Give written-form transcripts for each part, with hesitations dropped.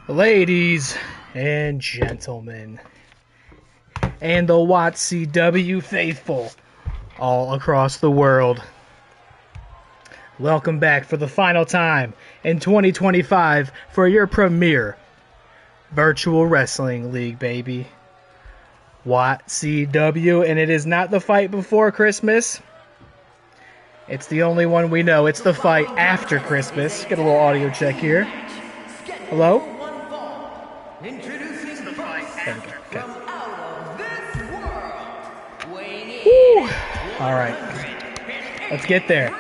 Ladies and gentlemen, and the WATCW faithful all across the world, welcome back for the final time in 2025 for your premier virtual wrestling league, baby. WATCW, and it is not the fight before Christmas. It's the only one we know. It's the fight after Christmas. Get a little audio check here. Hello? Introducing the fight from out of this world. Woo. All right, let's get there.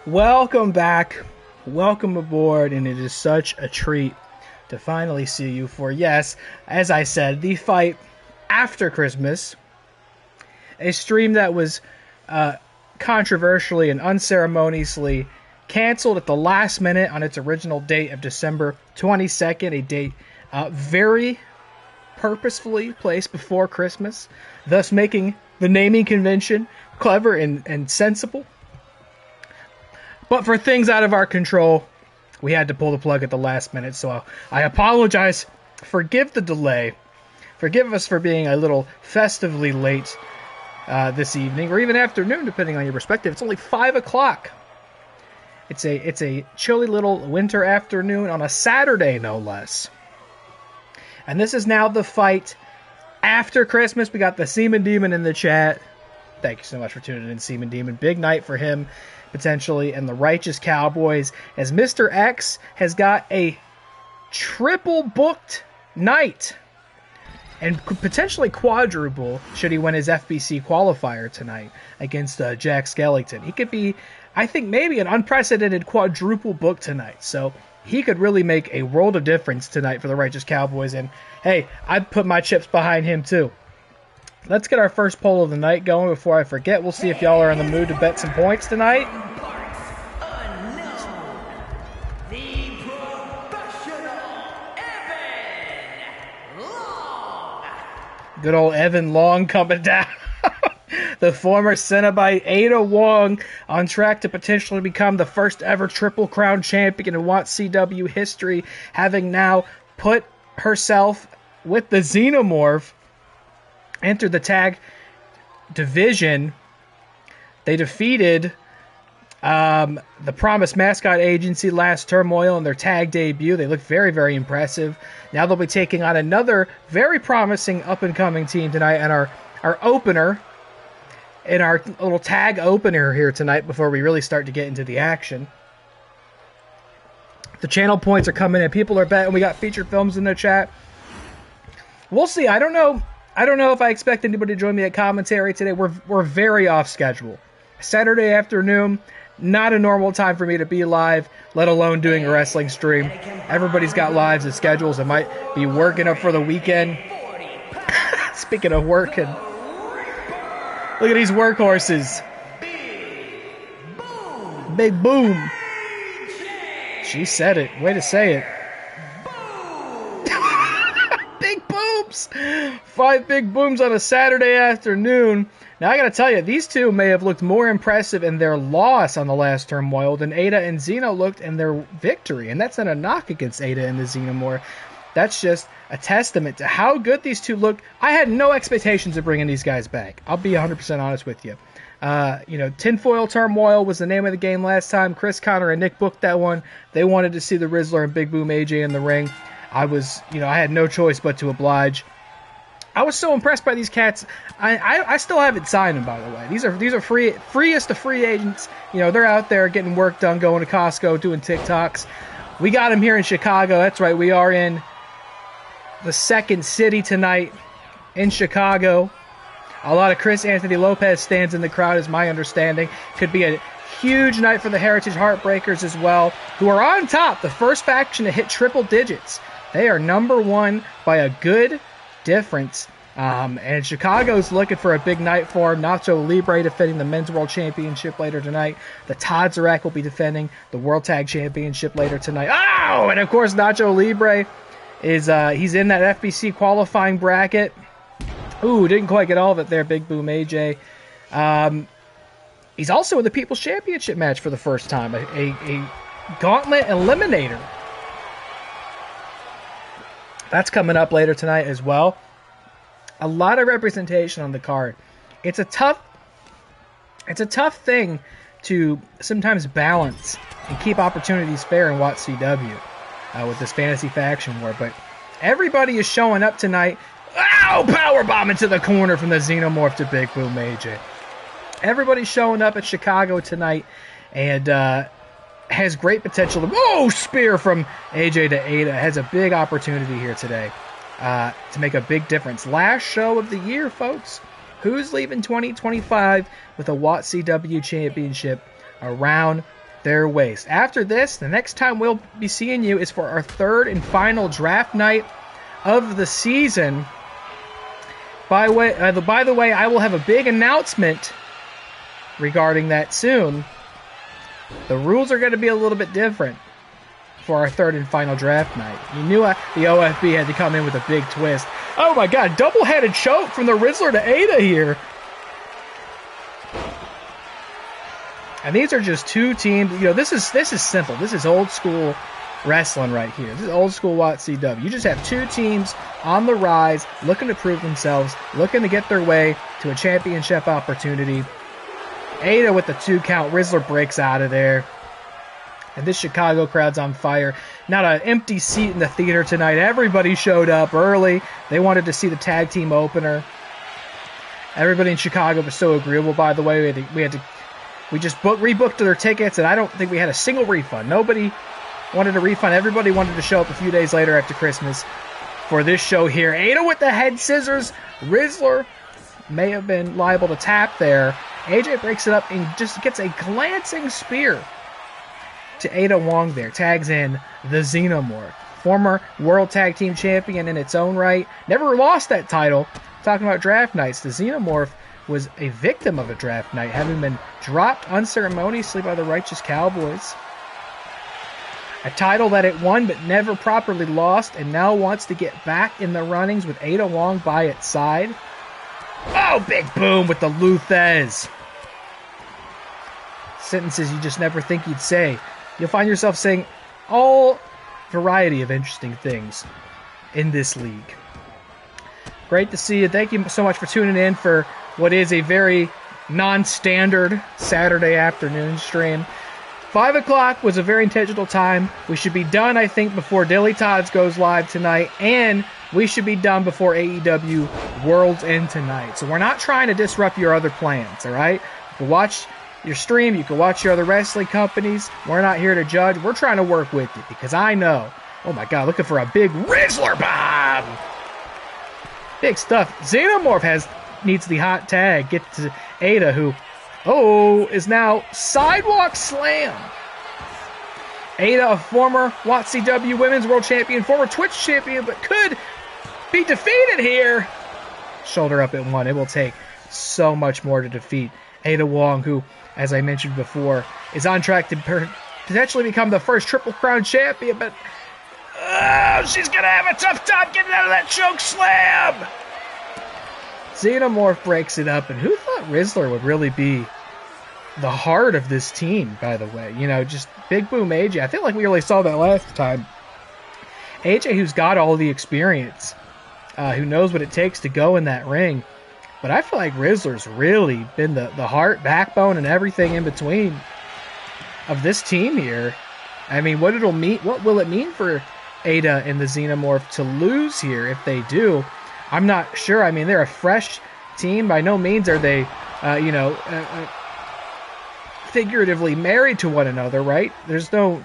Welcome back, welcome aboard, and it is such a treat to finally see you for, yes, as I said, the fight after Christmas, a stream that was controversially and unceremoniously canceled at the last minute on its original date of December 22nd, a date very purposefully placed before Christmas, thus making the naming convention clever and sensible. But for things out of our control, we had to pull the plug at the last minute, so I apologize. Forgive the delay. Forgive us for being a little festively late this evening, or even afternoon, depending on your perspective. It's only 5 o'clock. It's a chilly little winter afternoon on a Saturday, no less. And this is now the fight after Christmas. We got the Seaman Demon in the chat. Thank you so much for tuning in, Seaman Demon. Big night for him, potentially, and the Righteous Cowboys, as Mr. X has got a triple booked night, and could potentially quadruple should he win his FBC qualifier tonight against Jack Skellington. He could be, I think, maybe an unprecedented quadruple book tonight. So he could really make a world of difference tonight for the Righteous Cowboys. And hey, I'd put my chips behind him too. Let's get our first poll of the night going before I forget. We'll see if y'all are in the mood to bet some points tonight. Good old Evan Long coming down. The former Cenobite Ada Wong on track to potentially become the first ever Triple Crown champion in WATCW history, having now put herself with the Xenomorph, entered the tag division. They defeated the Promise Mascot Agency last turmoil in their tag debut. They looked very, very impressive. Now they'll be taking on another very promising up-and-coming team tonight, and our opener, in our little tag opener here tonight before we really start to get into the action. The channel points are coming in. People are betting. We got FeaturedFilms in the chat. We'll see. I don't know if I expect anybody to join me at commentary today. We're very off schedule. Saturday afternoon, not a normal time for me to be live, let alone doing a wrestling stream. Everybody's got lives and schedules and might be working up for the weekend. Speaking of working, look at these workhorses. Big Boom. She said it. Way to say it. Big booms. 5 big booms on a Saturday afternoon. Now, I got to tell you, these two may have looked more impressive in their loss on the last turmoil than Ada and Xeno looked in their victory. And that's not a knock against Ada and the Xenomorph. That's just a testament to how good these two look. I had no expectations of bringing these guys back. I'll be 100% honest with you. Tinfoil Turmoil was the name of the game last time. Chris Connor and Nick booked that one. They wanted to see the Rizzler and Big Boom AJ in the ring. I had no choice but to oblige. I was so impressed by these cats. I still haven't signed them, by the way. These are freest of free agents. They're out there getting work done, going to Costco, doing TikToks. We got them here in Chicago. That's right. We are in the second city tonight in Chicago. A lot of Chris Anthony Lopez stands in the crowd, is my understanding. Could be a huge night for the Heritage Heartbreakers as well, who are on top, the first faction to hit triple digits. They are number one by a good difference. And Chicago's looking for a big night for him. Nacho Libre defending the Men's World Championship later tonight. The Todzerac will be defending the World Tag Championship later tonight. Oh! And of course, Nacho Libre is he's in that FBC qualifying bracket. Ooh, didn't quite get all of it there, Big Boom AJ. He's also in the People's Championship match for the first time, a gauntlet eliminator. That's coming up later tonight as well. A lot of representation on the card. It's a tough thing to sometimes balance and keep opportunities fair in WATCW with this fantasy faction war. But everybody is showing up tonight. Ow! Powerbomb into the corner from the Xenomorph to Big Boom AJ. Everybody's showing up at Chicago tonight and has great potential. Oh, spear from AJ to Ada. Has a big opportunity here today to make a big difference. Last show of the year, folks. Who's leaving 2025 with a WATCW championship around their waist? After this, the next time we'll be seeing you is for our third and final draft night of the season. By the way, I will have a big announcement regarding that soon. The rules are going to be a little bit different for our third and final draft night. You knew the OFB had to come in with a big twist. Oh my god, double-headed choke from the Rizzler to Ada here. And these are just two teams. You know, this is simple. This is old school wrestling right here. This is old school WATCW. You just have two teams on the rise, looking to prove themselves, looking to get their way to a championship opportunity. Ada with the 2 count. Rizzler breaks out of there. And this Chicago crowd's on fire. Not an empty seat in the theater tonight. Everybody showed up early. They wanted to see the tag team opener. Everybody in Chicago was so agreeable, by the way. We just rebooked their tickets, and I don't think we had a single refund. Nobody wanted a refund. Everybody wanted to show up a few days later after Christmas for this show here. Ada with the head scissors. Rizzler may have been liable to tap there. AJ breaks it up and just gets a glancing spear to Ada Wong there. Tags in the Xenomorph. Former World Tag Team Champion in its own right. Never lost that title. Talking about draft nights, the Xenomorph was a victim of a draft night, having been dropped unceremoniously by the Righteous Cowboys. A title that it won but never properly lost, and now wants to get back in the runnings with Ada Wong by its side. Oh, big boom with the Lopez. Sentences you just never think you'd say. You'll find yourself saying all variety of interesting things in this league. Great to see you. Thank you so much for tuning in for what is a very non-standard Saturday afternoon stream. 5 o'clock was a very intentional time. We should be done, I think, before DillyTodds goes live tonight, and we should be done before AEW World's End tonight. So we're not trying to disrupt your other plans, all right? You can watch your stream, you can watch your other wrestling companies. We're not here to judge. We're trying to work with you because I know. Oh my god, looking for a big Rizzler bomb! Big stuff. Xenomorph needs the hot tag. Get to Ada, who, is now sidewalk slam. Ada, a former WATCW Women's World Champion, former Twitch Champion, but could be defeated here. Shoulder up at 1. It will take so much more to defeat Ada Wong, who, as I mentioned before, is on track to potentially become the first Triple Crown champion, but she's going to have a tough time getting out of that choke slam. Xenomorph breaks it up, and who thought Rizzler would really be the heart of this team, by the way? You know, just Big Boom AJ. I feel like we really saw that last time. AJ, who's got all the experience, who knows what it takes to go in that ring. But I feel like Rizzler's really been the heart, backbone, and everything in between of this team here. I mean, what will it mean for Ada and the Xenomorph to lose here if they do? I'm not sure. I mean, they're a fresh team. By no means are they, figuratively married to one another, right? There's no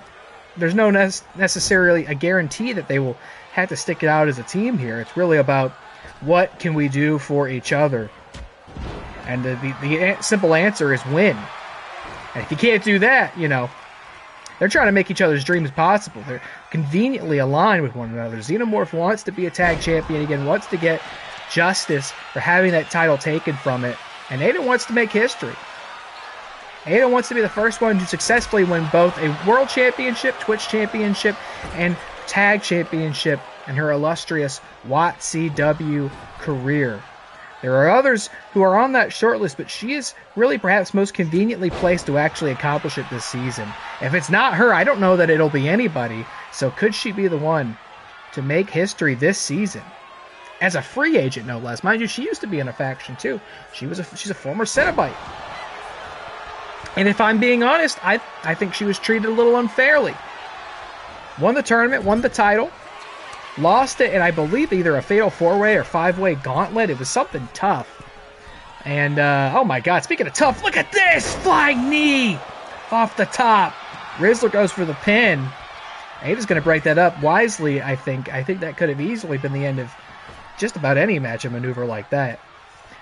necessarily a guarantee that they will have to stick it out as a team here. It's really about what can we do for each other. And the simple answer is win. And if you can't do that, they're trying to make each other's dreams possible. They're conveniently aligned with one another. Xenomorph wants to be a tag champion again, wants to get justice for having that title taken from it. And Ada wants to make history. Ada wants to be the first one to successfully win both a World Championship, Twitch Championship, and Tag Championship in her illustrious WATCW career. There are others who are on that short list, but she is really perhaps most conveniently placed to actually accomplish it this season. If it's not her, I don't know that it'll be anybody. So could she be the one to make history this season? As a free agent, no less. Mind you, she used to be in a faction too. She's a former Cenobite. And if I'm being honest, I think she was treated a little unfairly. Won the tournament, won the title, lost it, and I believe either a fatal 4-way or 5-way gauntlet. It was something tough. And, oh my god, speaking of tough, look at this! Flying knee! Off the top. Rizzler goes for the pin. Ada's going to break that up wisely, I think. I think that could have easily been the end of just about any match and maneuver like that.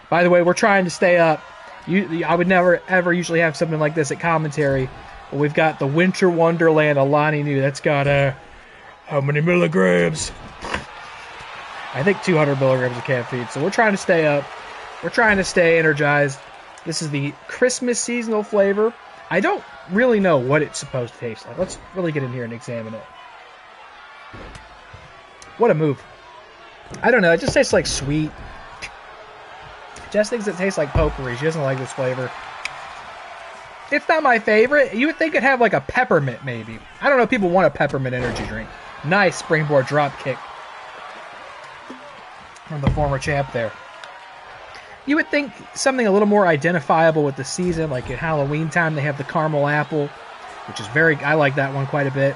By the way, we're trying to stay up. I would never, ever usually have something like this at commentary. But we've got the Winter Wonderland Alani Nu. That's got, how many milligrams? I think 200 milligrams of caffeine. So we're trying to stay up. We're trying to stay energized. This is the Christmas seasonal flavor. I don't really know what it's supposed to taste like. Let's really get in here and examine it. What a move. I don't know. It just tastes like sweet. Jess thinks it tastes like potpourri. She doesn't like this flavor. It's not my favorite. You would think it'd have like a peppermint maybe. I don't know if people want a peppermint energy drink. Nice springboard drop kick from the former champ there. You would think something a little more identifiable with the season, like at Halloween time they have the caramel apple, which is I like that one quite a bit.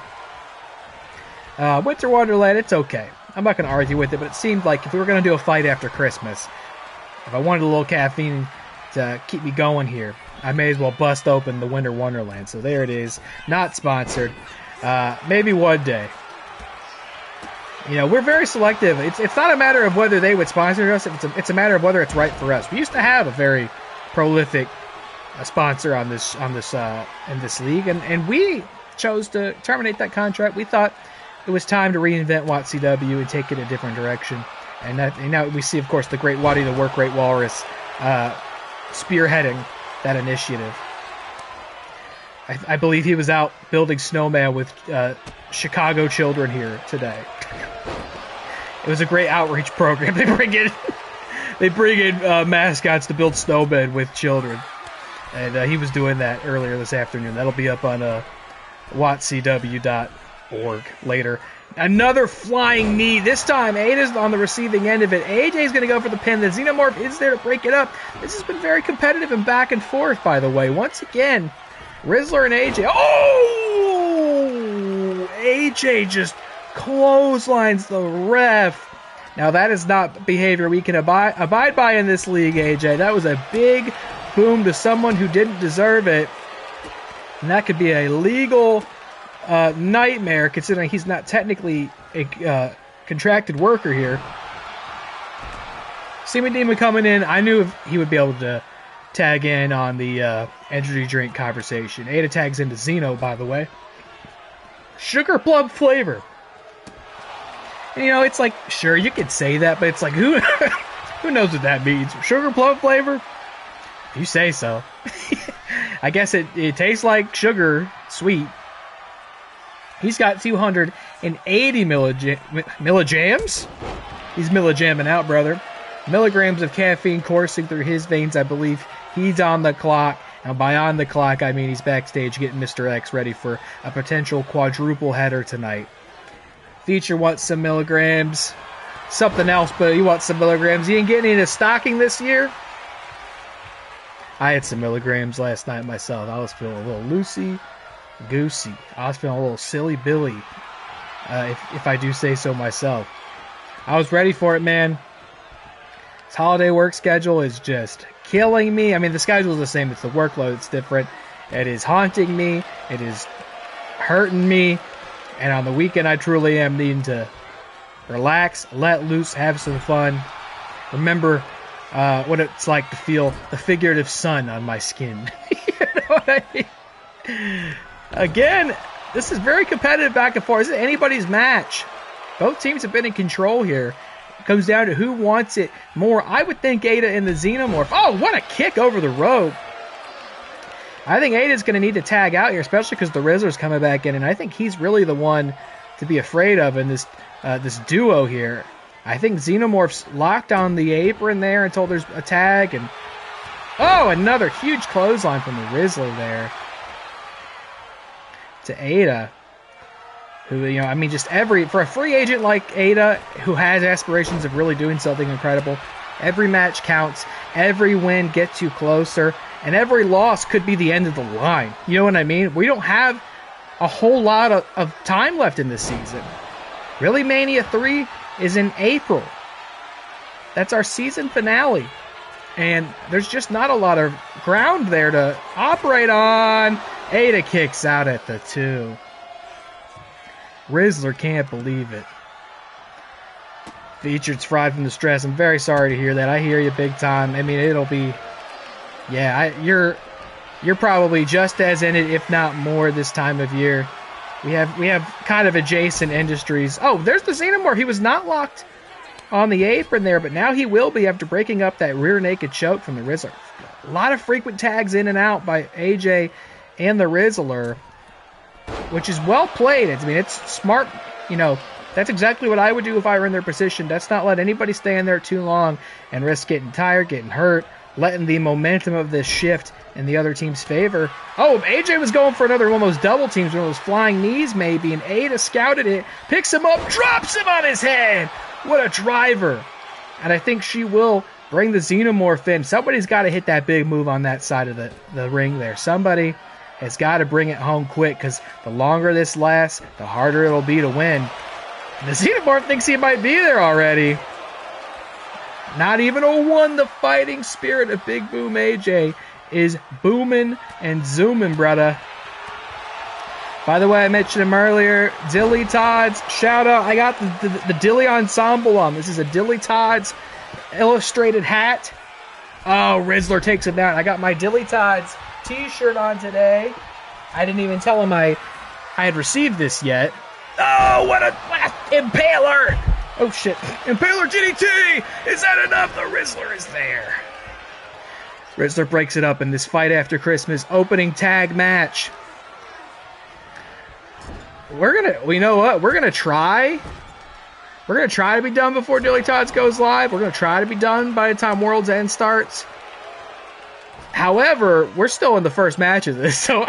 Winter Wonderland, it's okay. I'm not going to argue with it, but it seemed like if we were going to do a fight after Christmas, if I wanted a little caffeine to keep me going here, I may as well bust open the Winter Wonderland. So there it is. Not sponsored. Maybe one day. You know, we're very selective. It's not a matter of whether they would sponsor us. It's a matter of whether it's right for us. We used to have a very prolific sponsor in this league, and we chose to terminate that contract. We thought it was time to reinvent WATCW and take it a different direction. And now we see, of course, the Great Waddy, the Work Rate Walrus, spearheading that initiative. I believe he was out building snowman with Chicago children here today. It was a great outreach program. They bring in mascots to build snowmen with children, and he was doing that earlier this afternoon. That'll be up on WATCW.org later. Another flying knee. This time, Ada's on the receiving end of it. AJ's going to go for the pin. The Xenomorph is there to break it up. This has been very competitive and back and forth, by the way. Once again, Rizzler and AJ. Oh! AJ just clotheslines the ref. Now, that is not behavior we can abide by in this league, AJ. That was a big boom to someone who didn't deserve it. And that could be a legal nightmare, considering he's not technically a contracted worker here. Simi Demon coming in. I knew he would be able to tag in on the energy drink conversation. Ada tags into Zeno, by the way. Sugar plum flavor. And, you know, it's like, sure, you could say that, but it's like, who knows what that means? Sugar plum flavor? You say so. I guess it tastes like sugar, sweet. He's got 280 millijams. He's millijamming out, brother. Milligrams of caffeine coursing through his veins. I believe he's on the clock. And by on the clock, I mean he's backstage getting Mr. X ready for a potential quadruple header tonight. Feature wants some milligrams. Something else, but he wants some milligrams. He ain't getting into stocking this year. I had some milligrams last night myself. I was feeling a little loosey-goosey. I was feeling a little silly Billy, if I do say so myself. I was ready for it, man. This holiday work schedule is just killing me. I mean, the schedule is the same. It's the workload that's different. It is haunting me. It is hurting me. And on the weekend, I truly am needing to relax, let loose, have some fun. Remember what it's like to feel the figurative sun on my skin. You know what I mean? Again, this is very competitive back and forth. This is anybody's match. Both teams have been in control here. It comes down to who wants it more. I would think Ada and the Xenomorph. Oh, what a kick over the rope. I think Ada's going to need to tag out here, especially because the Rizzler's coming back in, and I think he's really the one to be afraid of in this duo here. I think Xenomorph's locked on the apron there until there's a tag. And oh, another huge clothesline from the Rizzler there to Ada. Who, you know, I mean, just for a free agent like Ada, who has aspirations of really doing something incredible, every match counts, every win gets you closer, and every loss could be the end of the line. You know what I mean? We don't have a whole lot of time left in this season. Really, Mania 3 is in April. That's our season finale. And there's just not a lot of ground there to operate on. Ada kicks out at the 2. Rizzler can't believe it. Featured's fried from the stress. I'm very sorry to hear that. I hear you big time. I mean, it'll be... Yeah, you're probably just as in it, if not more, this time of year. We have kind of adjacent industries. Oh, there's the Xenomorph. He was not locked on the apron there, but now he will be after breaking up that rear naked choke from the Rizzler. A lot of frequent tags in and out by AJ and the Rizzler, which is well played. I mean, it's smart. You know, that's exactly what I would do if I were in their position. Let's not let anybody stay in there too long and risk getting tired, getting hurt, letting the momentum of this shift in the other team's favor. Oh, AJ was going for another one of those double teams, one of those flying knees maybe, and Ada scouted it, picks him up, drops him on his head. What a driver. And I think she will bring the Xenomorph in. Somebody's got to hit that big move on that side of the ring there. Somebody has got to bring it home quick, because the longer this lasts, the harder it'll be to win. And the Xenomorph thinks he might be there already. Not even a 1. The fighting spirit of Big Boom AJ is booming and zooming, brother. By the way, I mentioned him earlier. DillyTodds, shout out. I got the Dilly Ensemble on. This is a DillyTodds illustrated hat. Oh, Rizzler takes it down. I got my DillyTodds t-shirt on today. I didn't even tell him I had received this yet. Oh, what a Impaler! Oh, shit. Impaler DDT! Is that enough? The Rizzler is there. Rizzler breaks it up in this Fight After Christmas opening tag match. You know what? We're gonna try to be done before DillyTodds goes live. We're gonna try to be done by the time World's End starts. However, we're still in the first match of this, so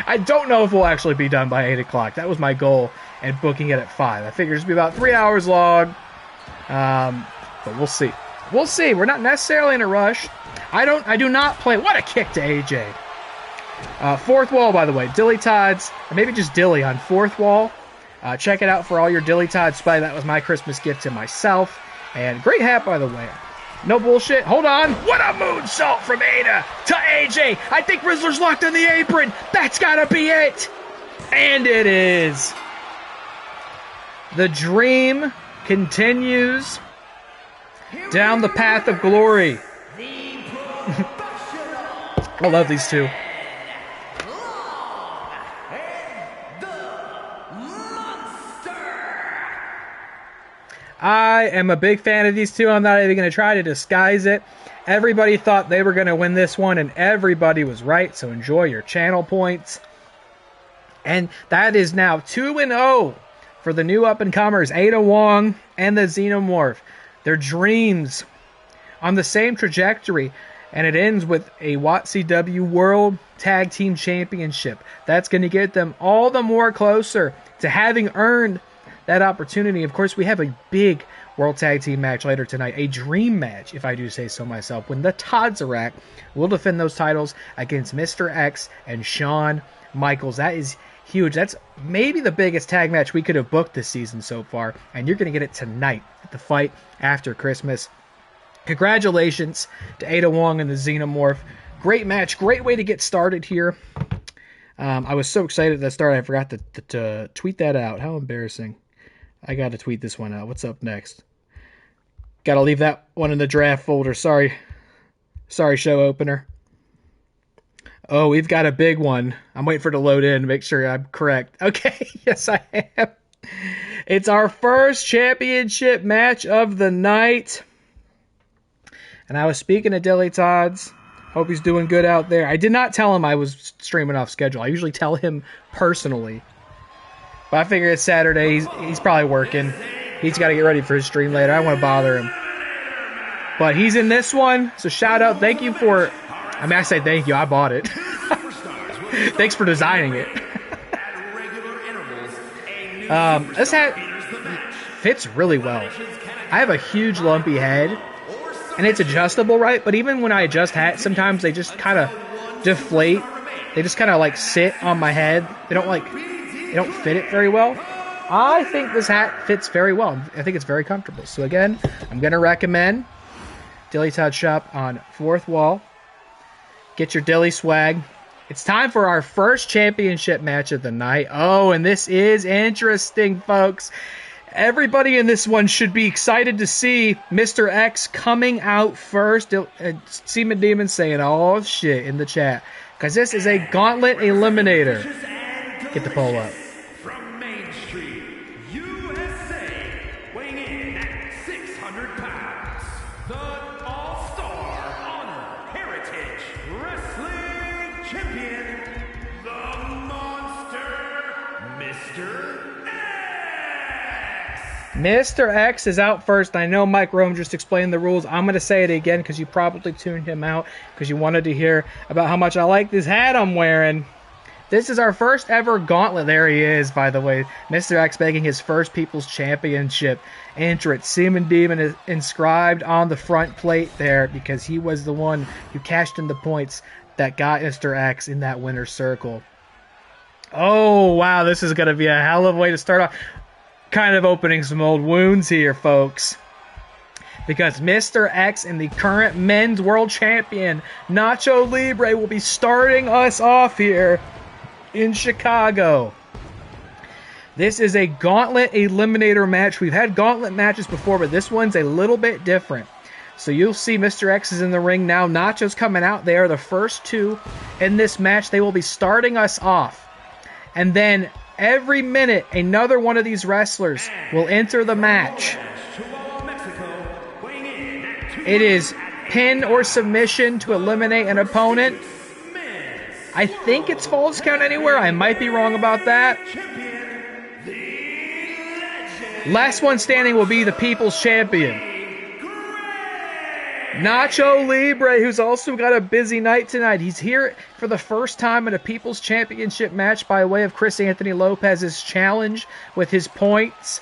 I don't know if we'll actually be done by 8 o'clock. That was my goal, and booking it at 5. I figured it'd be about 3 hours long, but we'll see. We'll see. We're not necessarily in a rush. I do not play. What a kick to AJ. Fourth wall, by the way. DillyTodds, or maybe just Dilly on fourth wall. Check it out for all your DillyTodds play. That was my Christmas gift to myself. And great hat, by the way. No bullshit. Hold on. What a moonsault from Ada to AJ. I think Rizzler's locked on the apron. That's got to be it. And it is. The dream continues down the path of glory. I love these two. I am a big fan of these two. I'm not even going to try to disguise it. Everybody thought they were going to win this one, and everybody was right, so enjoy your channel points. And that is now 2-0 for the new up-and-comers, Ada Wong and the Xenomorph. Their dreams on the same trajectory, and it ends with a WATCW World Tag Team Championship. That's going to get them all the more closer to having earned that opportunity. Of course, we have a big World Tag Team match later tonight, a dream match, if I do say so myself, when the Metarract will defend those titles against Mr. X and Shawn Michaels. That is huge. That's maybe the biggest tag match we could have booked this season so far, and you're going to get it tonight at the Fight After Christmas. Congratulations to Ada Wong and the Xenomorph. Great match, great way to get started here. I was so excited at the start, I forgot to tweet that out. How embarrassing. I got to tweet this one out. What's up next? Got to leave that one in the draft folder. Sorry, show opener. Oh, we've got a big one. I'm waiting for it to load in to make sure I'm correct. Okay, yes I am. It's our first championship match of the night. And I was speaking to DillyTodds. Hope he's doing good out there. I did not tell him I was streaming off schedule. I usually tell him personally. But I figure it's Saturday. He's probably working. He's got to get ready for his stream later. I don't want to bother him. But he's in this one, so shout out. Thank you for... I mean, I say thank you. I bought it. Thanks for designing it. This hat fits really well. I have a huge lumpy head, and it's adjustable, right? But even when I adjust hats, sometimes they just kind of deflate. They just kind of like sit on my head. They don't fit it very well. I think this hat fits very well. I think it's very comfortable. So again, I'm going to recommend DillyTodds shop on 4th Wall. Get your Dilly swag. It's time for our first championship match of the night. Oh, and this is interesting, folks. Everybody in this one should be excited to see Mr. X coming out first. Seaman Demon saying, oh, shit, in the chat. Because this is a gauntlet eliminator. Get the poll up. From Main Street, USA, weighing in at 600 pounds, the All-Star Honor Heritage Wrestling Champion, the Monster, Mr. X. Mr. X is out first. I know Mike Rome just explained the rules. I'm going to say it again because you probably tuned him out because you wanted to hear about how much I like this hat I'm wearing. This is our first ever gauntlet. There he is, by the way. Mr. X making his first People's Championship entrance. Seaman Demon is inscribed on the front plate there because he was the one who cashed in the points that got Mr. X in that winner's circle. Oh, wow. This is going to be a hell of a way to start off. Kind of opening some old wounds here, folks. Because Mr. X and the current men's world champion, Nacho Libre, will be starting us off here in Chicago. This is a gauntlet eliminator match. We've had gauntlet matches before, but this one's a little bit different. So you'll see Mr. X is in the ring now. Nacho's coming out. They are the first two in this match. They will be starting us off. And then every minute, another one of these wrestlers will enter the match. It is pin or submission to eliminate an opponent. I think it's Falls Count Anywhere. I might be wrong about that. Last one standing will be the People's Champion. Nacho Libre, who's also got a busy night tonight. He's here for the first time in a People's Championship match by way of Chris Anthony Lopez's challenge with his points.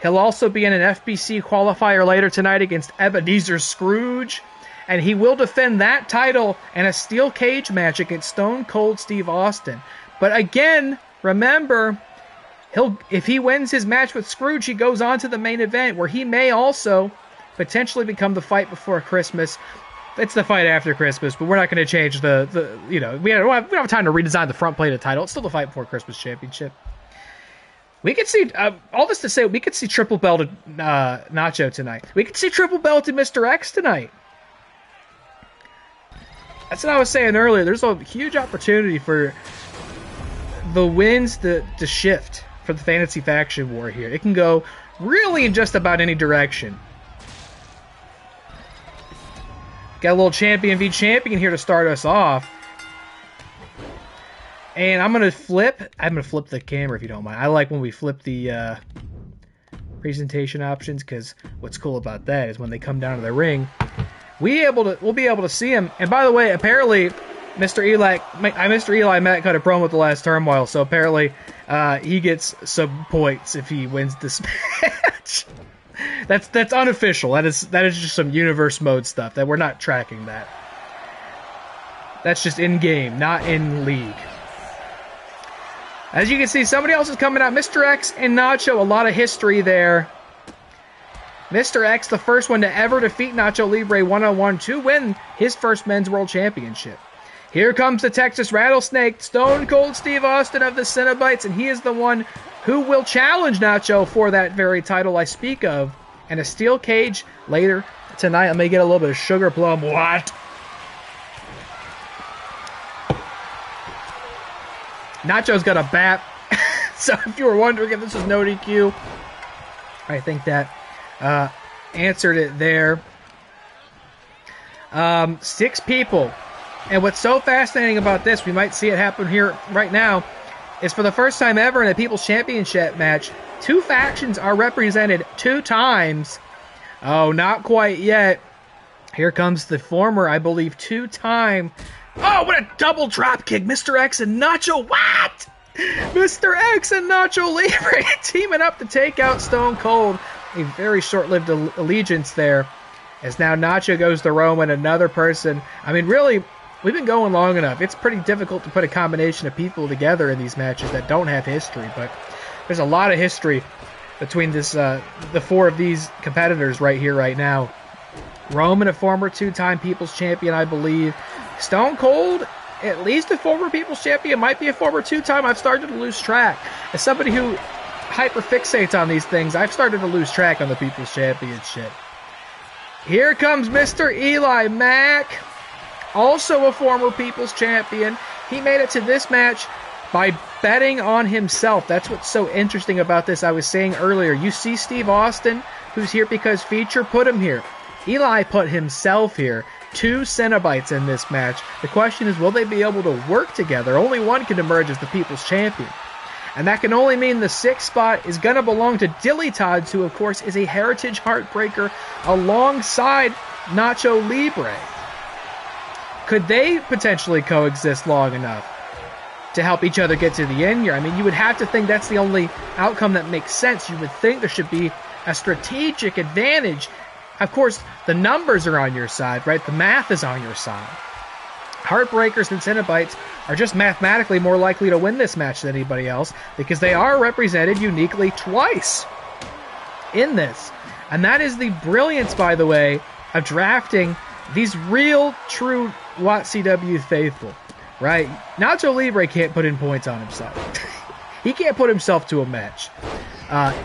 He'll also be in an FBC qualifier later tonight against Ebenezer Scrooge. And he will defend that title in a steel cage match against Stone Cold Steve Austin. But again, remember, if he wins his match with Scrooge, he goes on to the main event where he may also potentially become the fight before Christmas. It's the fight after Christmas, but we're not going to change we don't have time to redesign the front plate of the title. It's still the fight before Christmas championship. We could see, all this to say, we could see triple belted Nacho tonight. We could see triple belted Mr. X tonight. That's what I was saying earlier. There's a huge opportunity for the wins to shift for the Fantasy Faction War here. It can go really in just about any direction. Got a little champion v champion here to start us off. And I'm gonna flip the camera if you don't mind. I like when we flip the presentation options, because what's cool about that is when they come down to the ring, we'll be able to see him. And by the way, apparently Mr. EliMac cut a promo at the last turmoil, so apparently he gets some points if he wins this match. That's unofficial. That is just some universe mode stuff that we're not tracking that. That's just in game, not in league. As you can see, somebody else is coming out. Mr. X and Nacho, a lot of history there. Mr. X, the first one to ever defeat Nacho Libre 1-on-1 to win his first men's world championship. Here comes the Texas Rattlesnake, Stone Cold Steve Austin of the Cenobites, and he is the one who will challenge Nacho for that very title I speak of. And a steel cage later tonight. Let me get a little bit of sugar plum. What? Nacho's got a bat. So if you were wondering if this was no DQ, I think that answered it there. 6 people. And what's so fascinating about this, we might see it happen here right now. is for the first time ever in a People's Championship match, 2 factions are represented 2 times. Oh, not quite yet. Here comes the former, I believe, 2-time. Oh, what a double drop kick. Mr. X and Nacho. What? Mr. X and Nacho Libre teaming up to take out Stone Cold. A very short-lived allegiance there. As now Nacho goes to Roman, another person. I mean, really, we've been going long enough. It's pretty difficult to put a combination of people together in these matches that don't have history, but there's a lot of history between this the 4 of these competitors right here, right now. Roman, a former 2-time People's Champion, I believe. Stone Cold, at least a former People's Champion, might be a former 2-time. I've started to lose track. As somebody who hyperfixates on these things, I've started to lose track on the People's Championship. Here comes Mr. EliMac, also a former People's Champion. He made it to this match by betting on himself. That's what's so interesting about this. I was saying earlier, you see Steve Austin, who's here because Feature put him here. Eli put himself here. 2 Cenobites in this match. The question is, will they be able to work together? Only one can emerge as the People's Champion. And that can only mean the 6th spot is going to belong to DillyTodds, who, of course, is a Heritage Heartbreaker alongside Nacho Libre. Could they potentially coexist long enough to help each other get to the end here? I mean, you would have to think that's the only outcome that makes sense. You would think there should be a strategic advantage. Of course, the numbers are on your side, right? The math is on your side. Heartbreakers and Cenobites are just mathematically more likely to win this match than anybody else because they are represented uniquely twice in this. And that is the brilliance, by the way, of drafting these real, true WATCW faithful, right? Nacho Libre can't put in points on himself. He can't put himself to a match.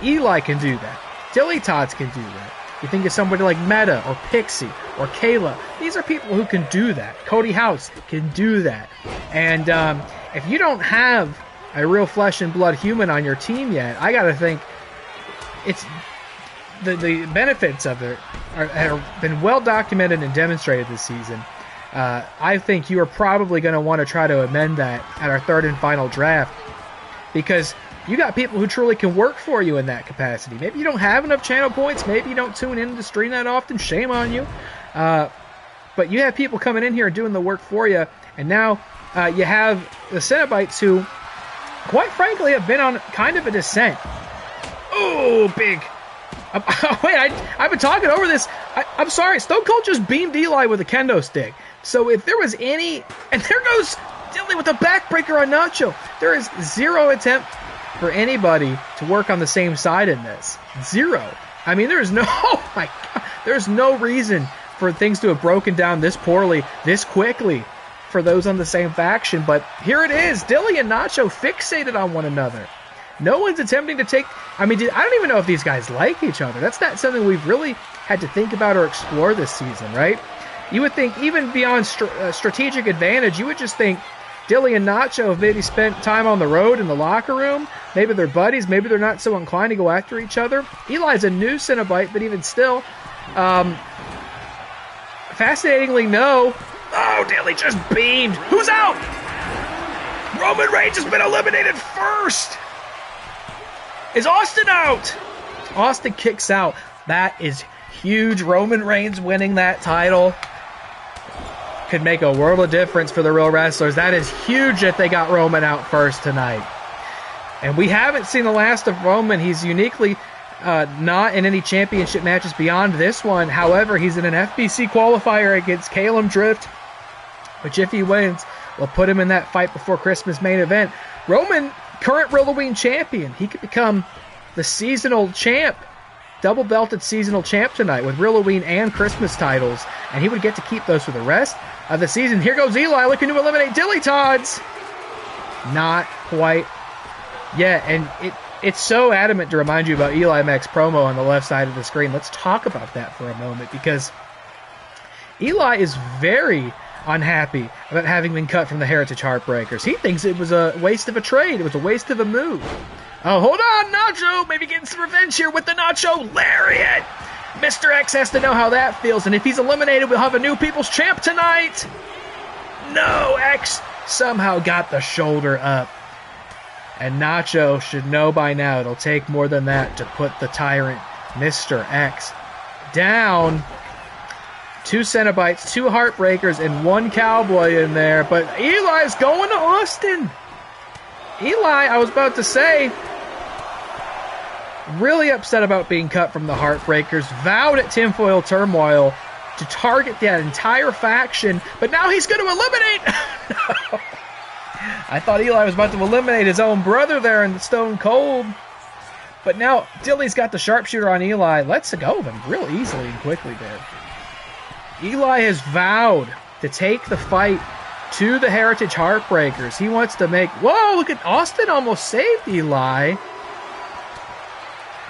Eli can do that. DillyTodds can do that. You think of somebody like Meta or Pixie or Kayla. These are people who can do that. Cody House can do that. And if you don't have a real flesh and blood human on your team yet, I got to think it's the benefits of it have been well documented and demonstrated this season. I think you are probably going to want to try to amend that at our 3rd and final draft because you got people who truly can work for you in that capacity. Maybe you don't have enough channel points. Maybe you don't tune into the stream that often. Shame on you. But you have people coming in here and doing the work for you. And now you have the Cenobites who, quite frankly, have been on kind of a descent. Oh, big. Wait, I've been talking over this. I'm sorry. Stone Cold just beamed Eli with a kendo stick. So if there was any... And there goes Dilly with a backbreaker on Nacho. There is 0 attempt for anybody to work on the same side in this. 0. I mean, there's no... Oh my God. There's no reason for things to have broken down this poorly, this quickly for those on the same faction. But here it is. Dilly and Nacho fixated on one another. No one's attempting to take... I mean, I don't even know if these guys like each other. That's not something we've really had to think about or explore this season, right? You would think even beyond strategic advantage, you would just think Dilly and Nacho have maybe spent time on the road in the locker room. Maybe they're buddies. Maybe they're not so inclined to go after each other. Eli's a new Cenobite, but even still, fascinatingly, no. Oh, Dilly just beamed. Who's out? Roman Reigns has been eliminated first. Is Austin out? Austin kicks out. That is huge. Roman Reigns winning that title could make a world of difference for the real wrestlers. That is huge that they got Roman out first tonight. And we haven't seen the last of Roman. He's uniquely not in any championship matches beyond this one. However, he's in an FBC qualifier against Calum Drift, which if he wins, will put him in that fight before Christmas main event. Roman, current Halloween champion. He could become the seasonal champ, double belted seasonal champ tonight with Halloween and Christmas titles, and he would get to keep those for the rest of the season. Here goes Eli looking to eliminate DillyTodds. Not quite yet, and it's so adamant to remind you about EliMac's promo on the left side of the screen. Let's talk about that for a moment, because Eli is very unhappy about having been cut from the Heritage Heartbreakers. He thinks it was a waste of a trade. It was a waste of a move. Oh, hold on, Nacho. Maybe getting some revenge here with the Nacho Lariat. Mr. X has to know how that feels, and if he's eliminated, we'll have a new People's Champ tonight. No, X somehow got the shoulder up. And Nacho should know by now it'll take more than that to put the tyrant, Mr. X, down. 2 Cenobites, 2 Heartbreakers, and 1 Cowboy in there. But Eli's going to Austin. Eli, I was about to say, really upset about being cut from the Heartbreakers. Vowed at Tinfoil Turmoil to target that entire faction. But now he's going to eliminate... No. I thought Eli was about to eliminate his own brother there in the Stone Cold. But now Dilly's got the sharpshooter on Eli. Lets go of him real easily and quickly there. Eli has vowed to take the fight to the Heritage Heartbreakers. He wants to make... Whoa, look at Austin almost saved Eli.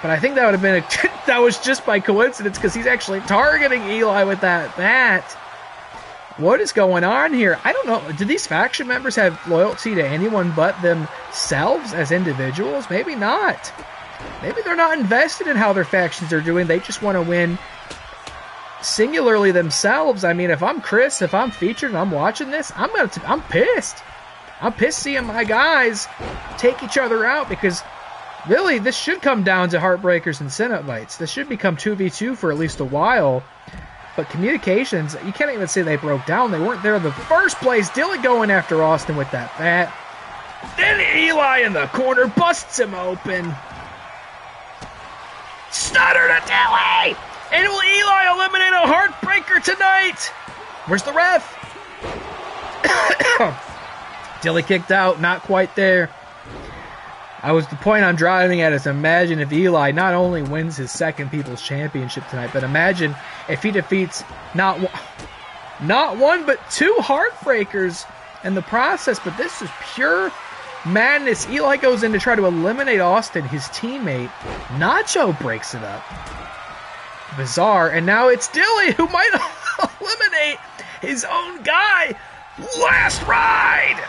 But I think that would have been that was just by coincidence because he's actually targeting Eli with that bat. What is going on here? I don't know. Do these faction members have loyalty to anyone but themselves as individuals? Maybe not. Maybe they're not invested in how their factions are doing. They just want to win singularly themselves. I mean, if I'm Chris, if I'm featured and I'm watching this, I'm pissed. I'm pissed seeing my guys take each other out because really this should come down to Heartbreakers and Cenobites. This should become 2v2 for at least a while. But communications, you can't even say they broke down. They weren't there in the first place. Dilly going after Austin with that bat. Then Eli in the corner busts him open. Stutter to Dilly! And will Eli eliminate a Heartbreaker tonight? Where's the ref? Dilly kicked out, not quite there. The point I'm driving at is imagine if Eli not only wins his second People's Championship tonight, but imagine if he defeats not one, but 2 Heartbreakers in the process. But this is pure madness. Eli goes in to try to eliminate Austin, his teammate. Nacho breaks it up. Bizarre. And now it's Dilly who might eliminate his own guy. Last ride!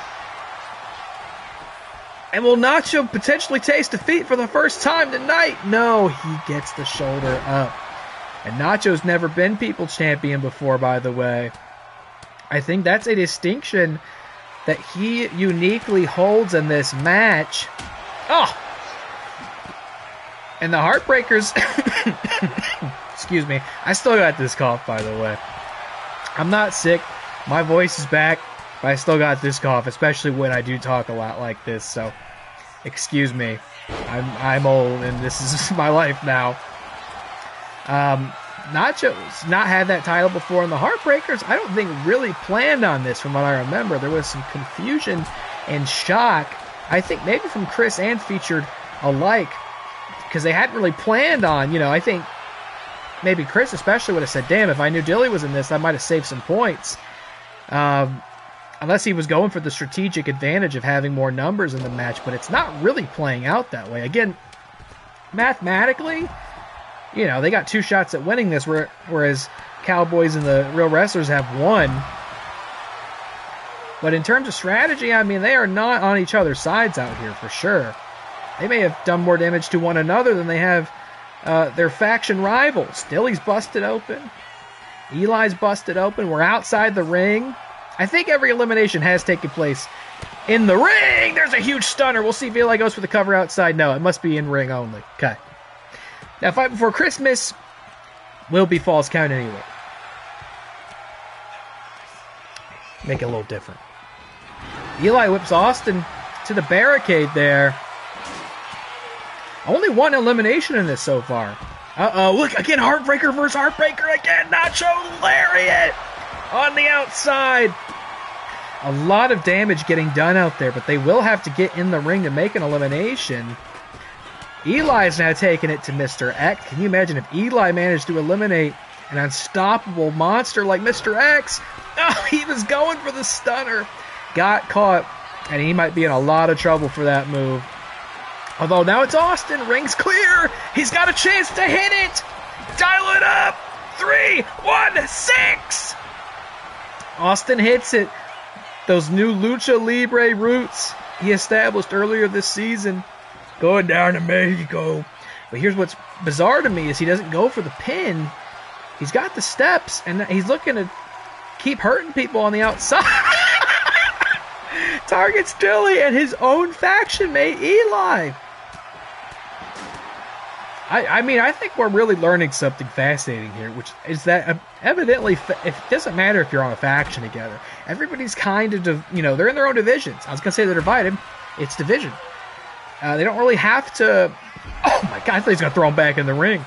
And will Nacho potentially taste defeat for the first time tonight? No, he gets the shoulder up. And Nacho's never been People's Champion before, by the way. I think that's a distinction that he uniquely holds in this match. Oh! And the Heartbreakers... Excuse me. I still got this cough, by the way. I'm not sick. My voice is back. But I still got this cough, especially when I do talk a lot like this, so excuse me. I'm old, and this is my life now. Nacho's not had that title before, and the Heartbreakers, I don't think really planned on this from what I remember. There was some confusion and shock, I think maybe from Chris and Featured alike, because they hadn't really planned on, I think maybe Chris especially would have said, damn, if I knew Dilly was in this, I might have saved some points. Unless he was going for the strategic advantage of having more numbers in the match, but it's not really playing out that way. Again, mathematically, they got 2 shots at winning this, whereas Cowboys and the Real Wrestlers have 1. But in terms of strategy, I mean, they are not on each other's sides out here for sure. They may have done more damage to one another than they have their faction rivals. Dilly's busted open. Eli's busted open. We're outside the ring. I think every elimination has taken place in the ring. There's a huge stunner. We'll see if Eli goes for the cover outside. No, it must be in ring only. Okay. Now, Fight Before Christmas will be Falls Count anyway. Make it a little different. Eli whips Austin to the barricade there. Only 1 elimination in this so far. Uh-oh, look, again, Heartbreaker versus Heartbreaker again. Nacho Lariat on the outside. A lot of damage getting done out there, but they will have to get in the ring to make an elimination. Eli's now taking it to Mr. X. Can you imagine if Eli managed to eliminate an unstoppable monster like Mr. X? Oh, he was going for the stunner. Got caught, and he might be in a lot of trouble for that move. Although now it's Austin. Ring's clear. He's got a chance to hit it. Dial it up. 3, 1, 6. Austin hits it. Those new Lucha Libre roots he established earlier this season. Going down to Mexico. But here's what's bizarre to me is he doesn't go for the pin. He's got the steps, and he's looking to keep hurting people on the outside. targets Dilly and his own faction mate, Eli. I mean, I think we're really learning something fascinating here, which is that evidently it doesn't matter if you're on a faction together. Everybody's kind of, they're in their own divisions. I was going to say they're divided. It's division. They don't really have to... Oh, my God, I thought he's going to throw him back in the ring.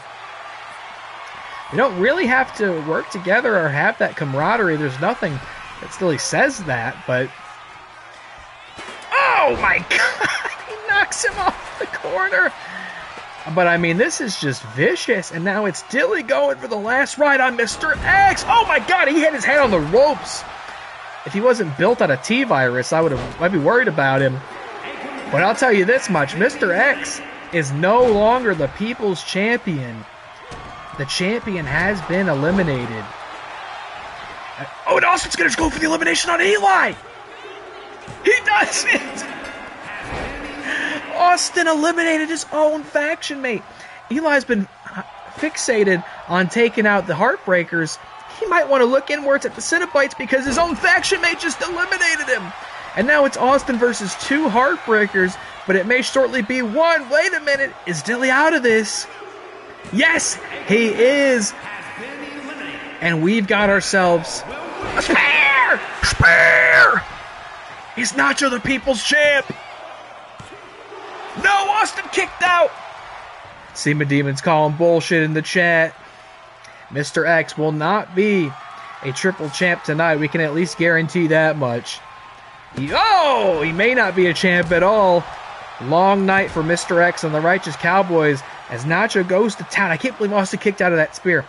They don't really have to work together or have that camaraderie. There's nothing that really says that, but... Oh, my God! He knocks him off the corner. But, I mean, this is just vicious. And now it's Dilly going for the last ride on Mr. X. Oh, my God, he hit his head on the ropes. If he wasn't built on a T-virus, I'd be worried about him. But I'll tell you this much. Mr. X is no longer the People's Champion. The champion has been eliminated. Oh, and Austin's going to go for the elimination on Eli. He does it. Austin eliminated his own faction mate. Eli's been fixated on taking out the Heartbreakers. He might want to look inwards at the Cenobites because his own faction mate just eliminated him. And now it's Austin versus 2 Heartbreakers, but it may shortly be 1. Wait a minute. Is Dilly out of this? Yes, he is. And we've got ourselves a spear! Spear! Is Nacho the People's Champ? No, Austin kicked out. Sema Demon's calling bullshit in the chat. Mr. X will not be a triple champ tonight. We can at least guarantee that much. He may not be a champ at all. Long night for Mr. X and the Righteous Cowboys as Nacho goes to town. I can't believe Austin kicked out of that spear.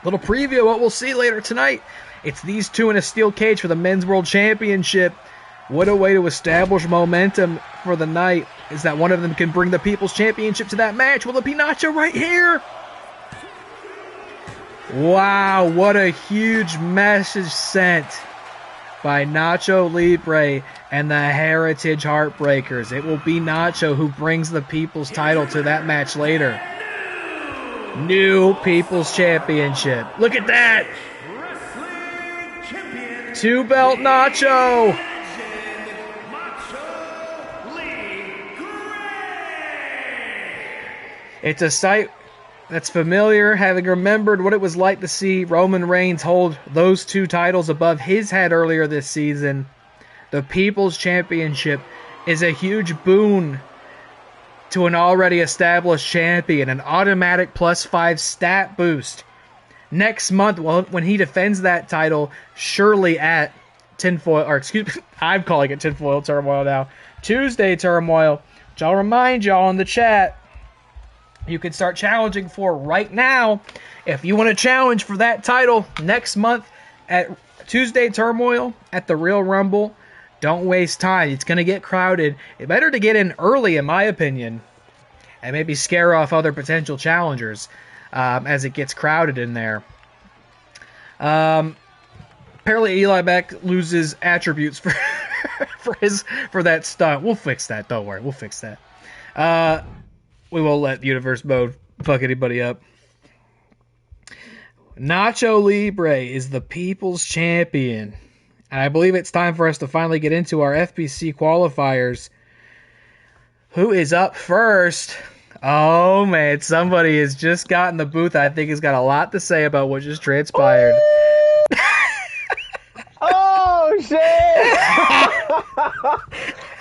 Little preview of what we'll see later tonight. It's these two in a steel cage for the Men's World Championship. What a way to establish momentum for the night, is that one of them can bring the People's Championship to that match. Will it be Nacho right here? Wow, what a huge message sent by Nacho Libre and the Heritage Heartbreakers. It will be Nacho who brings the People's title to that match later. New People's Championship. Look at that! 2-belt Nacho! It's a sight that's familiar, having remembered what it was like to see Roman Reigns hold those 2 titles above his head earlier this season. The People's Championship is a huge boon to an already established champion, an automatic +5 stat boost. Next month, when he defends that title, surely at I'm calling it Tinfoil Turmoil now, Tuesday Turmoil, which I'll remind y'all in the chat, you can start challenging for right now. If you want to challenge for that title next month at Tuesday Turmoil at the Real Rumble, don't waste time. It's going to get crowded. It's better to get in early, in my opinion, and maybe scare off other potential challengers as it gets crowded in there. Apparently Eli Mac loses attributes for for that stunt. We'll fix that. Don't worry. We'll fix that. We won't let Universe Mode fuck anybody up. Nacho Libre is the People's Champion. And I believe it's time for us to finally get into our FBC qualifiers. Who is up first? Oh, man. Somebody has just got in the booth. I think has got a lot to say about what just transpired. Oh, shit!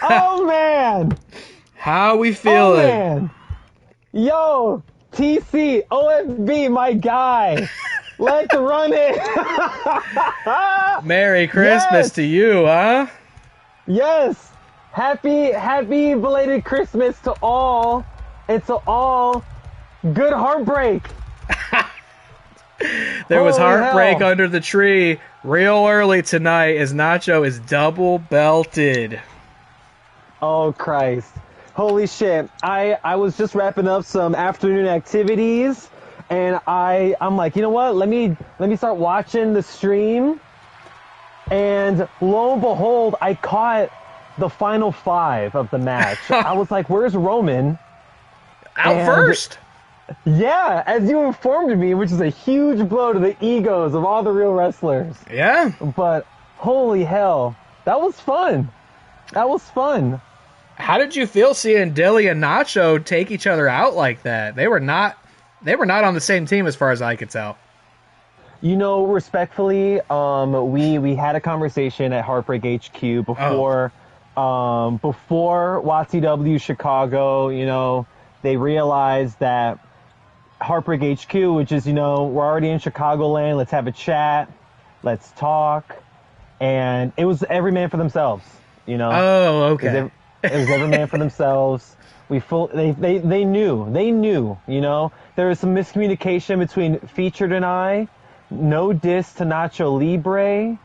Oh, man! How we feeling? Oh, man. Yo, TC, OFB, my guy. Let's run it. Merry Christmas to you, huh? Yes. Happy belated Christmas to all. And to all, good heartbreak. There was Holy heartbreak hell. under the tree real early tonight as Nacho is double belted. Oh, Christ. Holy shit. I was just wrapping up some afternoon activities, and I'm like, you know what? Let me start watching the stream. And lo and behold, I caught the final 5 of the match. I was like, where's Roman? Out first. Yeah, as you informed me, which is a huge blow to the egos of all the real wrestlers. Yeah. But holy hell, that was fun. That was fun. How did you feel seeing Dilly and Nacho take each other out like that? They were not on the same team as far as I could tell. You know, respectfully, we had a conversation at Heartbreak HQ before WATCW Chicago. You know, they realized that Heartbreak HQ, which is, you know, we're already in Chicagoland, let's have a chat, let's talk, and it was every man for themselves. You know. Oh, okay. It was every man for themselves. They knew, you know. There was some miscommunication between Featured and I. No diss to Nacho Libre,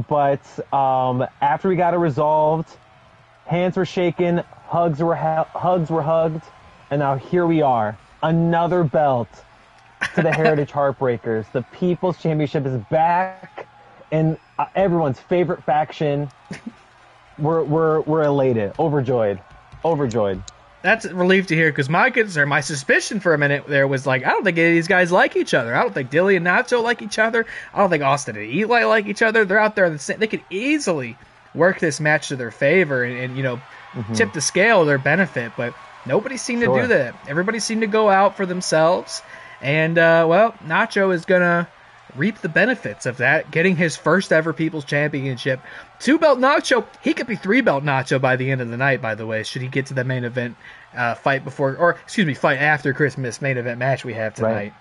but after we got it resolved, hands were shaken, hugs were hugged, and now here we are. Another belt to the Heritage Heartbreakers. The People's Championship is back, and everyone's favorite faction. We're elated, overjoyed. That's a relief to hear, because my suspicion for a minute there was like, I don't think any of these guys like each other. I don't think Dilly and Nacho like each other. I don't think Austin and Eli like each other. They're out there in the same. They could easily work this match to their favor and you know, tip the scale to their benefit, but nobody seemed to do that. Everybody seemed to go out for themselves, and well, Nacho is gonna reap the benefits of that, getting his first ever People's Championship. 2-belt Nacho, he could be 3-belt Nacho by the end of the night, by the way, should he get to the main event fight after Christmas main event match we have tonight.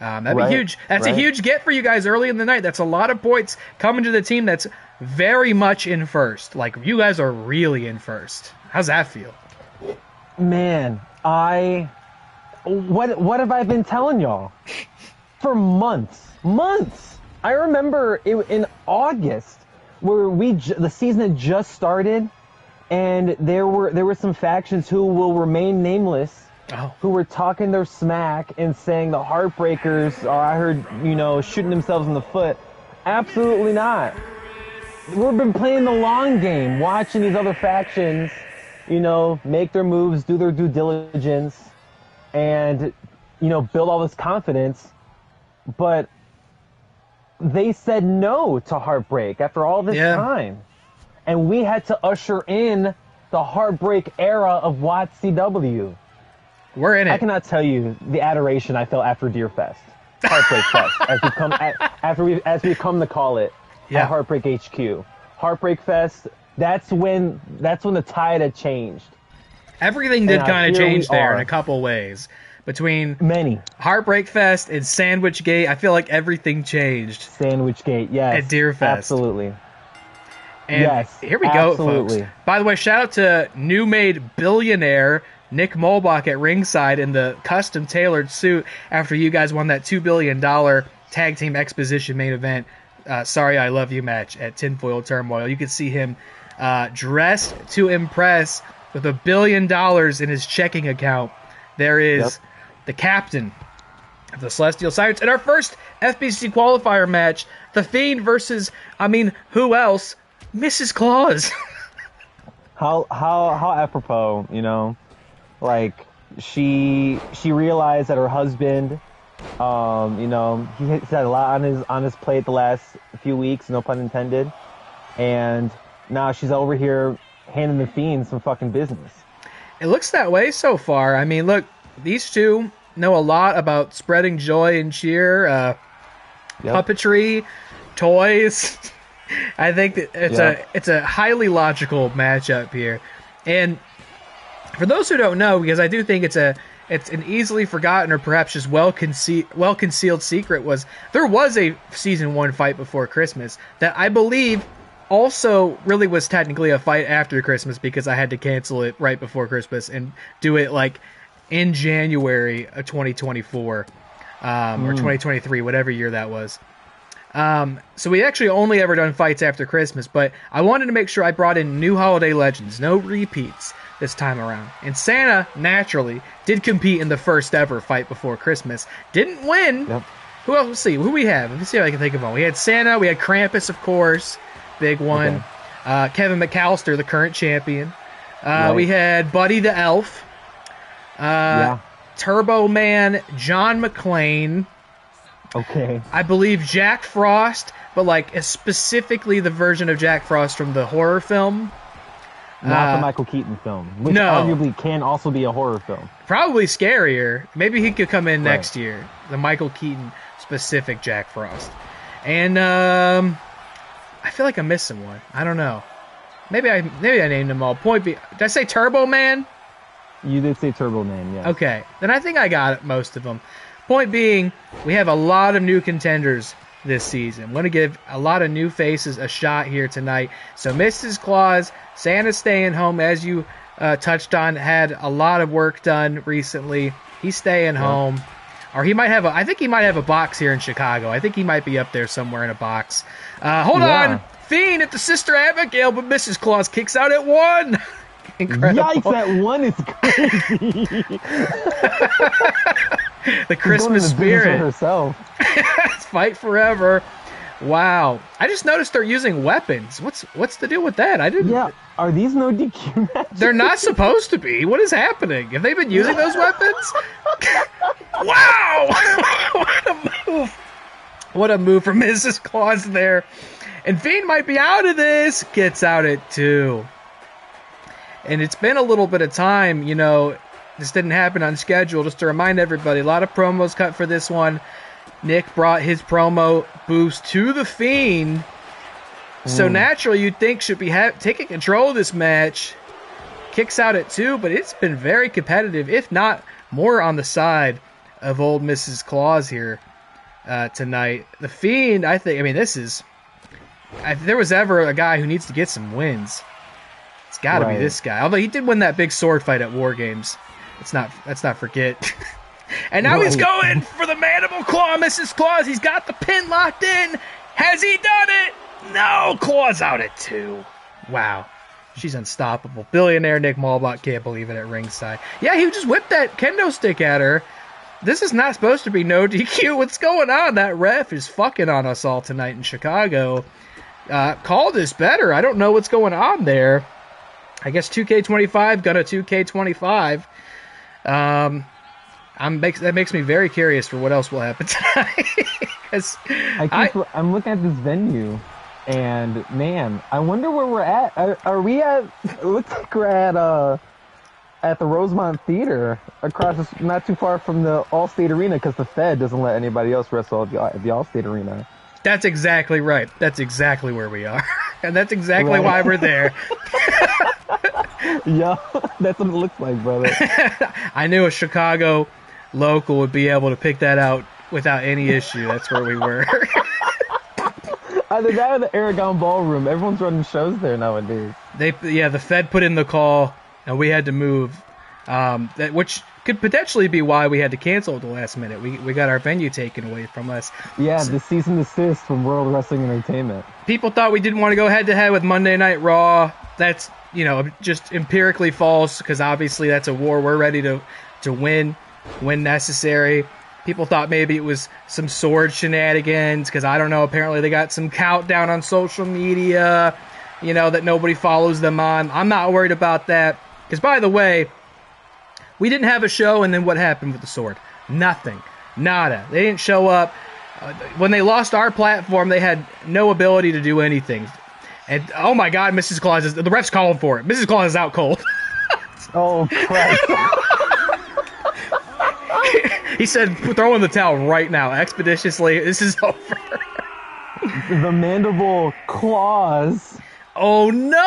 Right. That'd be huge. That's a huge get for you guys early in the night. That's a lot of points coming to the team that's very much in first. Like, you guys are really in first. How's that feel? Man, what have I been telling y'all? For months. I remember in August where the season had just started, and there were some factions who will remain nameless, who were talking their smack and saying the Heartbreakers are, I heard, you know, shooting themselves in the foot. Absolutely not. We've been playing the long game, watching these other factions, you know, make their moves, do their due diligence, and, you know, build all this confidence. But they said no to Heartbreak after all this time. And we had to usher in the Heartbreak era of WATCW. We're in it. I cannot tell you the adoration I felt after Deerfest. Heartbreak Fest, as we come to call it, at Heartbreak HQ. Heartbreak Fest, that's when the tide had changed. Everything did kind of change there in a couple ways. Between many Heartbreak Fest and Sandwich Gate, I feel like everything changed. Sandwich Gate, yes. At Deerfest. Absolutely. And yes, here we go, folks. By the way, shout out to new-made billionaire Nick Muhlbach at ringside in the custom-tailored suit after you guys won that $2 billion Tag Team Exposition main event, Sorry I Love You match at Tinfoil Turmoil. You could see him dressed to impress with $1 billion in his checking account. There is the captain of the Celestial Sirens. In our first FBC qualifier match, The Fiend versus, who else? Mrs. Claus. How apropos, you know? Like, she realized that her husband, you know, he's had a lot on his plate the last few weeks, no pun intended. And now she's over here handing The Fiend some fucking business. It looks that way so far. I mean, look, these two know a lot about spreading joy and cheer, puppetry, toys. I think that it's a highly logical matchup here. And for those who don't know, because I do think it's an easily forgotten or perhaps just well concealed secret, there was a season 1 fight before Christmas that I believe also really was technically a fight after Christmas, because I had to cancel it right before Christmas and do it like in January of 2024 or 2023, whatever year that was. So we actually only ever done fights after Christmas, but I wanted to make sure I brought in new holiday legends, no repeats this time around. And Santa, naturally, did compete in the first ever fight before Christmas. Didn't win. Yep. Who else? Let's see. Who we have? Let me see if I can think of one. We had Santa. We had Krampus, of course. Big one. Okay. Kevin McAllister, the current champion. We had Buddy the Elf. Turbo Man, John McClane. Okay. I believe Jack Frost, but like specifically the version of Jack Frost from the horror film. Not the Michael Keaton film, which No. arguably can also be a horror film. Probably scarier. Maybe he could come in next year. The Michael Keaton specific Jack Frost. And I feel like I'm missing one. I don't know. Maybe I named them all. Point B. Did I say Turbo Man? You did say Turbo Man, yeah. Okay. Then I think I got it, most of them. Point being, we have a lot of new contenders this season. I'm going to give a lot of new faces a shot here tonight. So Mrs. Claus, Santa's staying home, as you touched on, had a lot of work done recently. He's staying home. Or he might have I think he might have a box here in Chicago. I think he might be up there somewhere in a box. Hold on. Fiend at the Sister Abigail, but Mrs. Claus kicks out at 1. Incredible. Yikes, that 1 is crazy. The Christmas spirit. Herself. Fight forever. Wow. I just noticed they're using weapons. What's the deal with that? I didn't. Yeah. Are these no DQ matches? They're not supposed to be. What is happening? Have they been using those weapons? Wow! What a move. What a move from Mrs. Claus there. And Fiend might be out of this. Gets out at 2. And it's been a little bit of time, you know. This didn't happen on schedule. Just to remind everybody, a lot of promos cut for this one. Nick brought his promo boost to the Fiend. So naturally, you'd think should be taking control of this match. Kicks out at 2, but it's been very competitive, if not more on the side of old Mrs. Claus here tonight. The Fiend, I mean, this is... If there was ever a guy who needs to get some wins, it's got to be this guy. Although he did win that big sword fight at War Games. Let's not forget. And now he's going for the mandible claw, Mrs. Claus. He's got the pin locked in. Has he done it? No, Claus out at 2. Wow. She's unstoppable. Billionaire Nick Muhlbach can't believe it at ringside. Yeah, he just whipped that kendo stick at her. This is not supposed to be no DQ. What's going on? That ref is fucking on us all tonight in Chicago. Call this better. I don't know what's going on there. I guess 2K25 got a 2K25. That makes me very curious for what else will happen tonight. I'm looking at this venue, and man, I wonder where we're at. Are we at? It looks like we're at the Rosemont Theater, not too far from the Allstate Arena, because the Fed doesn't let anybody else wrestle at the Allstate Arena. That's exactly right. That's exactly where we are. And that's exactly why we're there. Yeah, that's what it looks like, brother. I knew a Chicago local would be able to pick that out without any issue. That's where we were. Either that or the Aragon Ballroom. Everyone's running shows there nowadays. The Fed put in the call, and we had to move. Which could potentially be why we had to cancel at the last minute. We got our venue taken away from us. Yeah, the cease and desist from World Wrestling Entertainment. People thought we didn't want to go head-to-head with Monday Night Raw. That's, just empirically false, because obviously that's a war we're ready to win when necessary. People thought maybe it was some sword shenanigans, because I don't know, apparently they got some countdown on social media, that nobody follows them on. I'm not worried about that, because by the way, we didn't have a show, and then what happened with the sword? Nothing. Nada. They didn't show up. When they lost our platform, they had no ability to do anything. And, oh my God, Mrs. Claus, the ref's calling for it. Mrs. Claus is out cold. Oh, crap. He said, throw in the towel right now, expeditiously. This is over. The mandible claws. Oh, no!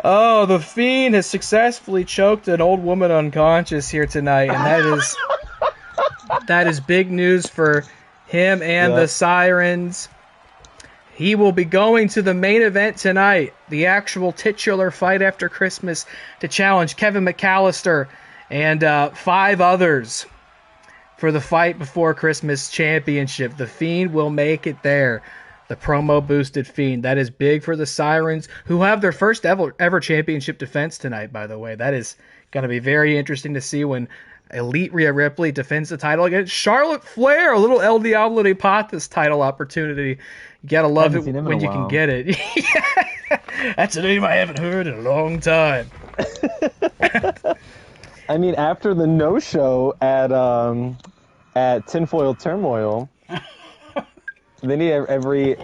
Oh, the Fiend has successfully choked an old woman unconscious here tonight, and that is big news for him and the Sirens. He will be going to the main event tonight, the actual titular Fight After Christmas, to challenge Kevin McAllister and 5 others for the Fight Before Christmas Championship. The Fiend will make it there. The promo-boosted Fiend. That is big for the Sirens, who have their first ever championship defense tonight, by the way. That is going to be very interesting to see when Elite Rhea Ripley defends the title against Charlotte Flair. A little El Diablo de Patas title opportunity. You got to love it when you can get it. That's a name I haven't heard in a long time. I mean, after the no-show at Tinfoil Turmoil, They need every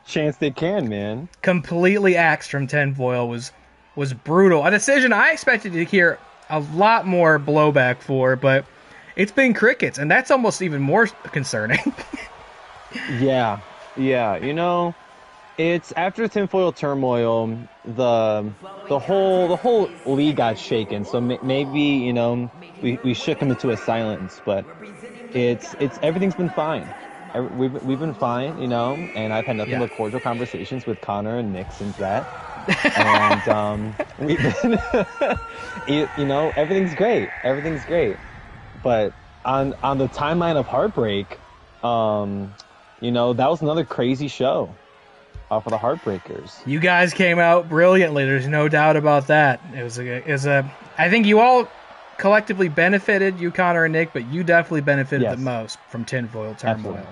chance they can, man. Completely axed from tinfoil was brutal. A decision I expected to hear a lot more blowback for, but it's been crickets, and that's almost even more concerning. Yeah. You know, it's after tinfoil turmoil, the whole league got shaken. So maybe, you know, we shook him into a silence, but it's everything's been fine. We've been fine, you know, and I've had nothing but cordial conversations with Connor and Nick since that. And we've been, you know, everything's great. But on the timeline of Heartbreak, you know, that was another crazy show for the Heartbreakers. You guys came out brilliantly. There's no doubt about that. It was a. I think you all collectively benefited, you, Connor and Nick, but you definitely benefited the most from tinfoil turmoil.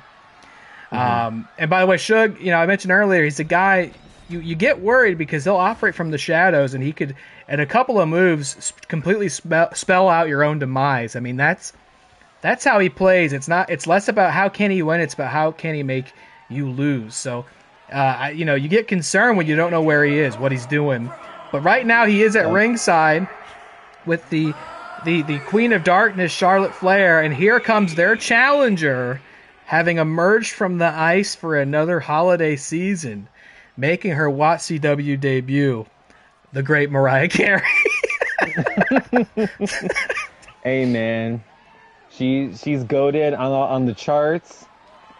And by the way, Suge, you know, I mentioned earlier, he's a guy you get worried because he'll operate from the shadows, and he could, at a couple of moves, completely spell out your own demise. I mean, that's how he plays. It's less about how can he win, it's about how can he make you lose. So, you know, you get concerned when you don't know where he is, what he's doing. But right now he is at ringside with the Queen of Darkness, Charlotte Flair, and here comes their challenger, having emerged from the ice for another holiday season, making her WATCW debut, the great Mariah Carey. Hey, man. She's goated on the charts.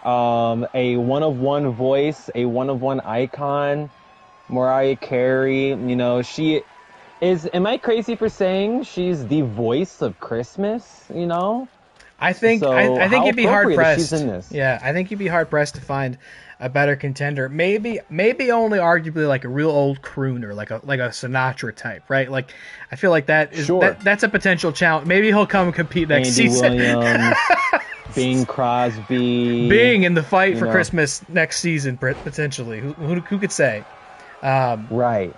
A one-of-one voice, a one-of-one icon. Mariah Carey, you know, she is... Am I crazy for saying she's the voice of Christmas, you know? I think you'd be hard pressed. Yeah, I think you'd be hard pressed to find a better contender. Maybe only arguably like a real old crooner, like a Sinatra type, right? Like I feel like that is that's a potential challenge. Maybe he'll come and compete next season. Williams, Bing Crosby, Bing in the fight for Christmas next season potentially. Who could say? Right.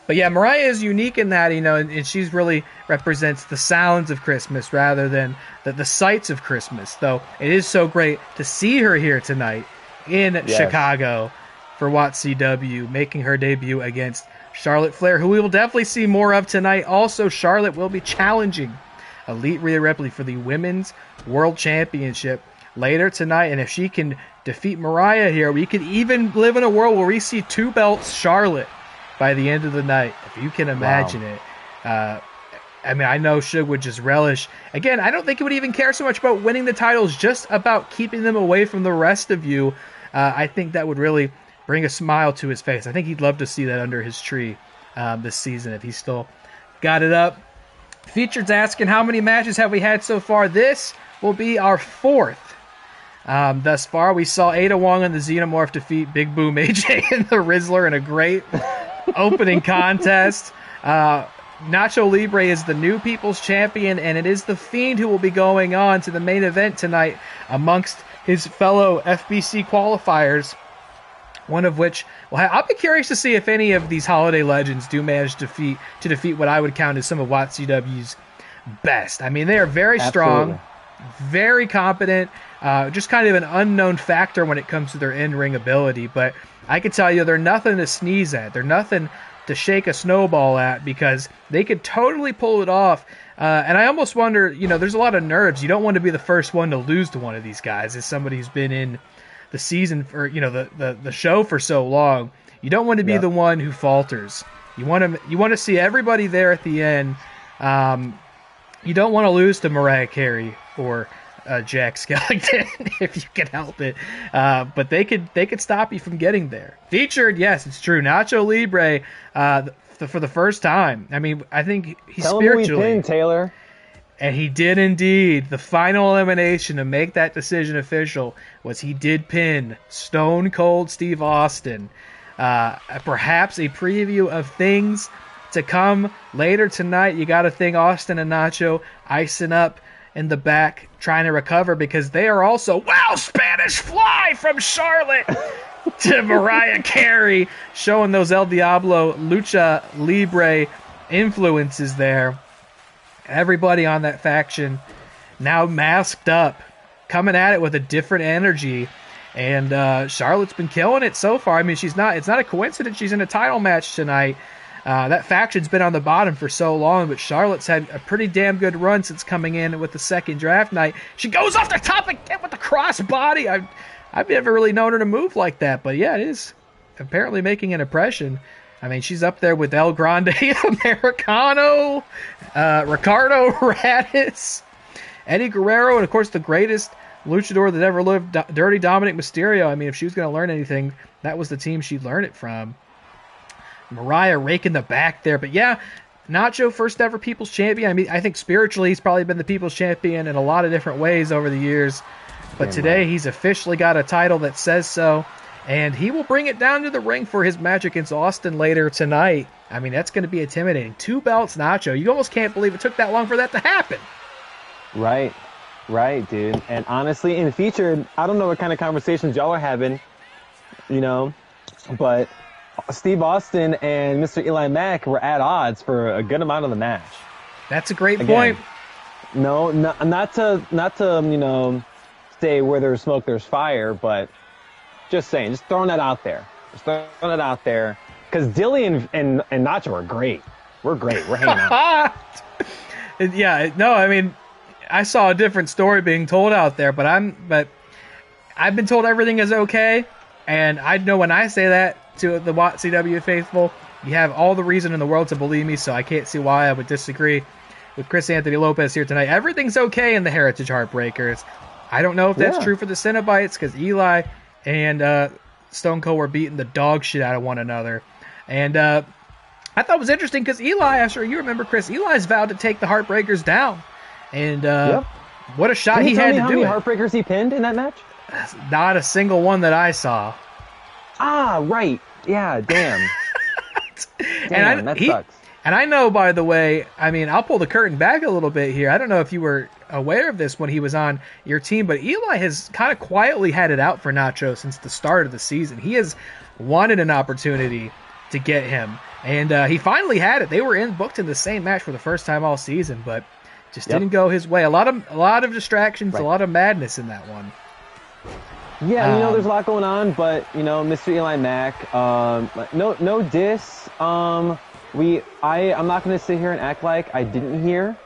But yeah, Mariah is unique in that, you know, and she's really represents the sounds of Christmas rather than the sights of Christmas. Though it is so great to see her here tonight in Chicago for WATCW, making her debut against Charlotte Flair, who we will definitely see more of tonight. Also, Charlotte will be challenging Elite Rhea Ripley for the Women's World Championship later tonight. And if she can defeat Mariah here, we could even live in a world where we see two belts Charlotte by the end of the night, if you can imagine it. I mean, I know Suge would just relish. Again, I don't think he would even care so much about winning the titles, just about keeping them away from the rest of you. I think that would really bring a smile to his face. I think he'd love to see that under his tree this season if he's still got it up. Featured's asking, how many matches have we had so far? This will be our fourth. Thus far, we saw Ada Wong and the Xenomorph defeat Big Boom AJ and the Rizzler in a great opening contest. Nacho Libre is the new People's Champion, and it is The Fiend who will be going on to the main event tonight amongst his fellow FBC qualifiers. One of which, well, I'll be curious to see if any of these holiday legends do manage to defeat what I would count as some of WATCW's best. I mean, they are very strong, very competent, just kind of an unknown factor when it comes to their in-ring ability. But I can tell you, they're nothing to sneeze at. They're nothing to shake a snowball at, because they could totally pull it off. And I almost wonder, you know, there's a lot of nerves. You don't want to be the first one to lose to one of these guys as somebody who's been in the season for, you know, the show for so long. You don't want to be the one who falters. You want to see everybody there at the end. You don't want to lose to Mariah Carey or Jack Skellington if you can help it. But they could stop you from getting there. Featured, yes, it's true. Nacho Libre for the first time. I mean, I think he's Tell spiritually. Tell him we pinned, Taylor. And he did indeed. The final elimination to make that decision official was he did pin Stone Cold Steve Austin. Perhaps a preview of things to come later tonight. You got to think Austin and Nacho icing up in the back, trying to recover, because they are also, wow, Spanish Fly from Charlotte to Mariah Carey, showing those El Diablo Lucha Libre influences there. Everybody on that faction now masked up, coming at it with a different energy. And Charlotte's been killing it so far. I mean, it's not a coincidence she's in a title match tonight. That faction's been on the bottom for so long, but Charlotte's had a pretty damn good run since coming in with the second draft night. She goes off the top again with the crossbody. I've never really known her to move like that, but yeah, it is apparently making an impression. I mean, she's up there with El Grande Americano, Ricardo Radis, Eddie Guerrero, and of course the greatest luchador that ever lived, Dirty Dominic Mysterio. I mean, if she was going to learn anything, that was the team she'd learn it from. Mariah raking the back there. But yeah, Nacho, first ever People's Champion. I mean, I think spiritually he's probably been the People's Champion in a lot of different ways over the years. But today he's officially got a title that says so. And he will bring it down to the ring for his match against Austin later tonight. I mean, that's going to be intimidating. 2 belts, Nacho. You almost can't believe it took that long for that to happen. Right, dude. And honestly, in Featured, I don't know what kind of conversations y'all are having, but Steve Austin and MrEliMac were at odds for a good amount of the match. That's a great point. No, not to say where there's smoke, there's fire, but just saying, just throwing that out there. Because Dilly and Nacho are great. We're great. We're hanging out. Yeah, no, I mean, I saw a different story being told out there, but I've been told everything is okay, and I know when I say that to the WATCW faithful, you have all the reason in the world to believe me, so I can't see why I would disagree with Chris Anthony Lopez here tonight. Everything's okay in the Heritage Heartbreakers. I don't know if that's true for the Cenobites, because Eli and Stone Cold were beating the dog shit out of one another. And I thought it was interesting because Eli, I'm sure you remember, Chris, Eli's vowed to take the Heartbreakers down. And what a shot he had to do it. How many Heartbreakers he pinned in that match? Not a single one that I saw. Ah, right. Yeah, damn. That sucks. And I know, by the way, I mean, I'll pull the curtain back a little bit here. I don't know if you were aware of this when he was on your team, but Eli has kind of quietly had it out for Nacho since the start of the season. He has wanted an opportunity to get him, and he finally had it. They were booked in the same match for the first time all season, but just didn't go his way. A lot of distractions, a lot of madness in that one. Yeah, there's a lot going on, but MrEliMac, no diss. I'm not going to sit here and act like I didn't hear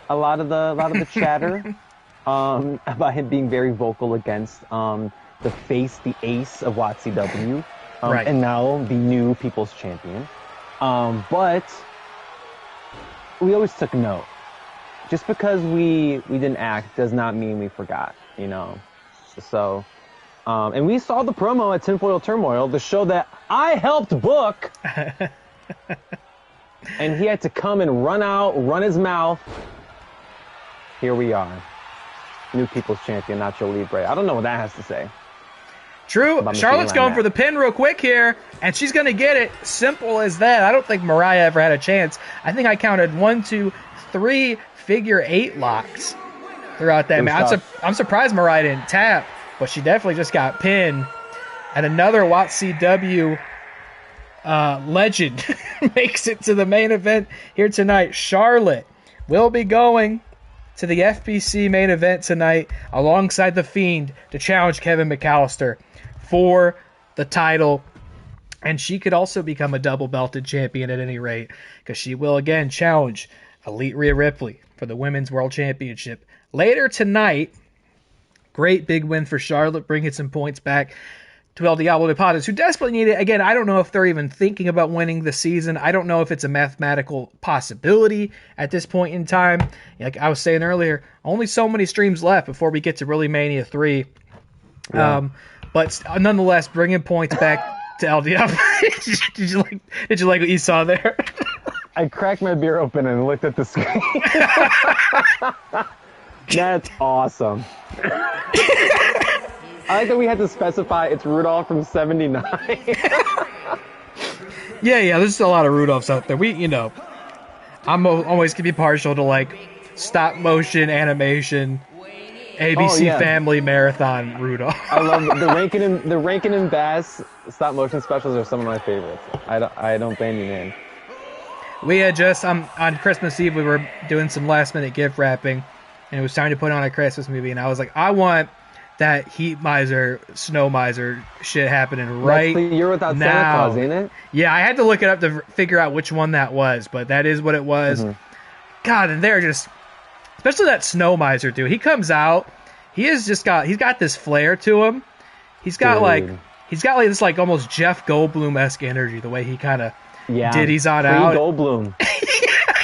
a lot of the chatter about him being very vocal against the ace of WATCW, and now the new People's Champion. But we always took note. Just because we didn't act does not mean we forgot, So, and we saw the promo at Tinfoil Turmoil, the show that I helped book. And he had to come and run his mouth. Here we are. New People's Champion, Nacho Libre. I don't know what that has to say. True. Charlotte's going for the pin real quick here, and she's going to get it. Simple as that. I don't think Mariah ever had a chance. I think I counted 1, 2, 3 figure 8 locks throughout that match. I'm surprised Mariah didn't tap, but she definitely just got pinned. And another WATCW legend makes it to the main event here tonight. Charlotte will be going to the FBC main event tonight alongside The Fiend to challenge Kevin McAllister for the title. And she could also become a double belted champion at any rate, because she will again challenge Elite Rhea Ripley for the Women's World Championship later tonight. Great big win for Charlotte, bringing some points back to El Diablo de Patas, who desperately need it. Again, I don't know if they're even thinking about winning the season. I don't know if it's a mathematical possibility at this point in time. Like I was saying earlier, only so many streams left before we get to really Mania 3. Yeah. But nonetheless, bringing points back to El Diablo. Did you like what you saw there? I cracked my beer open and looked at the screen. That's awesome. I like that we had to specify it's Rudolph from '79. Yeah, there's a lot of Rudolphs out there. I'm always gonna be partial to like stop motion animation, ABC Family Marathon Rudolph. I love the Rankin and Bass stop motion specials are some of my favorites. I don't blame you, man. We had just on Christmas Eve we were doing some last minute gift wrapping, and it was time to put on a Christmas movie, and I was like, I want that heat miser, snow miser shit happening right That's the year without now. Santa Claus, ain't it? Yeah, I had to look it up to figure out which one that was, but that is what it was. God, and they're just, especially that snow miser dude. He comes out, he's got this flair to him. He's got this like almost Jeff Goldblum-esque energy, the way he kind of ditties on out. Goldblum.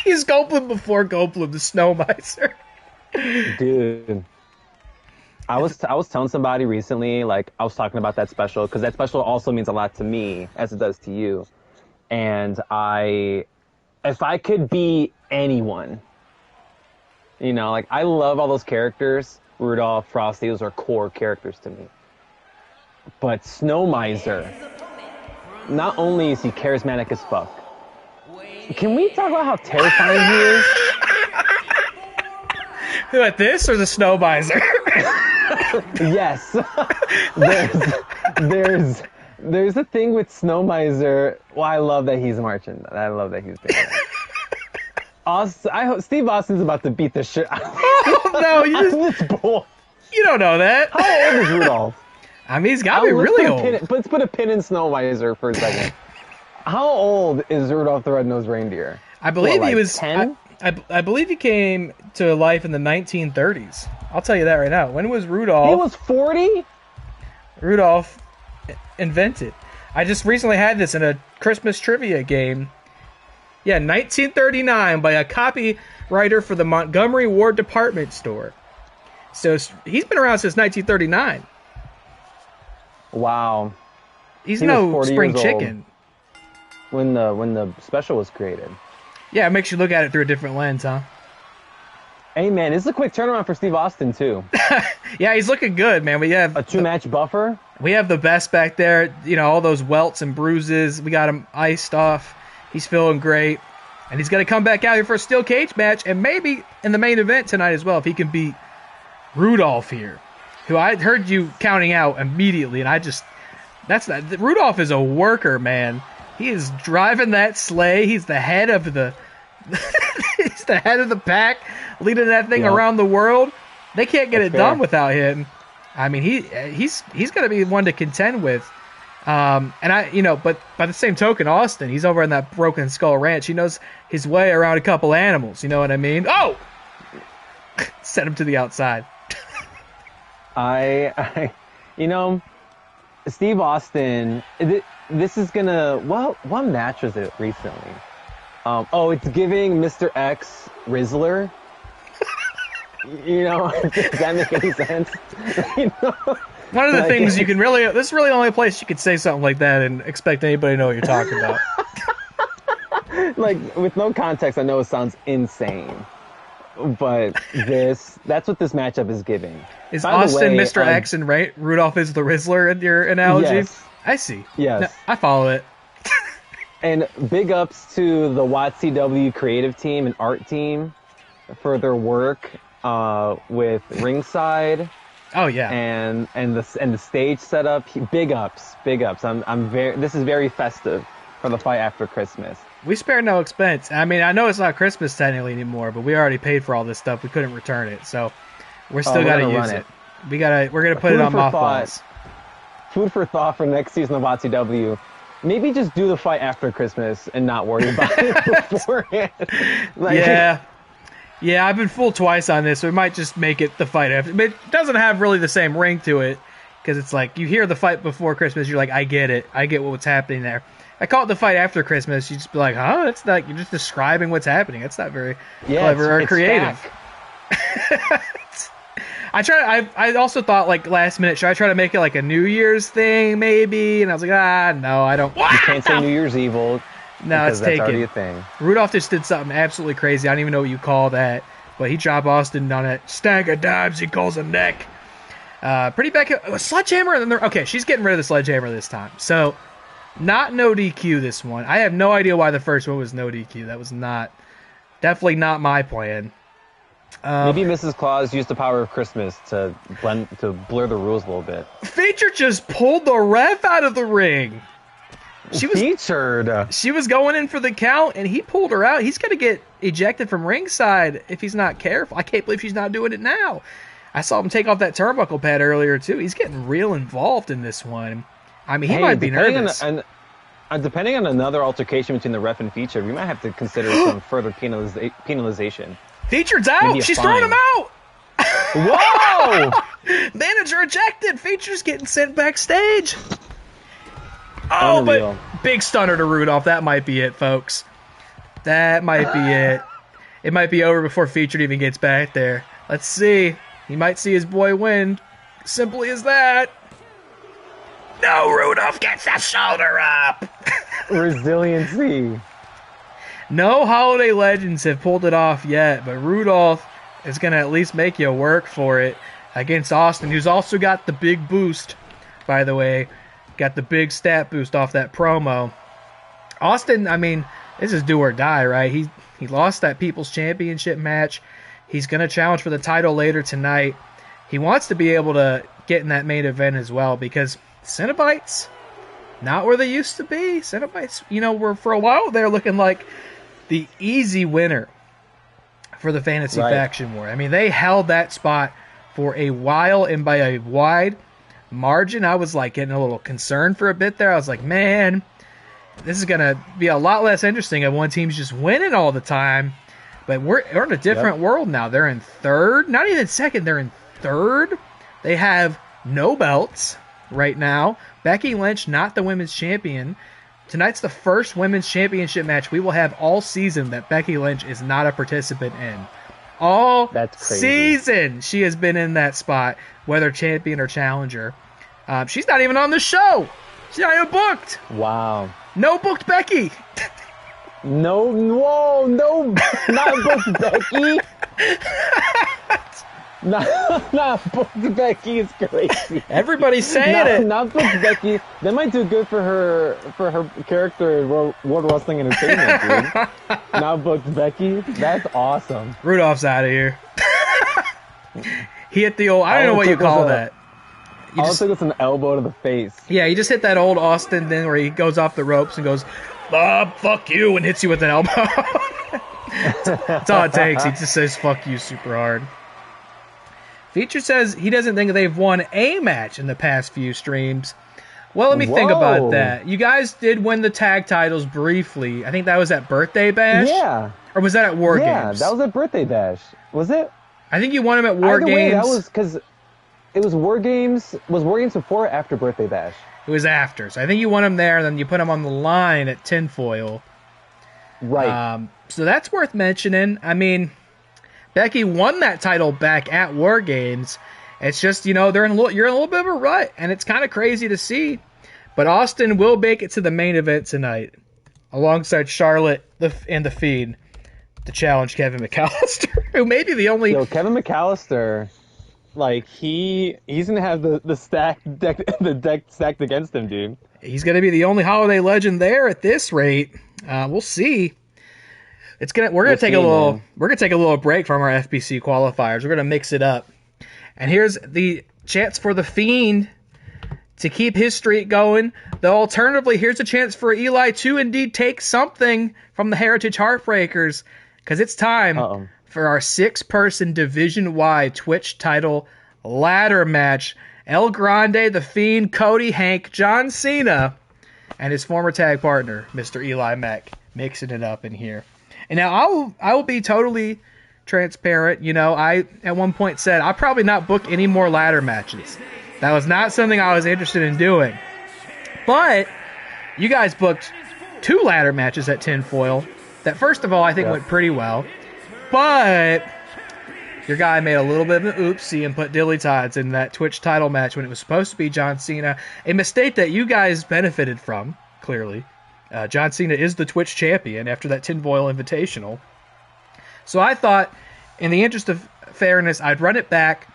He's Goldblum before Goldblum, the snow miser. Dude. I was telling somebody recently, like, I was talking about that special, because that special also means a lot to me, as it does to you. And if I could be anyone, you know, like, I love all those characters. Rudolph, Frosty, those are core characters to me. But Snow Miser, not only is he charismatic as fuck, can we talk about how terrifying he is? Who, at this or the snow miser? Yes. There's a thing with Snow Miser. Well, I love that he's marching. I love that he's doing that. I hope Steve Austin's about to beat the shit out of No, this boy. You don't know that. How old is Rudolph? I mean, he's got to be really old. Let's put a pin in Snow Miser for a second. How old is Rudolph the Red-Nosed Reindeer? I believe he was 10? I believe he came to life in the 1930s. I'll tell you that right now. When was Rudolph? He was 40? Rudolph invented. I just recently had this in a Christmas trivia game. Yeah, 1939 by a copywriter for the Montgomery Ward Department Store. So he's been around since 1939. Wow. He's He no was 40 spring years chicken. When the special was created. Yeah, it makes you look at it through a different lens, huh? Hey, man, this is a quick turnaround for Steve Austin, too. Yeah, he's looking good, man. We have A two-match buffer. We have the best back there. You know, all those welts and bruises. We got him iced off. He's feeling great. And he's going to come back out here for a steel cage match and maybe in the main event tonight as well if he can beat Rudolph here, who I heard you counting out immediately. And Rudolph is a worker, man. He is driving that sleigh. He's the head of the he's the head of the pack, leading that thing around the world. They can't get it done without him. I mean, he's going to be one to contend with. But by the same token, Austin, he's over in that Broken Skull Ranch. He knows his way around a couple animals. You know what I mean? Oh, set him to the outside. Steve Austin. This is gonna. What match was it recently? It's giving Mr. X Rizzler. You know, does that make any sense? You know? One of the things you can really, this is really the only place you could say something like that and expect anybody to know what you're talking about. Like, with no context, I know it sounds insane. But that's what this matchup is giving. Is Austin Mr. X and Rudolph is the Rizzler in your analogy? Yes. I see. Yes. No, I follow it. And big ups to the WATCW creative team and art team for their work with ringside. Oh yeah. And the stage setup. Big ups. This is very festive for the fight after Christmas. We spare no expense. I mean, I know it's not Christmas technically anymore, but we already paid for all this stuff. We couldn't return it, so we're still gotta use it. We're gonna put it on mothballs. Food for thought for next season of WATCW. Maybe just do the fight after Christmas and not worry about it beforehand. Yeah, I've been fooled twice on this, so we might just make it the fight after. But it doesn't have really the same ring to it, because it's like, you hear the fight before Christmas, you're like, I get it. I get what's happening there. I call it the fight after Christmas, you just be like, huh? It's like, you're just describing what's happening. It's not very clever or creative. I also thought, like, last minute, should I try to make it like a New Year's thing, maybe? And I was like, no, I don't. You can't say New Year's Evil. No, it's taken. Already a thing. Rudolph just did something absolutely crazy. I don't even know what you call that. But he dropped Austin on a stack of dimes he calls a neck. Pretty back. A sledgehammer. And then okay, she's getting rid of the sledgehammer this time. So, not no DQ this one. I have no idea why the first one was no DQ. That was definitely not my plan. Maybe Mrs. Claus used the power of Christmas to blur the rules a little bit. Feature just pulled the ref out of the ring. She was going in for the count, and he pulled her out. He's going to get ejected from ringside if he's not careful. I can't believe she's not doing it now. I saw him take off that turnbuckle pad earlier, too. He's getting real involved in this one. I mean, he might be nervous. Depending on another altercation between the ref and Featured, we might have to consider some further penalization. Featured's out. She's throwing him out. Whoa! Manager ejected. Featured's getting sent backstage. Oh, Unreal. but big stunner to Rudolph. That might be it, folks. That might be it. It might be over before Featured even gets back there. Let's see. He might see his boy win. Simply as that. No, Rudolph gets that shoulder up. Resiliency. No Holiday Legends have pulled it off yet, but Rudolph is going to at least make you work for it against Austin, who's also got the big boost, by the way. Got the big stat boost off that promo. Austin, I mean, this is do or die, right? He lost that People's Championship match. He's going to challenge for the title later tonight. He wants to be able to get in that main event as well because Cenobites, not where they used to be. Cenobites, were for a while there looking like the easy winner for the Fantasy Faction War. I mean, they held that spot for a while, and by a wide margin, I was like getting a little concerned for a bit there. I was like, man, this is going to be a lot less interesting if one team's just winning all the time. But we're in a different world now. They're in third, not even second, they're in third. They have no belts right now. Becky Lynch, not the women's champion. Tonight's the first women's championship match we will have all season that Becky Lynch is not a participant in. All season she has been in that spot, whether champion or challenger. She's not even on the show. She's not even booked. Wow. No booked Becky. No, not booked Becky. Not booked Becky is crazy. Everybody's saying it. Not booked Becky. That might do good for her character in World Wrestling Entertainment, dude. Not booked Becky. That's awesome. Rudolph's out of here. He hit the old. I don't know what you call that. I don't think it's an elbow to the face. Yeah, he just hit that old Austin thing where he goes off the ropes and goes, "Bob, fuck you," and hits you with an elbow. That's all it takes. He just says "fuck you" super hard. Feature says he doesn't think they've won a match in the past few streams. Well, let me think about that. You guys did win the tag titles briefly. I think that was at Birthday Bash. Yeah. Or was that at War Games? Yeah, that was at Birthday Bash. Was it? I think you won them at War Games. Way, that was because it was War Games. Was War Games before or after Birthday Bash? It was after. So I think you won them there, and then you put them on the line at Tinfoil. Right. So that's worth mentioning. I mean, Becky won that title back at War Games. It's just, you're in a little bit of a rut, and it's kind of crazy to see. But Austin will make it to the main event tonight, alongside Charlotte and the Fiend, to challenge Kevin McAllister, who may be the only. Kevin McAllister, like he's gonna have the deck stacked against him, dude. He's gonna be the only Holiday Legend there at this rate. We'll see. We're gonna take a little break from our FBC qualifiers. We're gonna mix it up, and here's the chance for the Fiend to keep his streak going. Though alternatively, here's a chance for Eli to indeed take something from the Heritage Heartbreakers, because it's time for our 6-person division-wide Twitch title ladder match. El Grande, the Fiend, Cody, Hank, John Cena, and his former tag partner, Mr. EliMac, mixing it up in here. And now I will be totally transparent. I at one point said I'll probably not book any more ladder matches. That was not something I was interested in doing. But you guys booked 2 ladder matches at Tinfoil that, first of all, I think went pretty well. But your guy made a little bit of an oopsie and put DillyTodds in that Twitch title match when it was supposed to be John Cena. A mistake that you guys benefited from, clearly. John Cena is the Twitch champion after that Tinfoil Invitational. So I thought, in the interest of fairness, I'd run it back.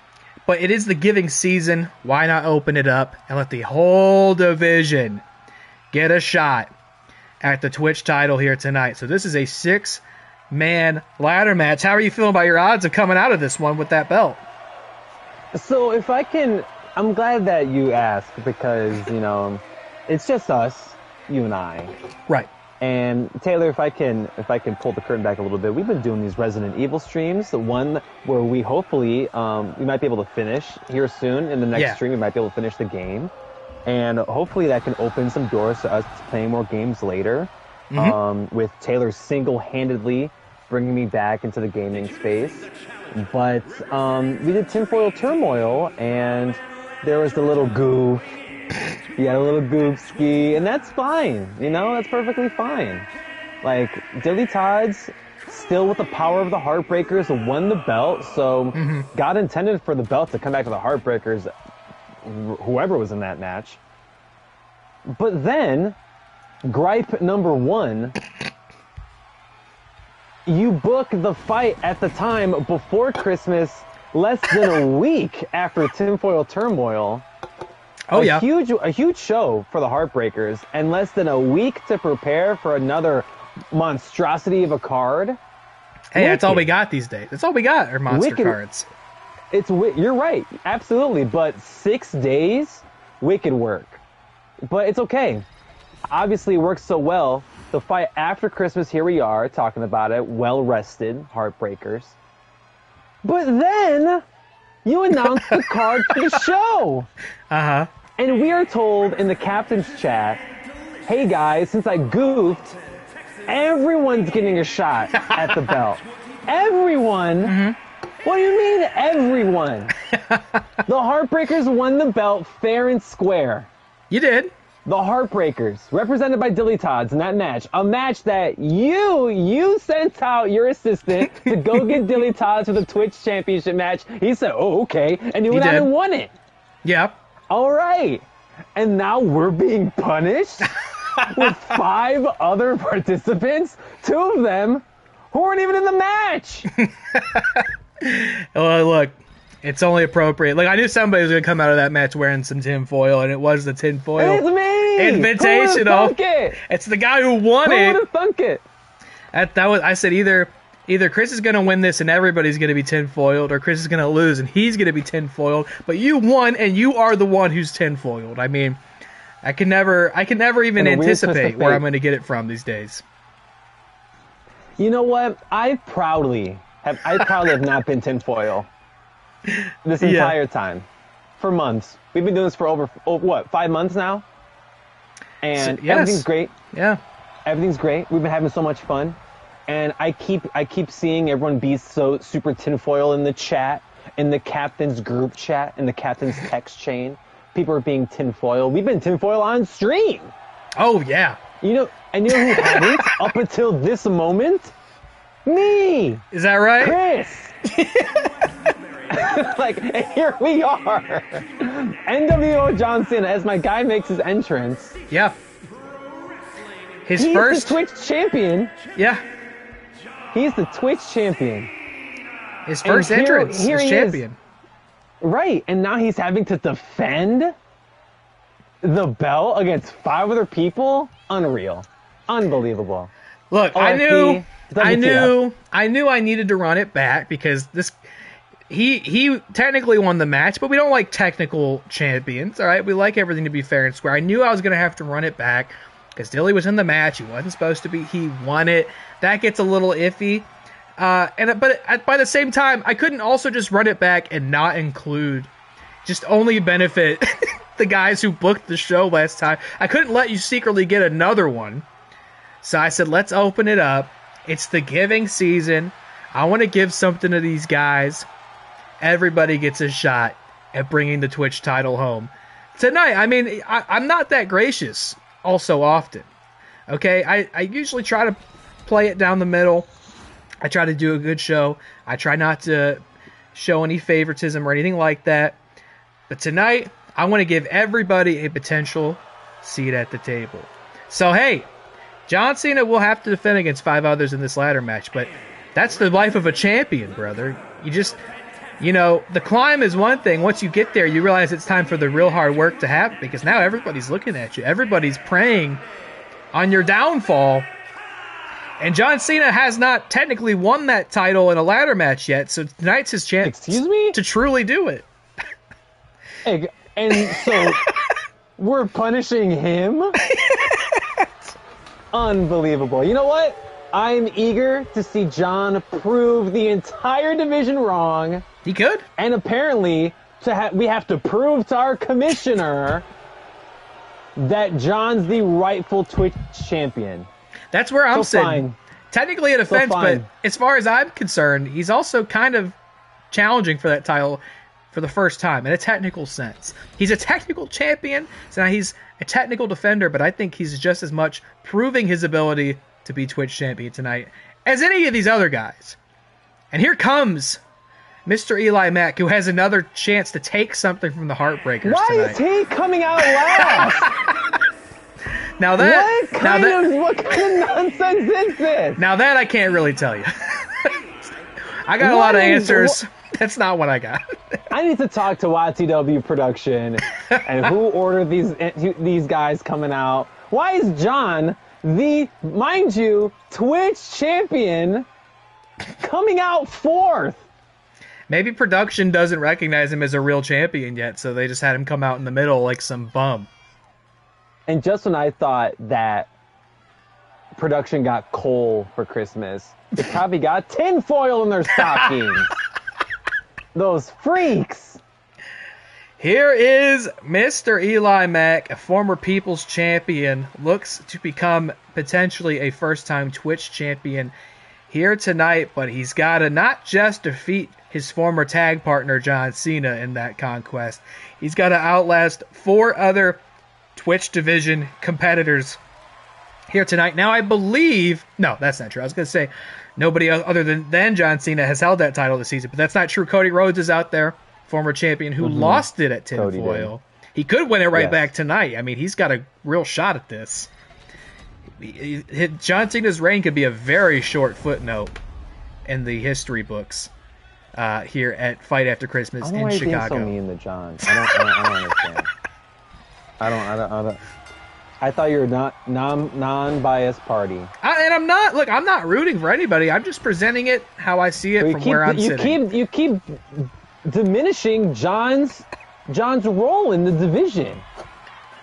But it is the giving season. Why not open it up and let the whole division get a shot at the Twitch title here tonight? So this is a 6-man ladder match. How are you feeling about your odds of coming out of this one with that belt? So if I can, I'm glad that you asked because, it's just us, you and I. Right. And Taylor, if I can pull the curtain back a little bit, we've been doing these Resident Evil streams. The one where we hopefully we might be able to finish here soon in the next stream. We might be able to finish the game, and hopefully that can open some doors to us playing more games later. With Taylor single-handedly bringing me back into the gaming space. But we did Tinfoil Turmoil, and there was the little goof. You had a little goof ski, and that's fine. You know, that's perfectly fine. Like, DillyTodds, still with the power of the Heartbreakers, won the belt, so God intended for the belt to come back to the Heartbreakers, whoever was in that match. But then, gripe number one, you book the fight at the time before Christmas, less than a week after Tinfoil Turmoil. A huge show for the Heartbreakers, and less than a week to prepare for another monstrosity of a card. Hey, that's all we got these days. That's all we got are monster cards. You're right, absolutely. But 6 days, wicked work. But it's okay. Obviously, it works so well. The fight after Christmas, here we are talking about it. Well rested, Heartbreakers. But then you announced the card for the show. And we are told in the captain's chat, hey guys, since I goofed, everyone's getting a shot at the belt. Everyone? What do you mean, everyone? The Heartbreakers won the belt fair and square. You did. The Heartbreakers, represented by DillyTodds in that match. A match that you sent out your assistant to go get DillyTodds for the Twitch Championship match. He said, oh, okay. And you went out and won it. Yep. All right. And now we're being punished with 5 other participants, 2 of them who weren't even in the match. Well, look, it's only appropriate. Like, I knew somebody was going to come out of that match wearing some tinfoil, and it was the tinfoil. It's me! Invitational. It's the guy who won it. Who would have thunk it? I said either Chris is going to win this and everybody's going to be tinfoiled, or Chris is going to lose and he's going to be tinfoiled. But you won, and you are the one who's tinfoiled. I mean, I can never even anticipate where I'm going to get it from these days. You know what? I proudly have not been tinfoil this entire time. For months. We've been doing this for over 5 months now? And everything's great. Yeah. Everything's great. We've been having so much fun. And I keep seeing everyone be so super tinfoil in the chat, in the captain's group chat, in the captain's text chain. People are being tinfoil. We've been tinfoil on stream. Oh, yeah. You know who hadn't up until this moment? Me. Is that right? Chris. Like, here we are. NWO John Cena, as my guy makes his entrance. Yeah. He's the Twitch champion. Yeah. He's the Twitch champion. His first entrance as champion. Right, and now he's having to defend the belt against 5 other people? Unreal. Unbelievable. Look, OFP, I knew I needed to run it back because he technically won the match, but we don't like technical champions, all right? We like everything to be fair and square. I knew I was going to have to run it back because Dilly was in the match. He wasn't supposed to be. He won it. That gets a little iffy. But by the same time, I couldn't also just run it back and not include, just only benefit the guys who booked the show last time. I couldn't let you secretly get another one. So I said, let's open it up. It's the giving season. I want to give something to these guys. Everybody gets a shot at bringing the Twitch title home. Tonight, I mean, I'm not that gracious all so often. Okay? I usually try to play it down the middle. I try to do a good show. I try not to show any favoritism or anything like that. But tonight, I want to give everybody a potential seat at the table. So, hey, John Cena will have to defend against 5 others in this ladder match, but that's the life of a champion, brother. The climb is one thing. Once you get there, you realize it's time for the real hard work to happen because now everybody's looking at you. Everybody's preying on your downfall. And John Cena has not technically won that title in a ladder match yet, so tonight's his chance to truly do it. And so we're punishing him? Unbelievable. You know what? I'm eager to see John prove the entire division wrong. He could. And apparently, we have to prove to our commissioner that John's the rightful Twitch champion. That's where I'm sitting. Fine. Technically an offense, but as far as I'm concerned, he's also kind of challenging for that title for the first time in a technical sense. He's a technical champion, so now he's a technical defender, but I think he's just as much proving his ability to be Twitch champion tonight as any of these other guys. And here comes MrEliMac, who has another chance to take something from the Heartbreakers Why tonight. is he coming out last? What kind of nonsense is this? Now that I can't really tell you. I got a lot of answers. That's not what I got. I need to talk to WATCW production and who ordered these guys coming out. Why is John, the, mind you, Twitch champion, coming out fourth? Maybe production doesn't recognize him as a real champion yet, so they just had him come out in the middle like some bum. And just when I thought that production got coal for Christmas, they probably got tinfoil in their stockings. Those freaks. Here is MrEliMac, a former People's Champion, looks to become potentially a first-time Twitch champion here tonight, but he's got to not just defeat his former tag partner John Cena in that conquest. He's got to outlast 4 other Twitch division competitors here tonight. Now, I believe... No, that's not true. I was going to say nobody other than John Cena has held that title this season, but that's not true. Cody Rhodes is out there, former champion, who lost it at tinfoil. He could win it right back tonight. I mean, he's got a real shot at this. John Cena's reign could be a very short footnote in the history books here at Fight After Christmas in Chicago. Why are you so mean to John? I don't understand. I don't. I thought you were not non-biased party. And I'm not. Look, I'm not rooting for anybody. I'm just presenting it how I see it from where I'm sitting. You keep diminishing John's role in the division.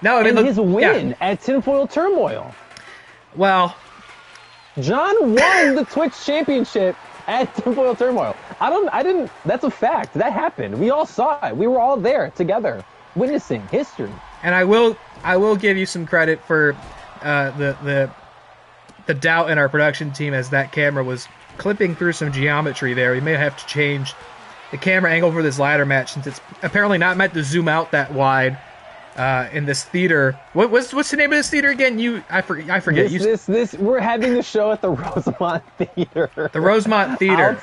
No, I mean, and his win at Tinfoil Turmoil. Well, John won the Twitch Championship at Tinfoil Turmoil. I didn't. That's a fact. That happened. We all saw it. We were all there together, witnessing history. And I will give you some credit for the doubt in our production team as that camera was clipping through some geometry there. We may have to change the camera angle for this ladder match since it's apparently not meant to zoom out that wide in this theater. What's the name of this theater again? I forget. We're having the show at the Rosemont Theater. The Rosemont Theater.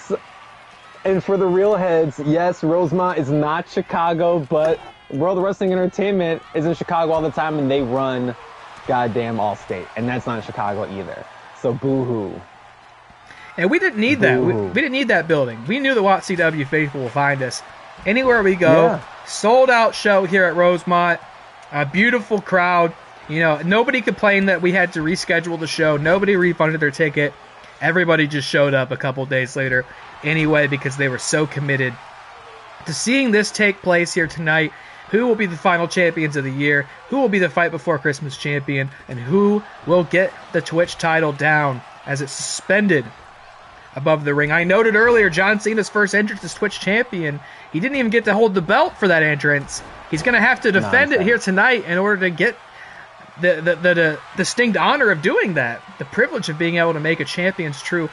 And for the real heads, yes, Rosemont is not Chicago, but World Wrestling Entertainment is in Chicago all the time, and they run goddamn Allstate, and that's not in Chicago either. So boo-hoo. And we didn't need that. We didn't need that building. We knew the WATCW faithful will find us anywhere we go. Yeah. Sold out show here at Rosemont. A beautiful crowd. You know, nobody complained that we had to reschedule the show. Nobody refunded their ticket. Everybody just showed up a couple days later anyway because they were so committed to seeing this take place here tonight. Who will be the final champions of the year? Who will be the Fight Before Christmas champion? And who will get the Twitch title down as it's suspended above the ring? I noted earlier John Cena's first entrance as Twitch champion. He didn't even get to hold the belt for that entrance. He's going to have to defend it here tonight in order to get the distinct honor of doing that. The privilege of being able to make a champion's true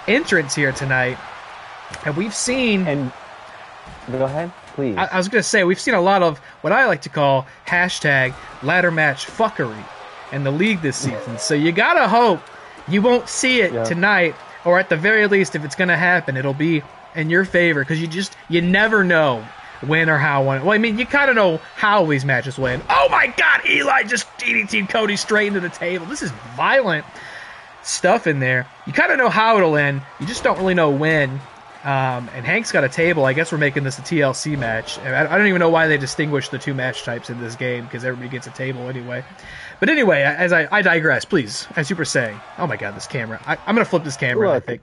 entrance here tonight. And we've seen... And go ahead. Please. I was going to say, we've seen a lot of what I like to call hashtag ladder match fuckery in the league this season. So you got to hope you won't see it tonight, or at the very least, if it's going to happen, it'll be in your favor, because you never know when or how one. Well, I mean, you kind of know how these matches win. Oh my God, Eli just DDT'd Cody straight into the table. This is violent stuff in there. You kind of know how it'll end. You just don't really know when. And Hank's got a table. I guess we're making this a TLC match. I don't even know why they distinguish the two match types in this game, because everybody gets a table anyway. But anyway, as I digress, please, as you were saying. Oh my God, this camera. I'm going to flip this camera, Look, I think.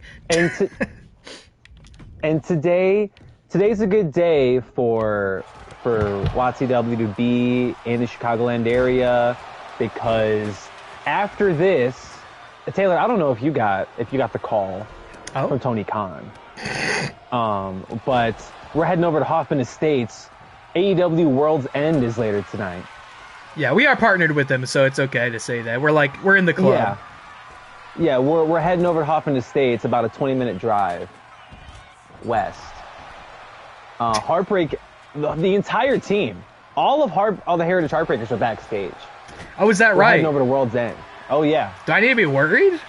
And today's a good day for WATCW to be in the Chicagoland area, because after this, Taylor, I don't know if you got the call from Oh, Tony Khan. But we're heading over to Hoffman Estates. AEW World's End is later tonight. yeah, we are partnered with them, so it's okay to say that. We're in the club. Yeah, we're heading over to Hoffman Estates, about a 20-minute drive west. Heartbreak, the entire team, all the Heritage Heartbreakers are backstage. Oh, is that We're right? heading over to World's End. Oh yeah. Do I need to be worried?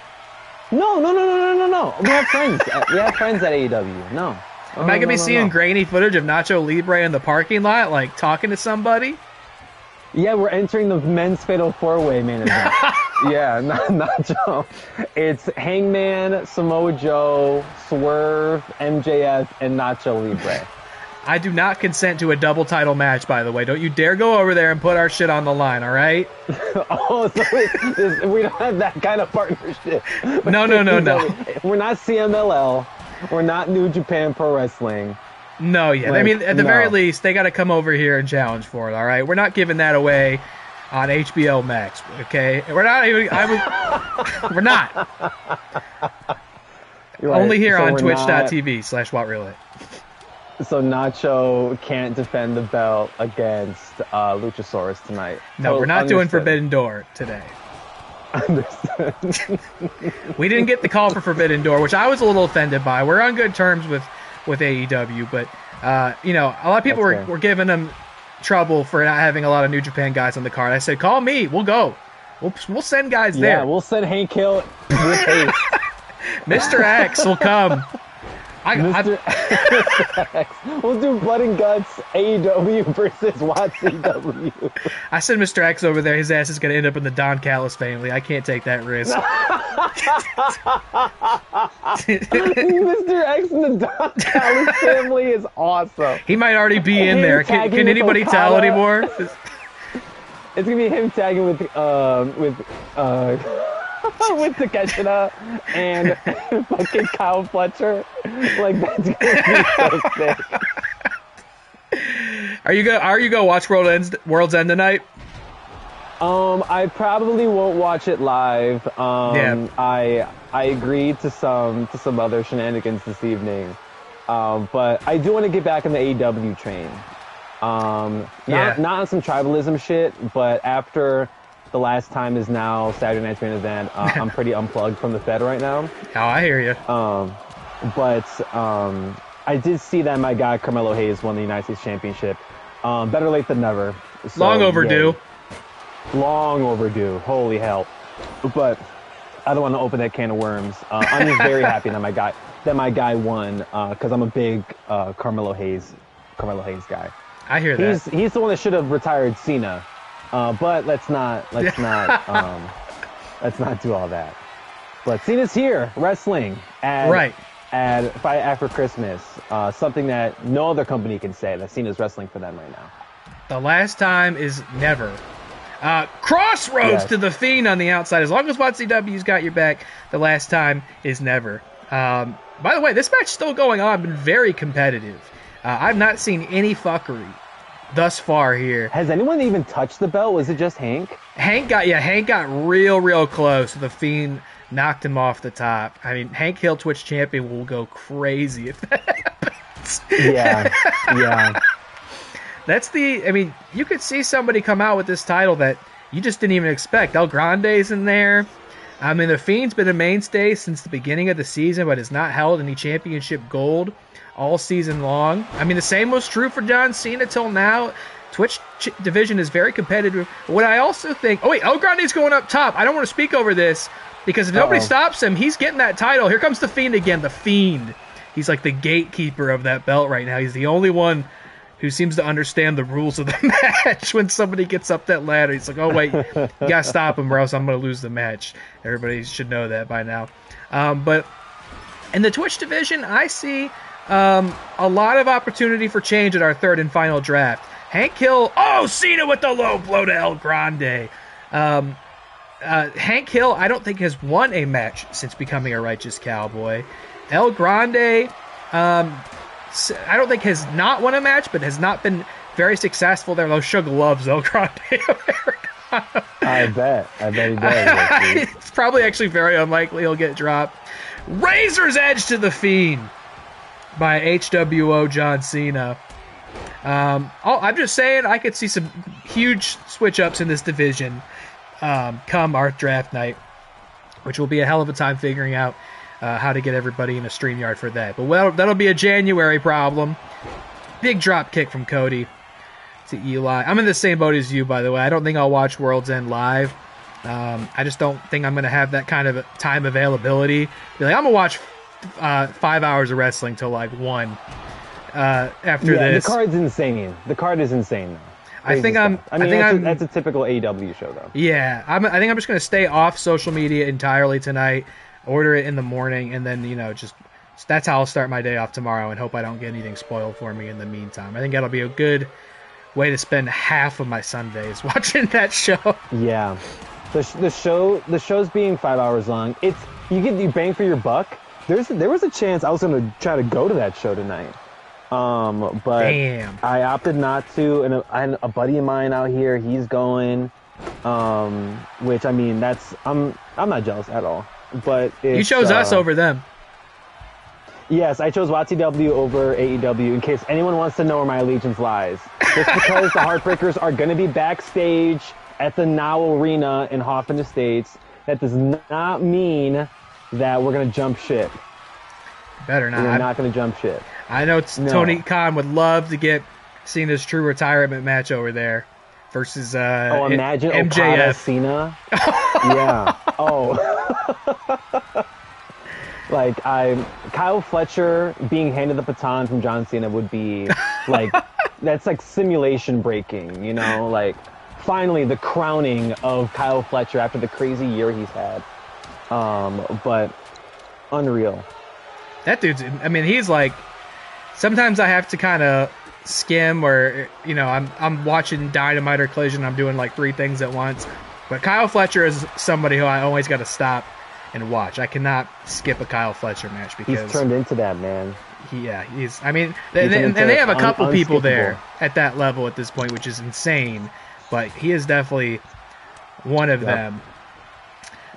No. We have friends. We have friends at AEW. No. Am I gonna be seeing grainy footage of Nacho Libre in the parking lot, like talking to somebody? Yeah, we're entering the men's fatal four-way main event. Yeah, Nacho. It's Hangman, Samoa Joe, Swerve, MJF, and Nacho Libre. I do not consent to a double title match, by the way. Don't you dare go over there and put our shit on the line, all right? Oh, so we don't have that kind of partnership. No. We're not CMLL. We're not New Japan Pro Wrestling. No, yeah. I mean, at the very least, they got to come over here and challenge for it, all right? We're not giving that away on HBO Max, okay? We're not even... we're not. You're right. Only here So on we're twitch.tv/WhatRelay. So Nacho can't defend the belt against Luchasaurus tonight. No, we're not doing Forbidden Door today. Understood. We didn't get the call for Forbidden Door, which I was a little offended by. We're on good terms with AEW, but a lot of people were giving them trouble for not having a lot of New Japan guys on the card. I said, call me, we'll go. We'll send guys there. Yeah, we'll send Hank Hill with haste. Mr. X will come. Mr. X. We'll do Blood and Guts AEW versus WATCW. I send Mr. X over there. His ass is going to end up in the Don Callis family. I can't take that risk. Mr. X and the Don Callis family is awesome. He might already be in there. Can anybody tell anymore? It's gonna be him tagging with Takeshita and fucking Kyle Fletcher. Like, that's gonna be so sick. Are you gonna watch World's End tonight? I probably won't watch it live. Yeah. I agreed to some other shenanigans this evening. But I do want to get back on the AEW train. Not on some tribalism shit, but after the last time is now Saturday Night's Main Event, I'm pretty unplugged from the Fed right now. Oh, I hear you. But I did see that my guy Carmelo Hayes won the United States Championship. Better late than never. So, Long overdue. Yeah, long overdue. Holy hell. But I don't want to open that can of worms. I'm just very happy that my guy won, because I'm a big Carmelo Hayes guy. I hear that. He's the one that should have retired Cena. But let's not do all that. But Cena's here wrestling at Fight After Christmas. Something that no other company can say, that Cena's wrestling for them right now. The last time is never. Crossroads to the Fiend on the outside. As long as WATCW's got your back, the last time is never. By the way, this match is still going on. Been very competitive. I've not seen any fuckery thus far here. Has anyone even touched the belt? Was it just Hank? Hank got real close. The Fiend knocked him off the top. I mean, Hank Hill, Twitch champion, will go crazy if that happens. Yeah. You could see somebody come out with this title that you just didn't even expect. El Grande's in there. I mean, the Fiend's been a mainstay since the beginning of the season, but has not held any championship gold all season long. I mean, the same was true for John Cena till now. Twitch division is very competitive. What I also think... Oh, wait, El Grande's going up top. I don't want to speak over this, because if nobody stops him, he's getting that title. Here comes the Fiend again, the Fiend. He's like the gatekeeper of that belt right now. He's the only one who seems to understand the rules of the match. When somebody gets up that ladder, he's like, oh, wait, you got to stop him or else I'm going to lose the match. Everybody should know that by now. But in the Twitch division, I see a lot of opportunity for change at our third and final draft. Hank Hill, Cena with the low blow to El Grande. Hank Hill, I don't think has won a match since becoming a Righteous Cowboy. El Grande, I don't think has not won a match, but has not been very successful there, though Sugar loves El Grande. I bet he does. It's probably actually very unlikely he'll get dropped. Razor's Edge to the Fiend by HWO John Cena. I'm just saying I could see some huge switch-ups in this division come our draft night, which will be a hell of a time figuring out how to get everybody in a StreamYard for that. But that'll be a January problem. Big drop kick from Cody to Eli. I'm in the same boat as you, by the way. I don't think I'll watch World's End live. I just don't think I'm going to have that kind of time availability. Be like, I'm going to watch 5 hours of wrestling till like 1 after this. The card's insane. The card is insane, though. I think that's a typical AEW show, though. Yeah, I think I'm just going to stay off social media entirely tonight, order it in the morning, and then, just that's how I'll start my day off tomorrow and hope I don't get anything spoiled for me in the meantime. I think that'll be a good way to spend half of my Sundays watching that show. Yeah. The show's being 5 hours long. You get your bang for your buck. There was a chance I was going to try to go to that show tonight. But damn. I opted not to, and a buddy of mine out here, he's going, which I mean, I'm not jealous at all, but you chose us over them. Yes, I chose WATCW over AEW in case anyone wants to know where my allegiance lies. Just because the Heartbreakers are going to be backstage at the Now Arena in Hoffman Estates, that does not mean that we're going to jump ship. Better not. We're not going to jump ship. I know Tony Khan would love to get Cena's true retirement match over there versus imagine MJF. Okada, Cena. Yeah. Oh. Like Kyle Fletcher being handed the baton from John Cena would be like that's like simulation breaking, like finally the crowning of Kyle Fletcher after the crazy year he's had. But unreal. That dude's, he's like, sometimes I have to kind of skim or, I'm watching Dynamite or Collision, I'm doing like 3 things at once. But Kyle Fletcher is somebody who I always got to stop and watch. I cannot skip a Kyle Fletcher match because he's turned into that, man. He's. And they have a couple people there at that level at this point, which is insane. But he is definitely one of them.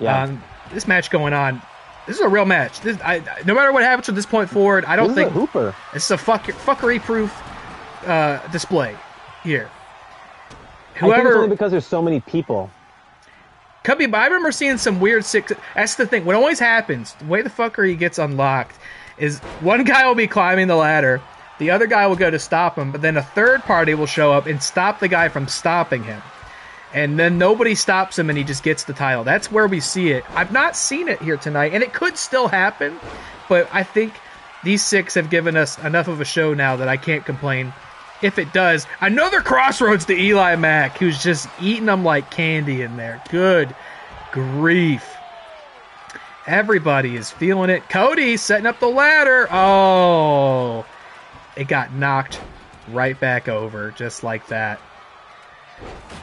Yeah. This match going on. This is a real match. No matter what happens from this point forward, I don't think this is a hooper. This is a fuckery-proof display here. I think it's only because there's so many people. Could be, but I remember seeing some weird That's the thing. What always happens, the way the fuckery gets unlocked, is one guy will be climbing the ladder, the other guy will go to stop him, but then a third party will show up and stop the guy from stopping him. And then nobody stops him and he just gets the title. That's where we see it. I've not seen it here tonight, and it could still happen, but I think these 6 have given us enough of a show now that I can't complain. If it does, another crossroads to EliMac, who's just eating them like candy in there. Good grief. Everybody is feeling it. Cody setting up the ladder. Oh, it got knocked right back over just like that.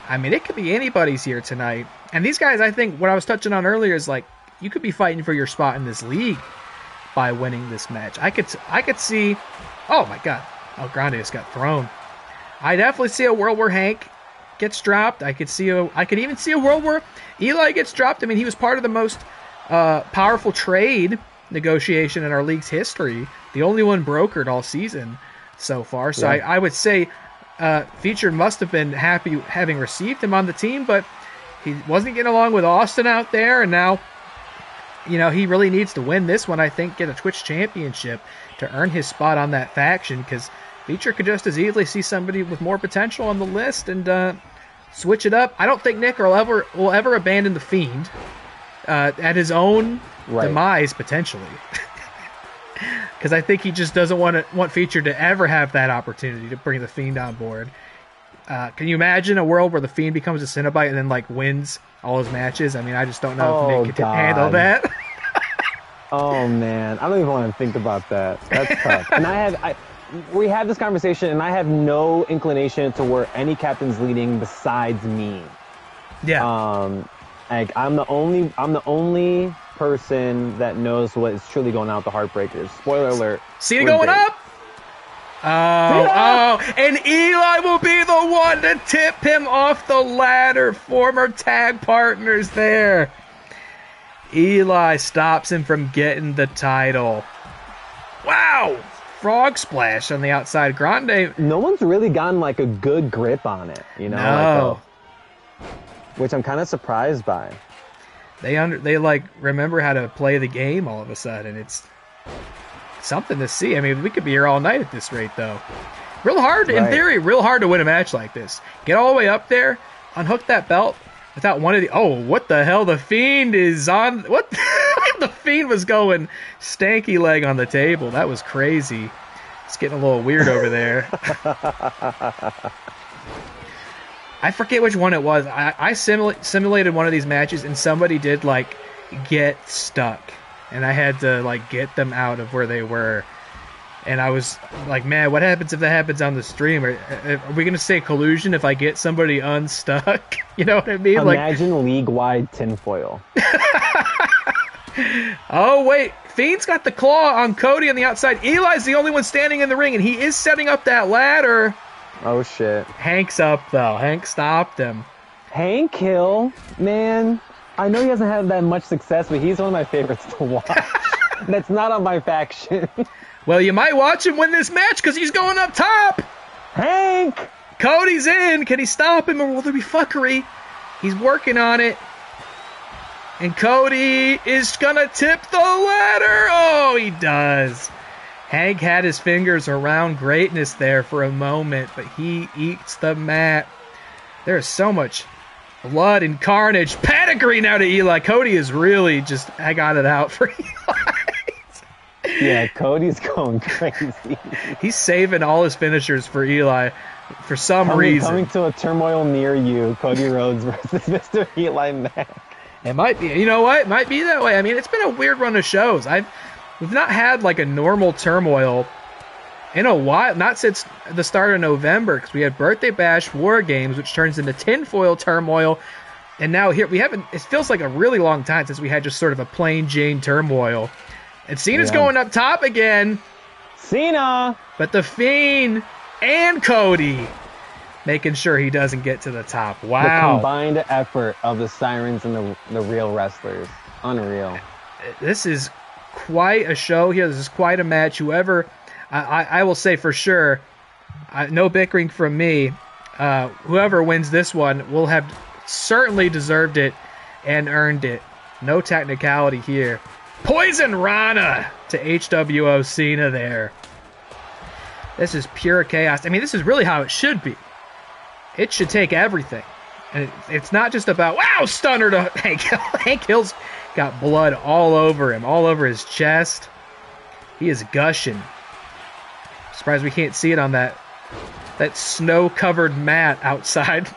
It could be anybody's here tonight. And these guys, I think, what I was touching on earlier is like, you could be fighting for your spot in this league by winning this match. I could see, oh my God, El Grande just got thrown. I definitely see a world where Hank gets dropped. I could even see a world where Eli gets dropped. He was part of the most powerful trade negotiation in our league's history. The only one brokered all season so far. So yeah. I would say Featured must have been happy having received him on the team, but he wasn't getting along with Austin out there, and now he really needs to win this one, I think, get a Twitch championship to earn his spot on that faction, because Feature could just as easily see somebody with more potential on the list and switch it up. I don't think Nick will ever abandon the Fiend at his own demise, potentially. Because I think he just doesn't want Feature to ever have that opportunity to bring the Fiend on board. Can you imagine a world where the Fiend becomes a Cenobite and then wins all his matches? I just don't know if Nick can handle that. Oh man, I don't even want to think about that. That's tough. And we had this conversation, and I have no inclination to where any captain's leading besides me. Yeah. I'm the only person that knows what is truly going on with the Heartbreakers. Spoiler alert. See it going up. And Eli will be the one to tip him off the ladder. Former tag partners there. Eli stops him from getting the title. Wow! Frog splash on the outside. Grande. No one's really gotten like a good grip on it, you know? No. Which I'm kind of surprised by. They like remember how to play the game all of a sudden. It's something to see. I mean, we could be here all night at this rate, though. Real hard, in theory, real hard to win a match like this. Get all the way up there, unhook that belt without one of the... Oh, what the hell? The Fiend is on... What? The Fiend was going stanky leg on the table. That was crazy. It's getting a little weird over there. I forget which one it was. I simulated one of these matches, and somebody did, like, get stuck. And I had to, like, get them out of where they were. And I was like, man, what happens if that happens on the stream? Are we going to say collusion if I get somebody unstuck? You know what I mean? Imagine league-wide tinfoil. Oh, wait. Fiend's got the claw on Cody on the outside. Eli's the only one standing in the ring, and he is setting up that ladder. Oh, shit. Hank's up, though. Hank stopped him. Hank Hill, man, I know he hasn't had that much success, but he's one of my favorites to watch. That's not on my faction. Well, you might watch him win this match because he's going up top. Hank! Cody's in. Can he stop him or will there be fuckery? He's working on it. And Cody is going to tip the ladder. Oh, he does. Hank had his fingers around greatness there for a moment, but he eats the mat. There is so much blood and carnage. Pedigree now to Eli. Cody is really just, I got it out for Eli. Yeah, Cody's going crazy. He's saving all his finishers for Eli for some reason. Coming to a turmoil near you, Cody Rhodes versus Mr. EliMac. It might be. You know what? It might be that way. I mean, it's been a weird run of shows. We've not had like a normal turmoil in a while, not since the start of November, because we had Birthday Bash, War Games, which turns into tinfoil turmoil, and now here we haven't. It feels like a really long time since we had just sort of a plain Jane turmoil. And Cena's going up top again. Cena! But the Fiend and Cody making sure he doesn't get to the top. Wow. The combined effort of the Sirens and the real wrestlers. Unreal. This is quite a show here. This is quite a match. Whoever, I will say for sure, no bickering from me, whoever wins this one will have certainly deserved it and earned it. No technicality here. Poison Rana to HWO Cena there. This is pure chaos. I mean, this is really how it should be. It should take everything. And it's not just about, wow, stunner to Hank Hill. Hank Hill's got blood all over him, all over his chest. He is gushing. Surprised we can't see it on that snow-covered mat outside.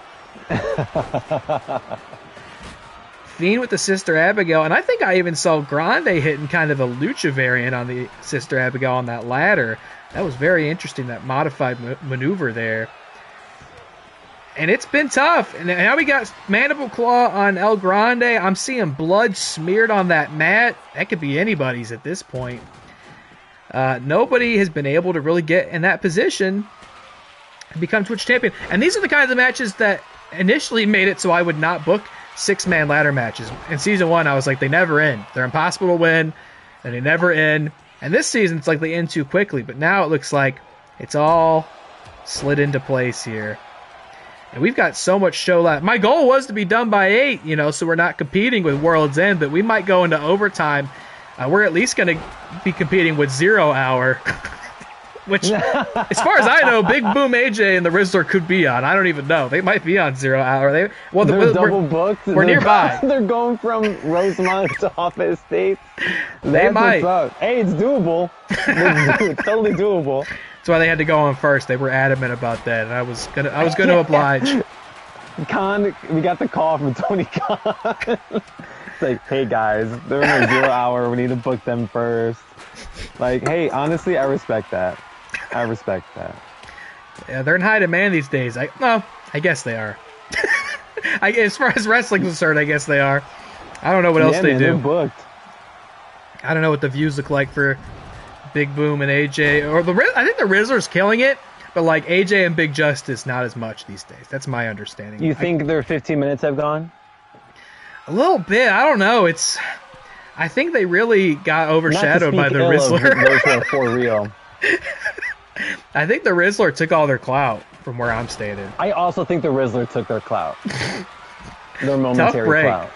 Fiend with the Sister Abigail, and I think I even saw Grande hitting kind of a lucha variant on the Sister Abigail on that ladder. That was very interesting, that modified maneuver there. And it's been tough. And now we got Mandible Claw on El Grande. I'm seeing blood smeared on that mat. That could be anybody's at this point. Nobody has been able to really get in that position and become Twitch champion. And these are the kinds of matches that initially made it so I would not book 6-man ladder matches. In season 1, I was like, they never end. They're impossible to win, and they never end. And this season, it's like they end too quickly. But now it looks like it's all slid into place here. And we've got so much show left. My goal was to be done by 8, so we're not competing with World's End, but we might go into overtime. We're at least going to be competing with 0 Hour, which, as far as I know, Big Boom AJ and the Rizzler could be on. I don't even know. They might be on 0 Hour. They're double booked. We're nearby. They're going from Rosemont to Office Estates. They might. Hey, it's doable. It's totally doable. That's why they had to go on first. They were adamant about that, and I was gonna oblige. Khan, we got the call from Tony Khan. It's like, hey guys, they're in a 0 Hour. We need to book them first. Like, hey, honestly, I respect that. Yeah, they're in high demand these days. I guess they are. As far as wrestling's concerned, I guess they are. I don't know what else they do. They're booked. I don't know what the views look like for Big Boom and AJ, or I think the Rizzler's killing it, but like AJ and Big Justice, not as much these days. That's my understanding. You think their 15 minutes have gone? A little bit. I don't know. I think they really got overshadowed by the Rizzler. Those who are for real. I think the Rizzler took all their clout from where I'm stated. I also think the Rizzler took their clout. Their momentary clout.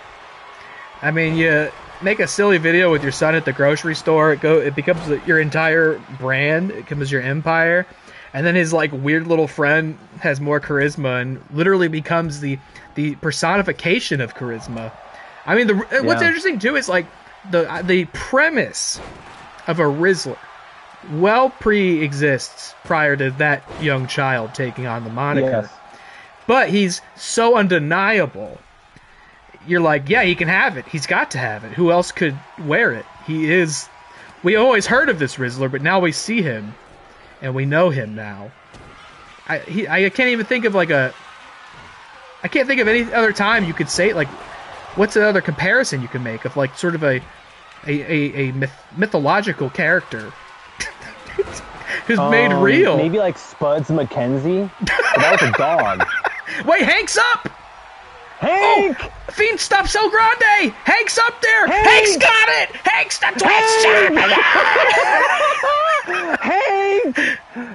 I mean, you make a silly video with your son at the grocery store. It becomes your entire brand. It becomes your empire. And then his like weird little friend has more charisma and literally becomes the personification of charisma. I mean, what's interesting too is like the premise of a Rizzler well pre-exists prior to that young child taking on the moniker. Yes. But he's so undeniable. You're like, yeah, he can have it. He's got to have it. Who else could wear it? He is. We always heard of this Rizzler, but now we see him, and we know him now. I can't even think of I can't think of any other time you could say like, what's another comparison you can make of like sort of a mythological character who's made real? Maybe like Spuds McKenzie. But that was a dog. Wait, Hank's up! Hank! Oh, Fiend stops El Grande! Hank's up there! Hank! Hank's got it! Hank's the Twitch champion!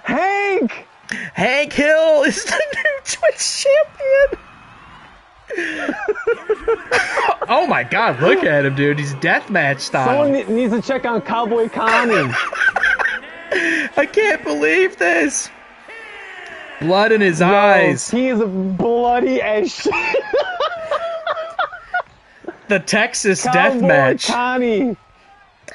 Hank! Hank Hill is the new Twitch champion! Oh my god, look at him, dude. He's deathmatch style. Someone needs to check on Cowboy Connie. I can't believe this! Blood in his eyes. He is bloody as shit. The Texas Cowboy deathmatch. Connie.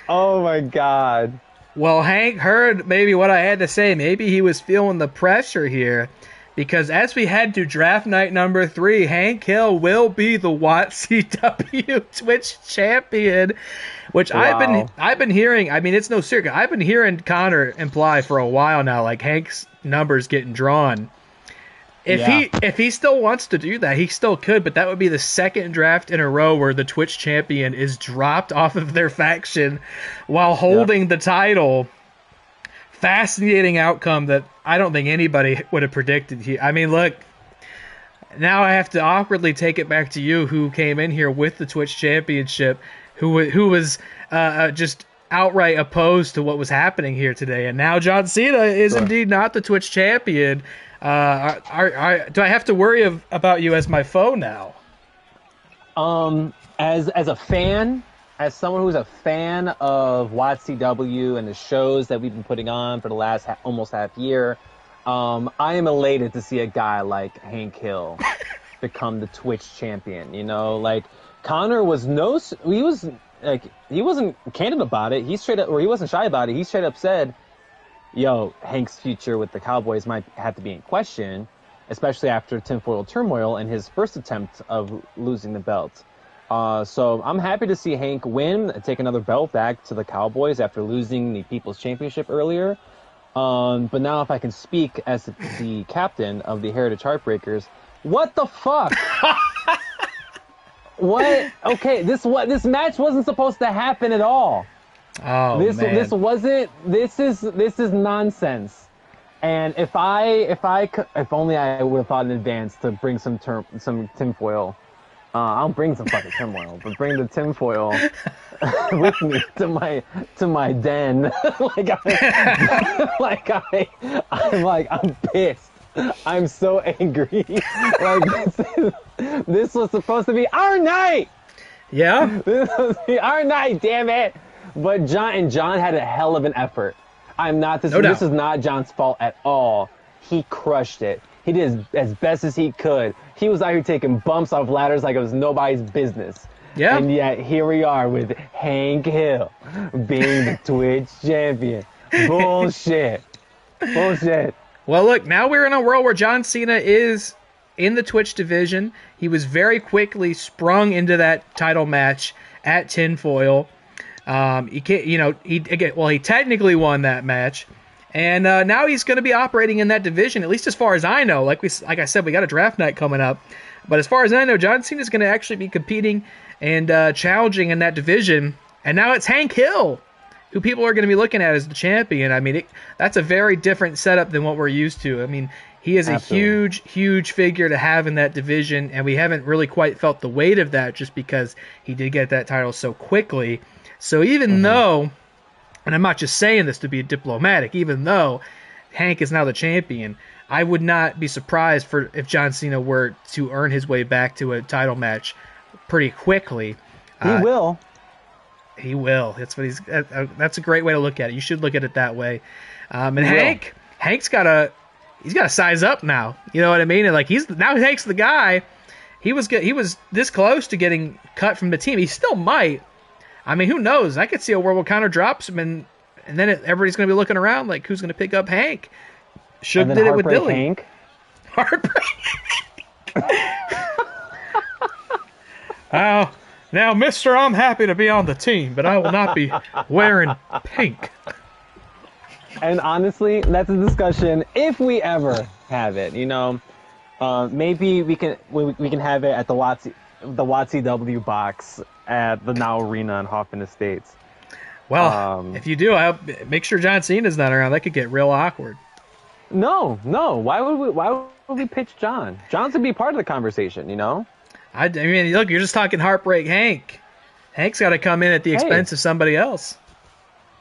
Oh my god. Well, Hank heard maybe what I had to say. Maybe he was feeling the pressure here. Because as we head to draft night number 3, Hank Hill will be the WATCW Twitch champion. Which wow. I've been hearing. I mean, it's no secret. I've been hearing Connor imply for a while now, like Hank's numbers getting drawn. If he still wants to do that, he still could, but that would be the second draft in a row where the Twitch champion is dropped off of their faction while holding the title. Fascinating outcome that I don't think anybody would have predicted here. I mean, look, now I have to awkwardly take it back to you, who came in here with the Twitch championship, who was just outright opposed to what was happening here today, and now John Cena is indeed not the Twitch champion. Do I have to worry about you as my foe now? As a fan, as someone who's a fan of WATCW and the shows that we've been putting on for the last almost half year, I am elated to see a guy like Hank Hill become the Twitch champion. You know, like Connor he wasn't candid about it. He wasn't shy about it. He straight up said, yo, Hank's future with the Cowboys might have to be in question, especially after tinfoil turmoil and his first attempt of losing the belt. So I'm happy to see Hank win, take another belt back to the Cowboys after losing the People's Championship earlier. But now if I can speak as the captain of the Heritage Heartbreakers, what the fuck? What? Okay, this match wasn't supposed to happen at all. Oh, man. This is nonsense. And if only I would have thought in advance to bring some tinfoil. I'll bring some fucking tinfoil, but bring the tinfoil with me to my den. I'm pissed. I'm so angry. This was supposed to be our night. Yeah. This was supposed to be our night. Damn it. But John had a hell of an effort. This is not John's fault at all. He crushed it. He did as best as he could. He was out here taking bumps off ladders like it was nobody's business. Yeah. And yet here we are with Hank Hill being the Twitch champion. Bullshit. Bullshit. Well, look, now we're in a world where John Cena is in the Twitch division. He was very quickly sprung into that title match at Tinfoil. He technically won that match. And now he's going to be operating in that division, at least as far as I know. Like I said, we got a draft night coming up. But as far as I know, John Cena is going to actually be competing and challenging in that division. And now it's Hank Hill who people are going to be looking at as the champion. I mean, that's a very different setup than what we're used to. I mean, he is Absolutely. a huge, huge figure to have in that division, and we haven't really quite felt the weight of that just because he did get that title so quickly. So even though, and I'm not just saying this to be diplomatic, even though Hank is now the champion, I would not be surprised if John Cena were to earn his way back to a title match pretty quickly. He will. He will. That's what that's a great way to look at it. You should look at it that way. And Hank's got to size up now. You know what I mean? And like Hank's the guy. He was this close to getting cut from the team. He still might. I mean, who knows? I could see a world where Connor drops him, and then everybody's going to be looking around like, who's going to pick up Hank? Should did it with Dilly. Hank. Heartbreak. Now, mister, I'm happy to be on the team, but I will not be wearing pink. And honestly, that's a discussion if we ever have it. You know, maybe we can have it at the WATCW box at the Now Arena in Hoffman Estates. Well, if you do, make sure John Cena's not around. That could get real awkward. No. Why would we pitch John? John should be part of the conversation. You know. I mean, look, you're just talking Heartbreak Hank. Hank's got to come in at the expense of somebody else.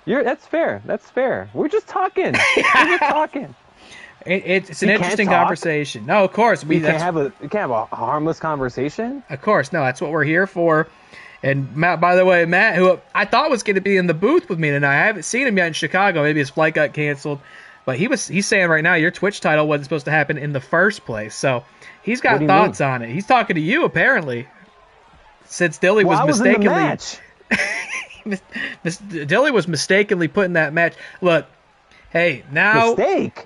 That's fair. That's fair. We're just talking. We're just talking. It's an interesting conversation. No, of course we can't have a harmless conversation. Of course, no. That's what we're here for. And Matt, by the way, Matt, who I thought was going to be in the booth with me tonight, I haven't seen him yet in Chicago. Maybe his flight got canceled, but he's saying right now your Twitch title wasn't supposed to happen in the first place. So he's got thoughts on it. He's talking to you apparently, since Dilly was mistakenly. In the match. Dilly was mistakenly put in that match. Look, hey, now mistake.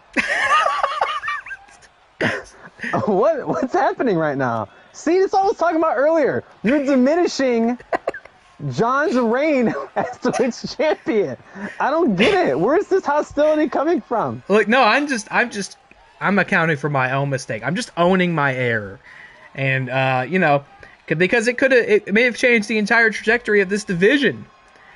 What's happening right now? See, that's all I was talking about earlier. You're diminishing John's reign as Twitch champion. I don't get it. Where's this hostility coming from? Look, no, I'm accounting for my own mistake. I'm just owning my error, and because it may have changed the entire trajectory of this division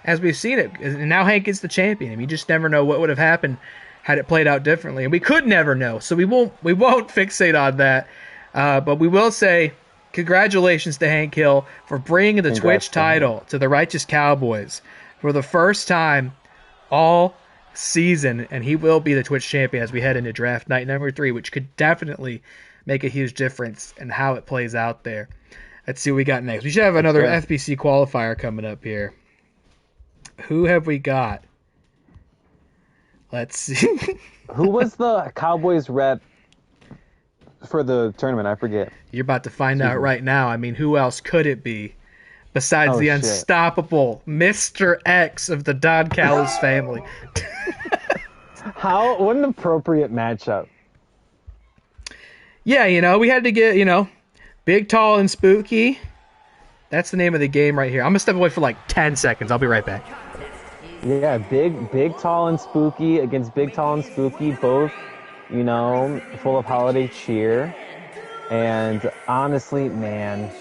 as we've seen it. And now Hank is the champion. And you just never know what would have happened had it played out differently, and we could never know. So we won't fixate on that, but we will say congratulations to Hank Hill for bringing the Twitch title to the Righteous Cowboys for the first time all season, and he will be the Twitch champion as we head into draft night number 3, which could definitely make a huge difference in how it plays out there. Let's see what we got next. We should have another FBC qualifier coming up here. Who have we got? Let's see. Who was the Cowboys rep for the tournament? I forget. You're about to find out right now. I mean, who else could it be besides the unstoppable Mr. X of the Don Callis family? What an appropriate matchup. Yeah, we had to get, big, tall, and spooky. That's the name of the game right here. I'm going to step away for like 10 seconds. I'll be right back. Yeah, big, tall, and spooky against big, tall, and spooky, both, full of holiday cheer. And honestly, man,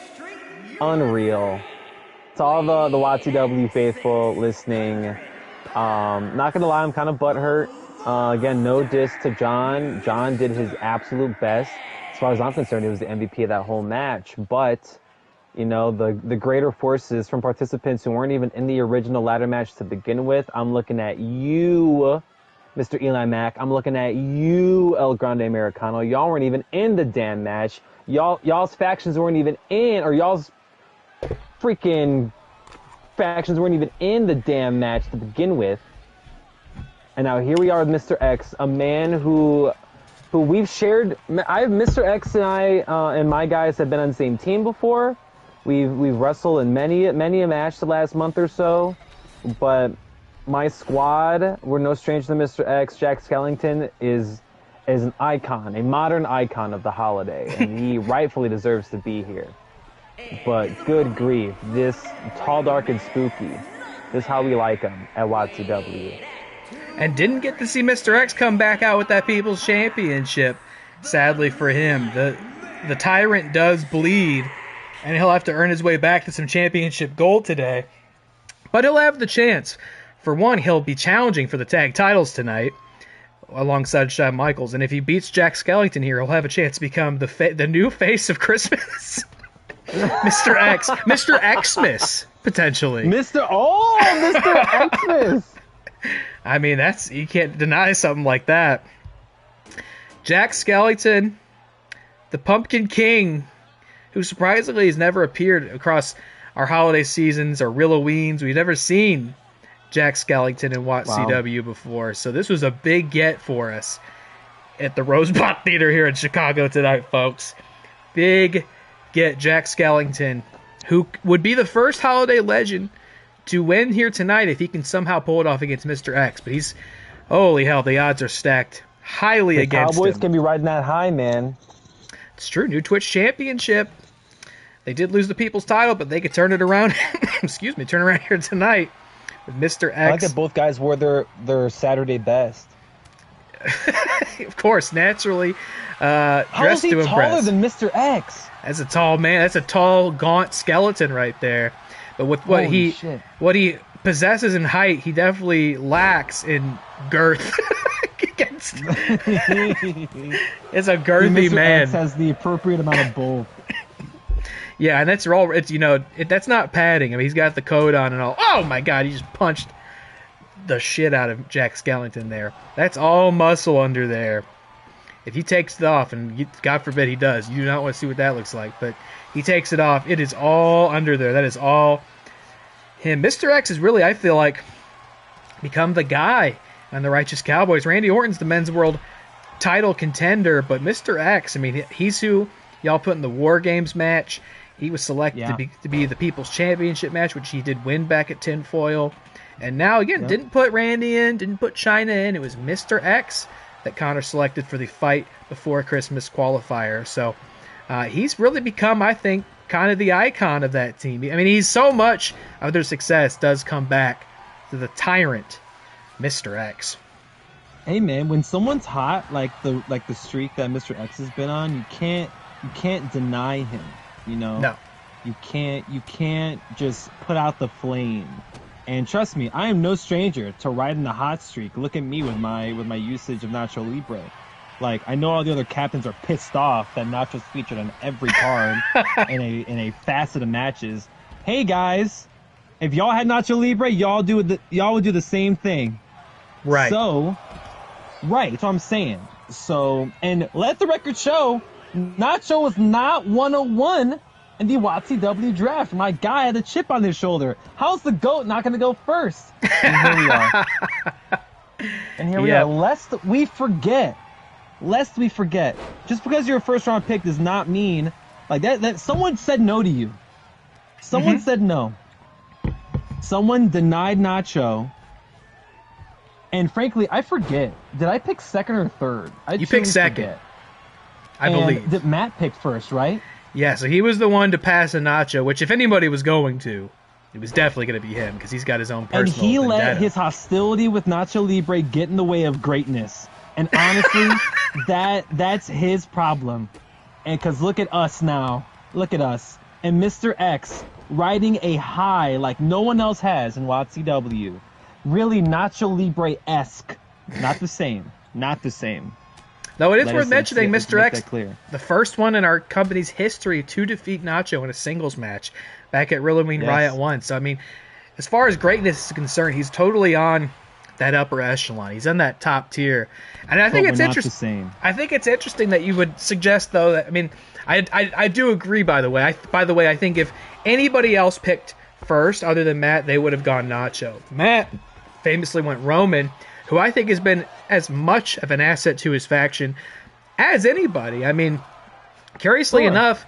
unreal. To all the WATCW faithful listening, not gonna lie, I'm kind of butthurt. Again, no diss to John. John did his absolute best. As far as I'm concerned, he was the MVP of that whole match. But the greater forces from participants who weren't even in the original ladder match to begin with. I'm looking at you, Mr. EliMac. I'm looking at you, El Grande Americano. Y'all weren't even in the damn match. Y'all's factions weren't even in, or y'all's freaking factions weren't even in the damn match to begin with. And now here we are with Mr. X, a man who we've shared. Mr. X and I and my guys have been on the same team before. We've wrestled in many a match the last month or so, but my squad, we're no stranger to Mr. X. Jack Skellington is an icon, a modern icon of the holiday, and he rightfully deserves to be here. But good grief, this tall, dark, and spooky, this is how we like him at WATCW. And didn't get to see Mr. X come back out with that People's Championship, sadly for him. The tyrant does bleed, and he'll have to earn his way back to some championship gold today. But he'll have the chance for one, he'll be challenging for the tag titles tonight alongside Shawn Michaels, and if he beats Jack Skellington here, he'll have a chance to become the new face of Christmas. Mr. Xmas, potentially. Mr. Xmas. I mean, you can't deny something like that. Jack Skellington, the Pumpkin King, who surprisingly has never appeared across our holiday seasons or Realoweens. We've never seen Jack Skellington in WATCW before, so this was a big get for us at the Rosebud Theater here in Chicago tonight, folks. Big get Jack Skellington, who would be the first holiday legend to win here tonight if he can somehow pull it off against Mr. X. But holy hell, the odds are stacked highly against him. Cowboys can be riding that high, man. It's true. New Twitch Championship. They did lose the People's title, but they could turn it around. Turn around here tonight with Mr. X. I like that both guys wore their Saturday best. Of course, naturally How dressed is he to impress. taller than Mr. X? That's a tall man. That's a tall, gaunt skeleton right there. But with what he possesses in height, he definitely lacks in girth. It's a girthy Mr. man. X has the appropriate amount of both. Yeah, and that's all. It's that's not padding. I mean, he's got the coat on and all. Oh my God, he just punched the shit out of Jack Skellington there. That's all muscle under there. If he takes it off, and God forbid he does, you do not want to see what that looks like. But he takes it off. It is all under there. That is all him. Mr. X has really, I feel like, become the guy on the Righteous Cowboys. Randy Orton's the men's world title contender, but Mr. X, I mean, he's who y'all put in the War Games match. He was selected to be the People's Championship match, which he did win back at Tinfoil. And now, again, didn't put Randy in, didn't put Chyna in. It was Mr. X that Connor selected for the Fight Before Christmas qualifier. So he's really become, I think, kind of the icon of that team. I mean, he's so much of their success does come back to the tyrant, Mr. X. Hey man, when someone's hot like the streak that Mr. X has been on, you can't deny him. You know, no, you can't just put out the flame. And trust me, I am no stranger to riding the hot streak. Look at me with my usage of Nacho Libre. Like, I know all the other captains are pissed off that Nacho's featured on every card in a facet of matches. Hey guys, if y'all had Nacho Libre, y'all would do the same thing. Right. So, right, that's what I'm saying. So, and let the record show, Nacho was not 101 in the WATCW draft. My guy had a chip on his shoulder. How's the GOAT not going to go first? And here we are. And here we are. Lest we forget. Just because you're a first round pick does not mean like that someone said no to you. Someone said no. Someone denied Nacho. And frankly, I forget. Did I pick second or third? You picked second. Forget. I believe. That Matt picked first, right? Yeah, so he was the one to pass a Nacho, which if anybody was going to, it was definitely going to be him because he's got his own personal And he vendetta. let his hostility with Nacho Libre get in the way of greatness. And honestly, that's his problem. And because look at us now. Look at us. And Mr. X riding a high like no one else has in WATCW. Really Nacho Libre-esque. Not the same. Not the same. Though it is worth mentioning, Mr. X, clear. the first one in our company's history to defeat Nacho in a singles match back at Realowein Riot 1. So, I mean, as far as greatness is concerned, he's totally on that upper echelon. He's on that top tier. And I think it's interesting. I think it's interesting that you would suggest, though, that, I mean, I do agree, by the way. I think if anybody else picked first, other than Matt, they would have gone Nacho. Matt famously went Roman, who I think has been as much of an asset to his faction as anybody. I mean, curiously enough,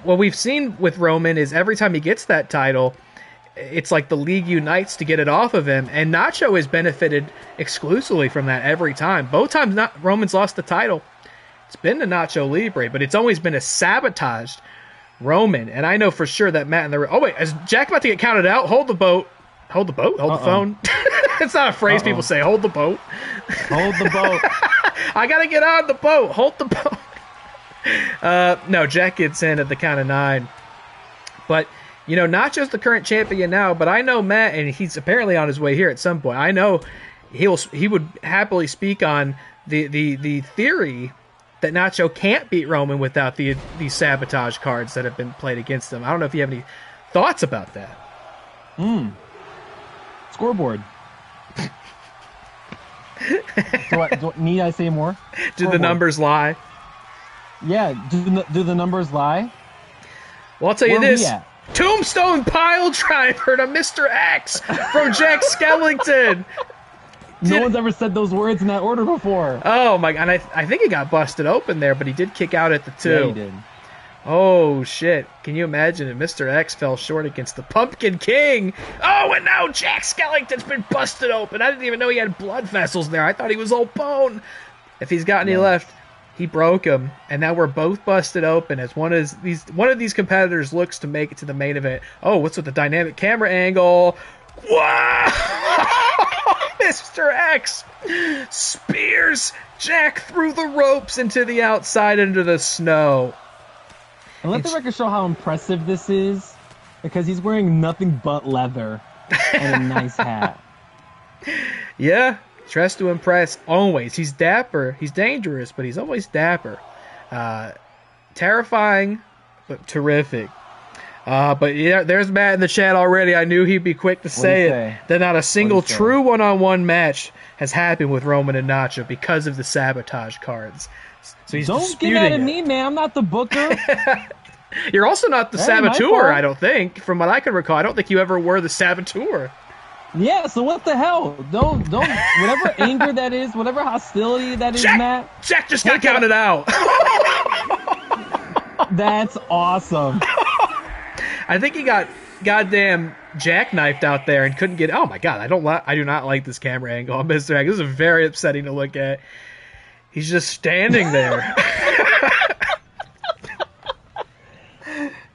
what we've seen with Roman is every time he gets that title, it's like the league unites to get it off of him, and Nacho has benefited exclusively from that every time. Both times Roman's lost the title, it's been to Nacho Libre, but it's always been a sabotaged Roman. And I know for sure that Matt and the... Oh, wait, is Jack about to get counted out? Hold the boat. Hold the boat? Hold the phone? It's not a phrase people say. Hold the boat. Hold the boat. I got to get on the boat. Hold the boat. No, Jack gets in at the count of 9. But You know, not just the current champion now, but I know Matt, and he's apparently on his way here at some point. I know he would happily speak on the theory that Nacho can't beat Roman without these sabotage cards that have been played against him. I don't know if you have any thoughts about that. Scoreboard. Need I say more? Do the numbers lie? Yeah, do the numbers lie? Well, I'll tell you Where are this. we at? Tombstone pile driver to Mr. X from Jack Skellington. No one's ever said those words in that order before. Oh my god, I think he got busted open there, but he did kick out at the 2. Yeah, he did. Oh shit. Can you imagine if Mr. X fell short against the Pumpkin King? Oh, and now Jack Skellington's been busted open. I didn't even know he had blood vessels there. I thought he was all bone. If he's got any left, he broke him. And now we're both busted open as one of these competitors looks to make it to the main event. Oh, what's with the dynamic camera angle? Wow! Mr. X spears Jack through the ropes into the outside into the snow. And let the record show how impressive this is, because he's wearing nothing but leather and a nice hat. Yeah, dressed to impress always. He's dapper. He's dangerous, but he's always dapper. Terrifying, but terrific. But yeah, there's Matt in the chat already. I knew he'd be quick to say it. That not a single true one-on-one match has happened with Roman and Nacho because of the sabotage cards. So he's Don't get mad at me, man. I'm not the booker. You're also not the saboteur, I don't think. From what I can recall, I don't think you ever were the saboteur. Yeah, so what the hell? Don't whatever anger that is, whatever hostility that is, Matt. Jack just got counted out. That's awesome. I think he got goddamn jackknifed out there and couldn't get. Oh my god, I do not like this camera angle on Mr. X. This is very upsetting to look at. He's just standing there.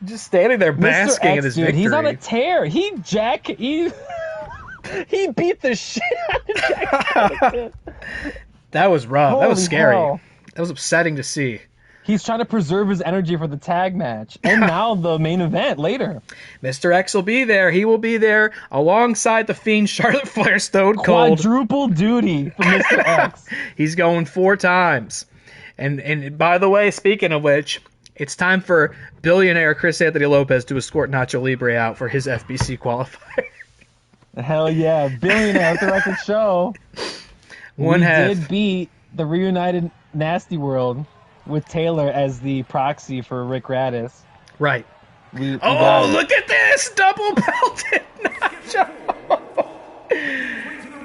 Just standing there basking in his victory. He's on a tear. He beat the shit out of Jack. That was rough. Holy that was scary. hell. That was upsetting to see. He's trying to preserve his energy for the tag match. And now the main event later. Mr. X will be there. He will be there alongside the Fiend, Charlotte Flair, Stone Cold. Quadruple duty for Mr. X. He's going 4 times. And by the way, speaking of which, it's time for billionaire Chris Anthony Lopez to escort Nacho Libre out for his FBC qualifier. Hell yeah. Billionaire at the record show. We did beat the reunited Nasty World with Taylor as the proxy for Rick Radis. Right. We look at this! Double belted Nacho!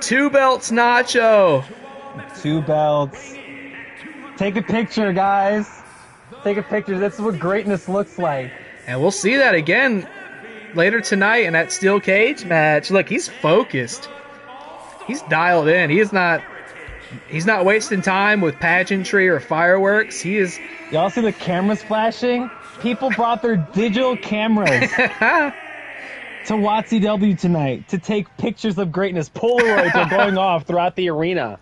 2 belts Nacho! 2 belts. Take a picture, guys. Take a picture. That's what greatness looks like. And we'll see that again later tonight in that steel cage match. Look, he's focused. He's dialed in. He's not wasting time with pageantry or fireworks. He is. Y'all see the cameras flashing? People brought their digital cameras to WATCW tonight to take pictures of greatness. Polaroids are going off throughout the arena.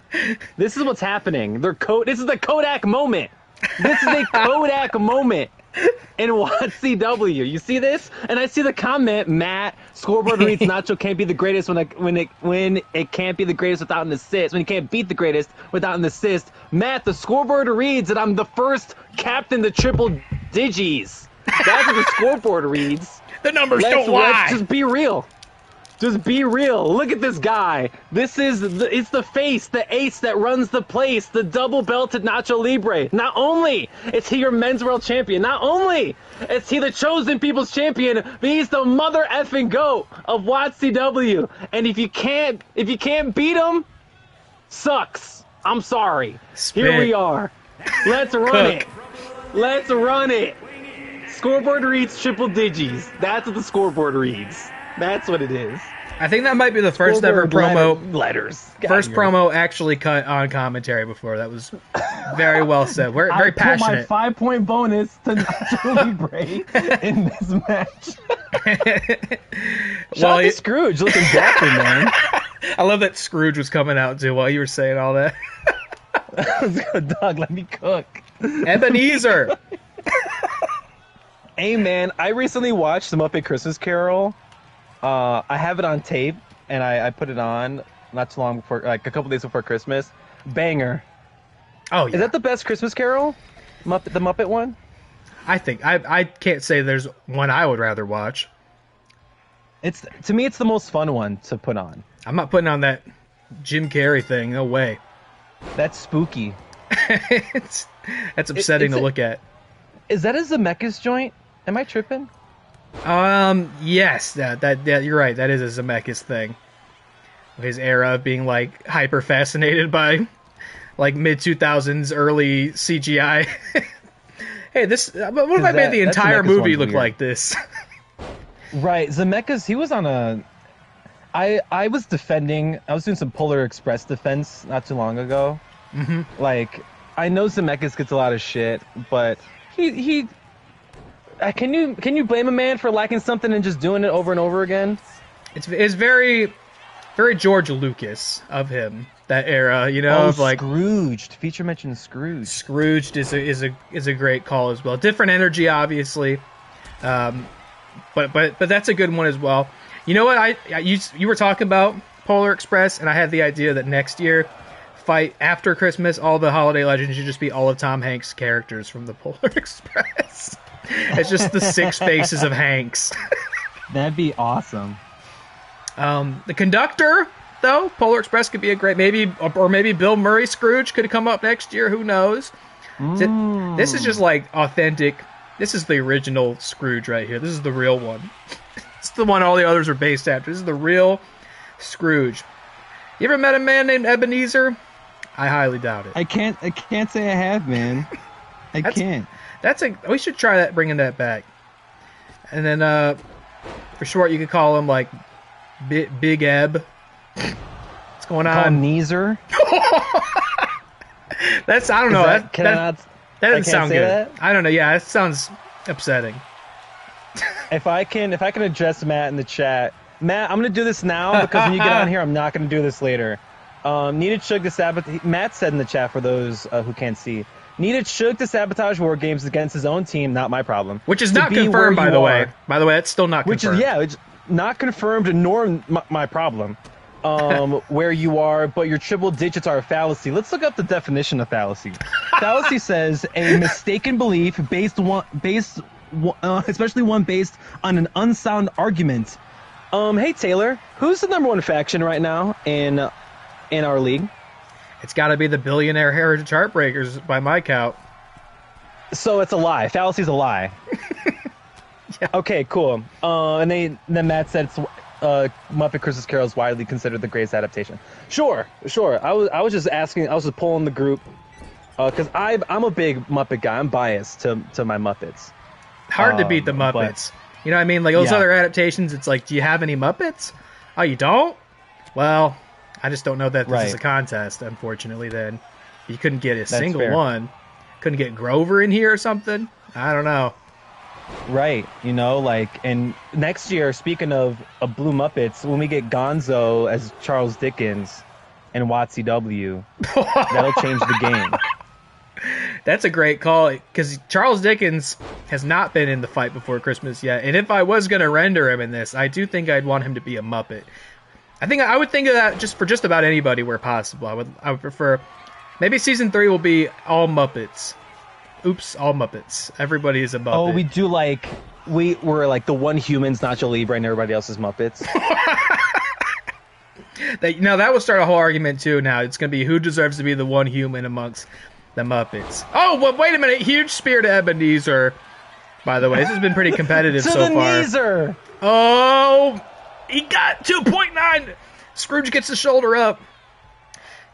This is what's happening. This is the Kodak moment. This is a Kodak moment in WATCW. You see this? And I see the comment, Matt, scoreboard reads Nacho can't be the greatest when it can't be the greatest without an assist. When you can't beat the greatest without an assist. Matt, the scoreboard reads that I'm the first captain to triple digis. That's what the scoreboard reads. The numbers don't lie. Let's just be real. Just be real. Look at this guy. It's the face, the ace that runs the place, the double belted Nacho Libre. Not only is he your men's world champion, not only is he the chosen people's champion, but he's the mother effing goat of WATCW. And if you can't beat him, sucks. I'm sorry. Spit. Here we are. Let's run it. Let's run it. Scoreboard reads triple digis. That's what the scoreboard reads. That's what it is. I think that might be the first ever promo. Letters. First promo actually cut on commentary before. That was very well said. We're very passionate. I put my 5-point bonus to Nacho Libre in this match. Shout out to Scrooge looking dapper, man. I love that Scrooge was coming out too while you were saying all that. Doug, let me cook. Ebenezer. Hey man, I recently watched the Muppet Christmas Carol. I have it on tape, and I put it on not too long before, like a couple days before Christmas. Banger. Oh yeah. Is that the best Christmas Carol? The Muppet one? I think I can't say there's one I would rather watch. To me, it's the most fun one to put on. I'm not putting on that Jim Carrey thing. No way. That's spooky. That's upsetting to look at. Is that a Zemeckis joint? Am I tripping? Yes, that you're right. That is a Zemeckis thing. His era of being like hyper fascinated by like mid 2000s early CGI. Hey, what if I made the entire movie look like this? Right, Zemeckis. He was on a. I was doing some Polar Express defense not too long ago. Mm-hmm. Like, I know Zemeckis gets a lot of shit, but he can you blame a man for liking something and just doing it over and over again? It's very, very George Lucas of him, that era, you know, of like Scrooged. Feature mentioned Scrooged. Scrooged is a great call as well. Different energy, obviously, but that's a good one as well. You know what? You were talking about Polar Express, and I had the idea that next year, fight after Christmas, all the holiday legends should just be all of Tom Hanks' characters from the Polar Express. It's just the 6 faces of Hanks. That'd be awesome. The conductor, though, Polar Express could be a great, maybe Bill Murray Scrooge could come up next year. Who knows? This is just like authentic. This is the original Scrooge right here. This is the real one. It's the one all the others are based after. This is the real Scrooge. You ever met a man named Ebenezer? I highly doubt it. I can't say I have, man. Can't. We should try that, bringing that back. And then for short, you could call him like Big Eb. What's going on? Call him Neezer. I don't know. That doesn't sound good. That? I don't know. Yeah, it sounds upsetting. If I can address Matt in the chat, Matt, I'm gonna do this now because when you get on here, I'm not gonna do this later. Needed Shug to sabotage. Matt said in the chat for those who can't see. Needed Shug to sabotage war games against his own team. Not my problem. Which is not confirmed, by the way. By the way, that's still not confirmed. It's not confirmed, nor my problem. Where you are, but your triple digits are a fallacy. Let's look up the definition of fallacy. Fallacy says a mistaken belief especially one based on an unsound argument. Hey Taylor, who's the number one faction right now in our league? It's got to be the Billionaire Heritage Heartbreakers by my count. So it's a lie. Fallacy's a lie. Yeah. Okay, cool. And then Matt said Muppet Christmas Carol is widely considered the greatest adaptation. Sure. I was just asking. I was just polling the group because I'm a big Muppet guy. I'm biased to my Muppets. Hard to beat the Muppets. You know what I mean? Like those other adaptations, it's like, do you have any Muppets? Oh, you don't? Well, I just don't know that this is a contest, unfortunately, then. You couldn't get a single one. Couldn't get Grover in here or something? I don't know. Right. And next year, speaking of Blue Muppets, when we get Gonzo as Charles Dickens and WATCW, that'll change the game. That's a great call, because Charles Dickens has not been in the fight before Christmas yet, and if I was going to render him in this, I do think I'd want him to be a Muppet. I would think of that for just about anybody where possible. I would prefer, maybe season 3 will be all Muppets. Oops, all Muppets. Everybody is a Muppet. Oh, we do we're like the one humans, Nacho Libre, and everybody else is Muppets. That will start a whole argument too. Now it's going to be who deserves to be the one human amongst the Muppets. Oh, well, wait a minute. Huge spear to Ebenezer. By the way, this has been pretty competitive so far. Neezer. Oh, he got 2.9. Scrooge gets the shoulder up.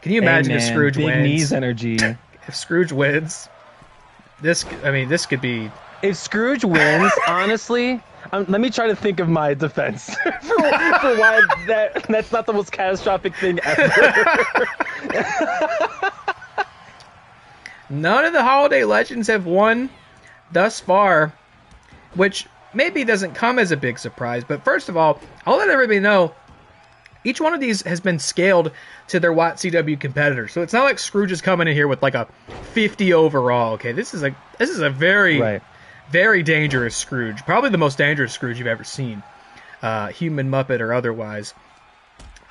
Can you imagine if Scrooge wins? Big knees energy. If Scrooge wins, this could be. If Scrooge wins, honestly, let me try to think of my defense for why that's not the most catastrophic thing ever. None of the holiday legends have won thus far, which maybe doesn't come as a big surprise. But first of all, I'll let everybody know, each one of these has been scaled to their WATCW competitor. So it's not like Scrooge is coming in here with like a 50 overall. Okay, this is a very, Very dangerous Scrooge. Probably the most dangerous Scrooge you've ever seen. Human, Muppet, or otherwise.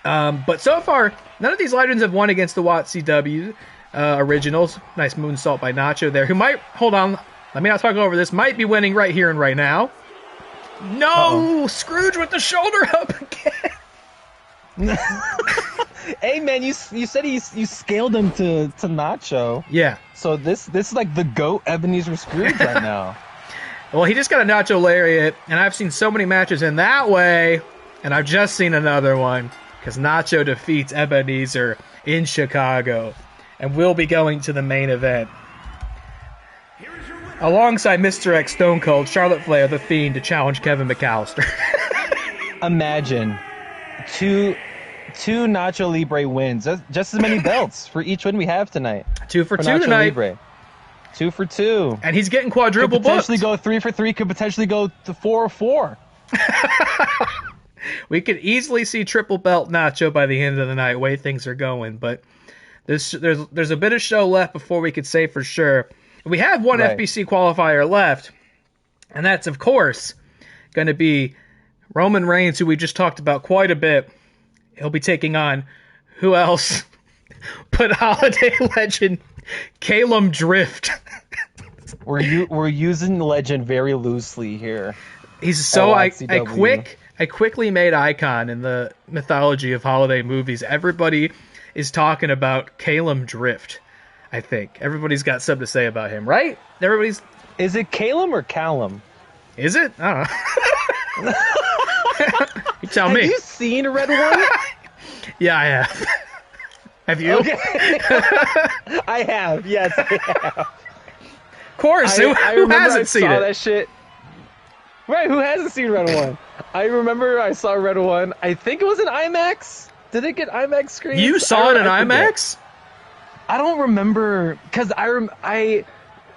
But so far, none of these legends have won against the WATCW originals. Nice moonsault by Nacho there, who might, hold on, let me not talk over this, might be winning right here and right now. No! Scrooge with the shoulder up again! Hey man, you said you scaled him to Nacho. Yeah. So this is like the GOAT Ebenezer Scrooge right now. Well, he just got a Nacho lariat, and I've seen so many matches in that way, and I've just seen another one, because Nacho defeats Ebenezer in Chicago, and we'll be going to the main event. Alongside Mr. X, Stone Cold, Charlotte Flair, The Fiend, to challenge Kevin McAllister. Imagine two Nacho Libre wins, just as many belts for each win we have tonight. 2 for 2 Nacho tonight. Libre. 2 for 2. And he's getting quadruple Could potentially booked. go 3 for 3. Could potentially go to 4 for 4. We could easily see triple belt Nacho by the end of the night, way things are going. But there's a bit of show left before we could say for sure. We have one Right. FBC qualifier left, and that's, of course, going to be Roman Reigns, who we just talked about quite a bit. He'll be taking on, who else? But holiday legend, Calum Drift. We're using legend very loosely here. He's so I WATCW. quickly made icon in the mythology of holiday movies. Everybody is talking about Calum Drift. I think everybody's got something to say about him, right? Everybody's. Is it Calum or Callum? Is it? I don't know. You tell me. Have you seen Red One? Yeah, I have. Have you? Okay. I have. Yes, I have. Of course. I Who remember hasn't I seen saw it? that shit. Right, who hasn't seen Red One? I remember I saw Red One. I think it was an IMAX. Did it get IMAX screens? You saw it in I forget. IMAX? I don't remember because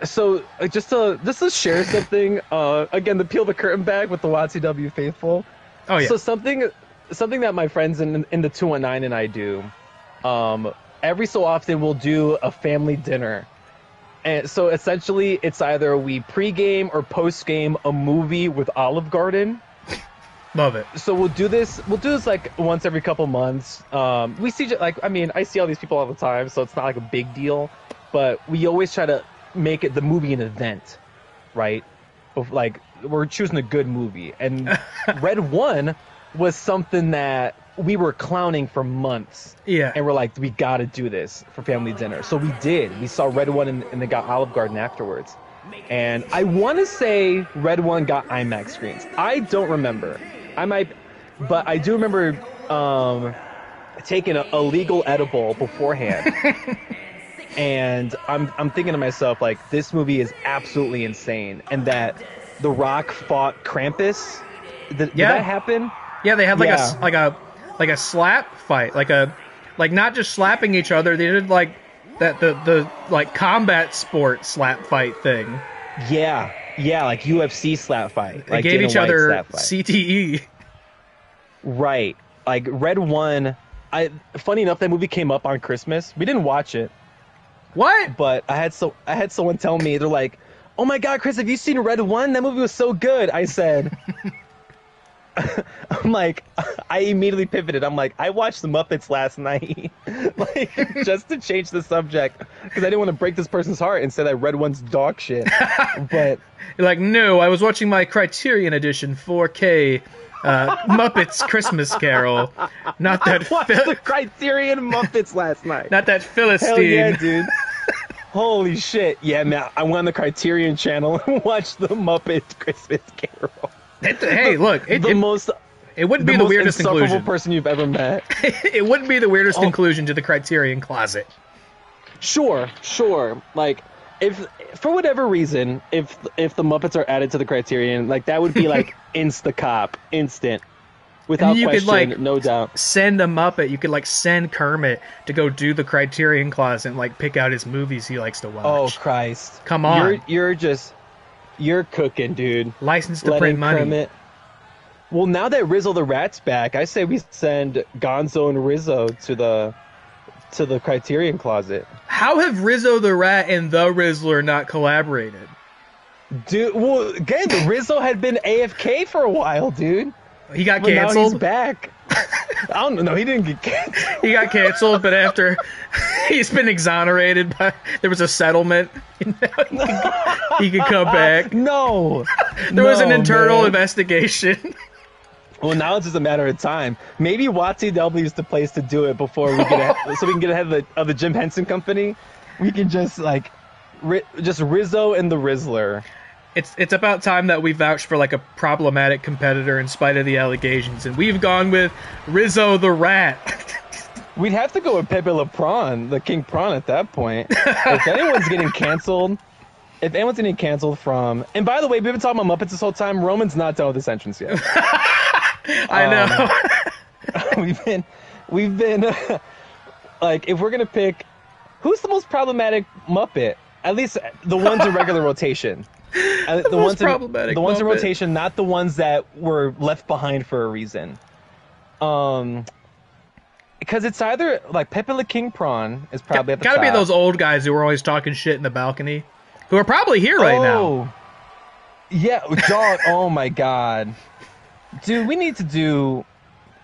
so just to share something. Again, to peel the curtain back with the WATCW faithful. Oh yeah. So something that my friends in the 219 and I do. Every so often we'll do a family dinner. And so essentially it's either we pregame or postgame a movie with Olive Garden. Love it. So we'll do this like once every couple months. We see I see all these people all the time, so it's not like a big deal, but we always try to make it the movie an event, right? Like we're choosing a good movie. And Red One was something that we were clowning for months. Yeah. And we're like, we got to do this for family dinner. So we did. We saw Red One and they got Olive Garden afterwards. And I want to say Red One got IMAX screens. I don't remember. I might, but I do remember taking a legal edible beforehand. And I'm thinking to myself, like, this movie is absolutely insane. And that The Rock fought Krampus. Did that happen? Yeah, they had Yeah. like a slap fight, like not just slapping each other. They did like that the like combat sport slap fight thing. Yeah, like UFC slap fight. They Like gave Dana each White other slap fight. CTE. Right. Like Red One. Funny enough, that movie came up on Christmas. We didn't watch it, What? but I had someone tell me, they're like, "Oh my God, Chris, have you seen Red One? That movie was so good." I said, I'm like, I immediately pivoted. I'm like, I watched the Muppets last night, like just to change the subject because I didn't want to break this person's heart and say that Red One's dog shit. But You're like, no, I was watching my Criterion Edition 4K Muppets Christmas Carol, not that watched the Criterion Muppets last night. not that Philistine. Hell yeah, dude. Holy shit. Yeah, man, I went on the Criterion channel and watched the Muppet Christmas Carol. Hey, look, it wouldn't be the most weirdest insufferable conclusion. person you've ever met. It wouldn't be the weirdest conclusion to the Criterion closet. Sure. Like, if for whatever reason, if the Muppets are added to the Criterion, like that would be like instant, without you could, question, like, no doubt. Send a Muppet. You could like send Kermit to go do the Criterion closet and like pick out his movies he likes to watch. Oh Christ! Come on. You're cooking, dude. License to Letting print money. Kermit. Well, now that Rizzo the Rat's back, I say we send Gonzo and Rizzo to the Criterion closet. How have Rizzo the Rat and the Rizzler not collaborated? Dude, well, again, the Rizzo had been AFK for a while, dude. He got But now he's canceled. back. I don't know. He didn't get canceled. He got canceled, but after he's been exonerated, there was a settlement. He could come back. No. There was an No, internal man. investigation. Well, now it's just a matter of time. Maybe WATCW is the place to do it before we get so we can get ahead of the Jim Henson Company. We can just like just Rizzo and the Rizzler. It's about time that we vouch for like a problematic competitor in spite of the allegations, and we've gone with Rizzo the Rat. We'd have to go with Pepe Le Prawn, the King Prawn at that point. If anyone's getting canceled from... And by the way, we've been talking about Muppets this whole time. Roman's not done with this entrance yet. I know. We've been like, if we're going to pick... Who's the most problematic Muppet? At least the ones in regular rotation. The ones problematic in Muppet. rotation, not the ones that were left behind for a reason. Because it's either like Pepe Le King Prawn is probably at the Gotta top. be those old guys who were always talking shit in the balcony, who are probably here right now. Yeah, dog. Oh my god, dude, we need to do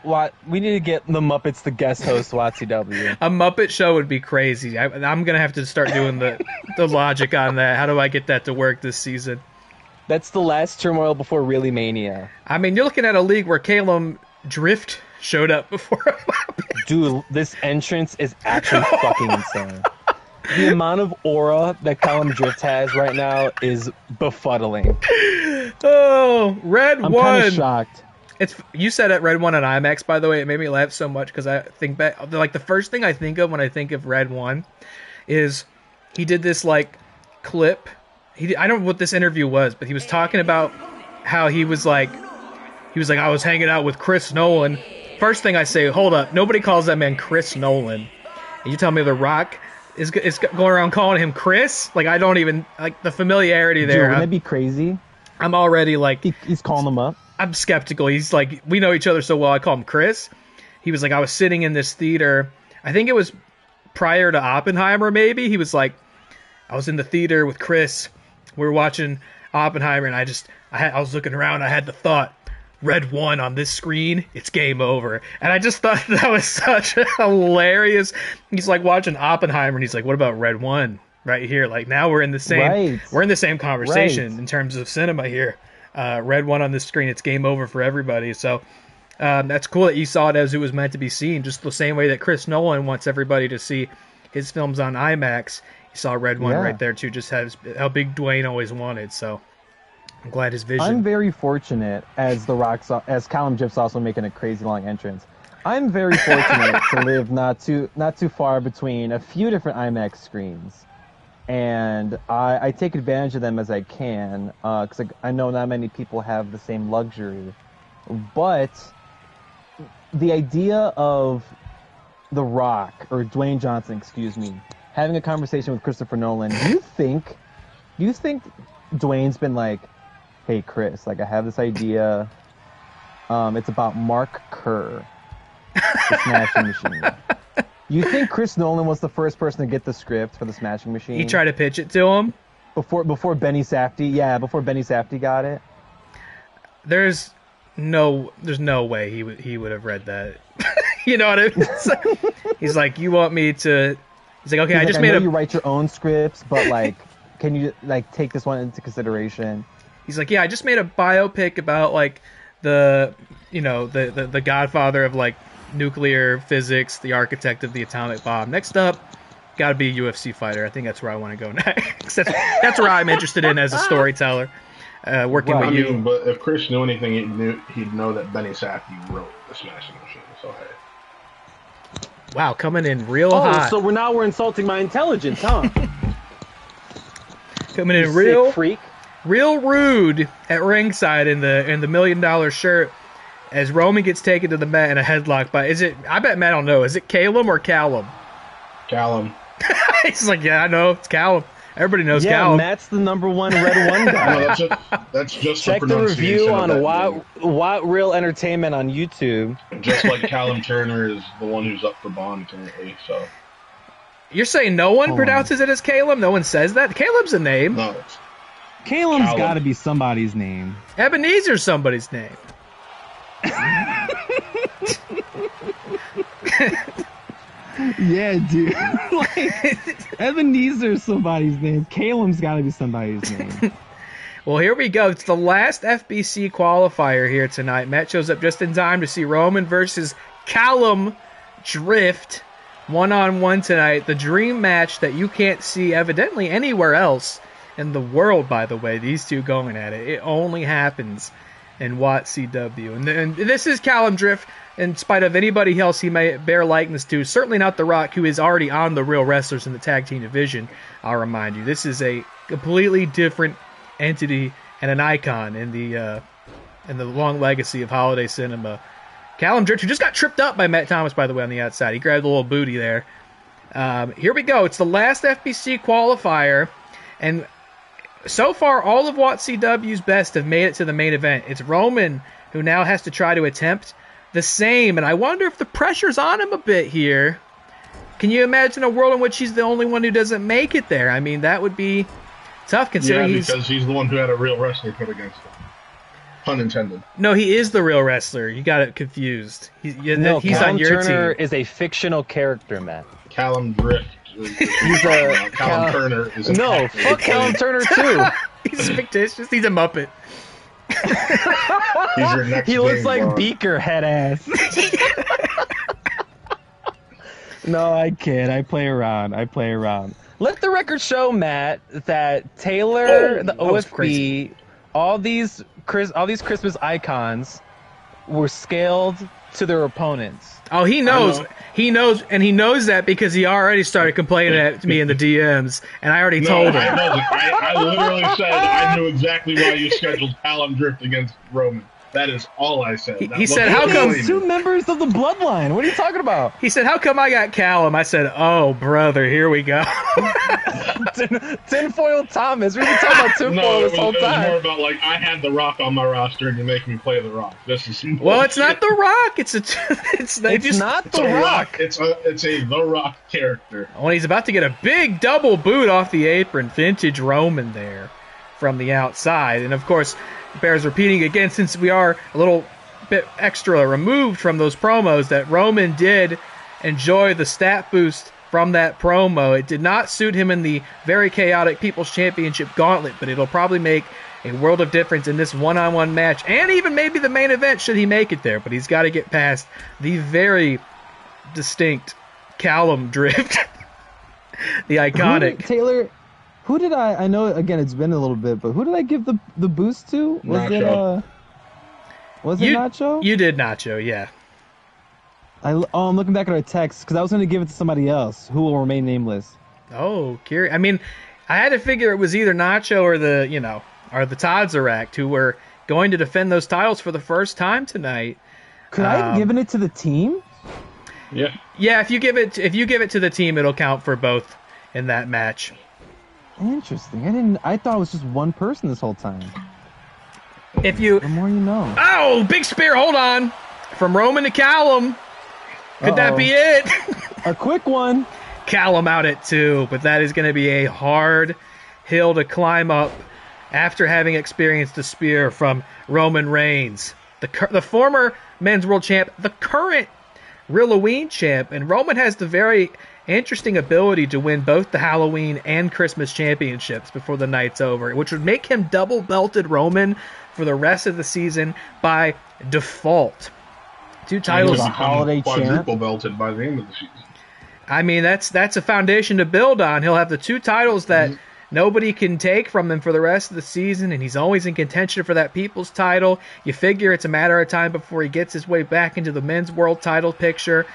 what? We need to get the Muppets to guest host WATCW. A Muppet show would be crazy. I'm gonna have to start doing the logic on that. How do I get that to work this season? That's the last turmoil before Really Mania. I mean, you're looking at a league where Calum Drift showed up before a Muppet. Dude, this entrance is actually fucking insane. The amount of aura that Colin Drift has right now is befuddling. Oh, Red I'm One. kind of shocked. You said it, Red One on IMAX, by the way. It made me laugh so much because I think back, like the first thing I think of when I think of Red One is he did this like clip. I don't know what this interview was, but he was talking about how he was like, I was hanging out with Chris Nolan. First thing I say, hold up, nobody calls that man Chris Nolan. And you tell me The Rock is going around calling him Chris? Like, I don't even, like, the familiarity Dude, there. wouldn't that be crazy? I'm already like, He's calling them up. I'm skeptical. He's like, we know each other so well, I call him Chris. He was like, I was sitting in this theater. I think it was prior to Oppenheimer, maybe. He was like, I was in the theater with Chris. We were watching Oppenheimer, and I was looking around. I had the thought, Red One on this screen, it's game over. And I just thought that was such a hilarious. He's like watching Oppenheimer, and he's like, what about Red One right here? Like, now we're in the same conversation in terms of cinema here. Red One on this screen, it's game over for everybody. So that's cool that you saw it as it was meant to be seen, just the same way that Chris Nolan wants everybody to see his films on IMAX. You saw Red One right there too, just how big Dwayne always wanted. So I'm glad his vision. I'm very fortunate as Colin Drift's also making a crazy long entrance. I'm very fortunate to live not too far between a few different IMAX screens, and I take advantage of them as I can because I know not many people have the same luxury. But the idea of The Rock, or Dwayne Johnson, excuse me, having a conversation with Christopher Nolan, do you think Dwayne's been like, hey Chris, like I have this idea, it's about Mark Kerr, the Smashing Machine. You think Chris Nolan was the first person to get the script for the Smashing Machine? He tried to pitch it to him before Benny Safdie, before Benny Safdie got it. There's no way he would have read that. You know what I mean? He's like, you want me to? He's like, okay, I just made you write your own scripts, but like, can you like take this one into consideration? He's like, yeah, I just made a biopic about like the godfather of like nuclear physics, the architect of the atomic bomb. Next up, got to be a UFC fighter. I think that's where I want to go next. That's where I'm interested in as a storyteller. Working with you. But if Chris knew anything, he'd know that Benny Safdie wrote the Smashing Machine. So hey. Wow, coming in real hot. So we're insulting my intelligence, huh? Coming in Sick freak. real rude at ringside in the $1 million shirt as Roman gets taken to the mat in a headlock by I bet Matt don't know. Is it Calum or Callum? Callum. He's like, yeah, I know, it's Callum. Everybody knows Callum. Matt's the number one Red One guy. No, that's just Check the review on What Real Entertainment on YouTube. Just like Callum Turner is the one who's up for Bond currently, so. You're saying no one pronounces it as Calum? No one says that? Caleb's a name. No, Calum's Callum. got to be somebody's name. Ebenezer's somebody's name. Yeah, dude. Like, Ebenezer's somebody's name. Calum's got to be somebody's name. Well, here we go. It's the last FBC qualifier here tonight. Matt shows up just in time to see Roman versus Callum Drift one-on-one tonight. The dream match that you can't see evidently anywhere else in the world, by the way. These two going at it. It only happens in WATCW. And this is Callum Drift, in spite of anybody else he may bear likeness to. Certainly not The Rock, who is already on the Real Wrestlers in the tag team division, I'll remind you. This is a completely different entity and an icon in the long legacy of holiday cinema. Callum Drift, who just got tripped up by Matt Thomas, by the way, on the outside. He grabbed a little booty there. Here we go. It's the last FBC qualifier, and so far, all of WATCW's best have made it to the main event. It's Roman who now has to try to attempt the same, and I wonder if the pressure's on him a bit here. Can you imagine a world in which he's the only one who doesn't make it there? I mean, that would be tough considering because he's the one who had a real wrestler put against him. Pun intended. No, he is the real wrestler. You got it confused. He's Callum on your Turner team. is a fictional character, Matt. Callum Drift. He's a Callum Turner is fuck Callum Turner too. He's fictitious. He's a Muppet. He's your next He looks James like Bond. Beaker head ass. No, I kid. I play around. Let the record show, Matt, that Taylor, the that was OFB, crazy. all these Christmas icons were scaled to their opponents. Oh, he knows. He knows, and he knows that because he already started complaining at me in the DMs, and I already told him. I literally said I knew exactly why you scheduled Callum Drift against Roman. That is all I said. He said, "How come He's two members of the bloodline? What are you talking about?" He said, "How come I got Callum?" I said, "Oh, brother, here we go." Tinfoil Thomas. We've been talking about tinfoil No, this whole it was more time. about like I had The Rock on my roster and you make me play The Rock. This is Well, it's not The Rock. It's Not It's The a Rock. It's a The Rock character. When he's about to get a big double boot off the apron, vintage Roman there from the outside, and of course, bears repeating again since we are a little bit extra removed from those promos that Roman did enjoy the stat boost from that promo. It did not suit him in the very chaotic People's Championship Gauntlet, but it'll probably make a world of difference in this one-on-one match, and even maybe the main event should he make it there. But he's got to get past the very distinct Callum Drift, the iconic. Taylor, who did I know, again, it's been a little bit, but who did I give the boost to? Nacho. Was it Nacho? You did Nacho, yeah. I'm looking back at our text, because I was going to give it to somebody else who will remain nameless. Oh, curious. I mean, I had to figure it was either Nacho or the Todd's who were going to defend those titles for the first time tonight. Could I have given it to the team? Yeah. Yeah, if you give it to the team, it'll count for both in that match. Interesting. I thought it was just one person this whole time. If you The more you know. Oh, big spear, hold on. From Roman to Callum. Could that be it? A quick one. Callum out at 2, but that is going to be a hard hill to climb up after having experienced the spear from Roman Reigns, the former men's world champ, the current Halloween champ, and Roman has the very interesting ability to win both the Halloween and Christmas championships before the night's over, which would make him double belted Roman for the rest of the season by default. 2 titles. He's holiday quadruple belted by the end of the season. I mean, that's a foundation to build on. He'll have the 2 titles that nobody can take from him for the rest of the season, and he's always in contention for that People's title. You figure it's a matter of time before he gets his way back into the men's world title picture.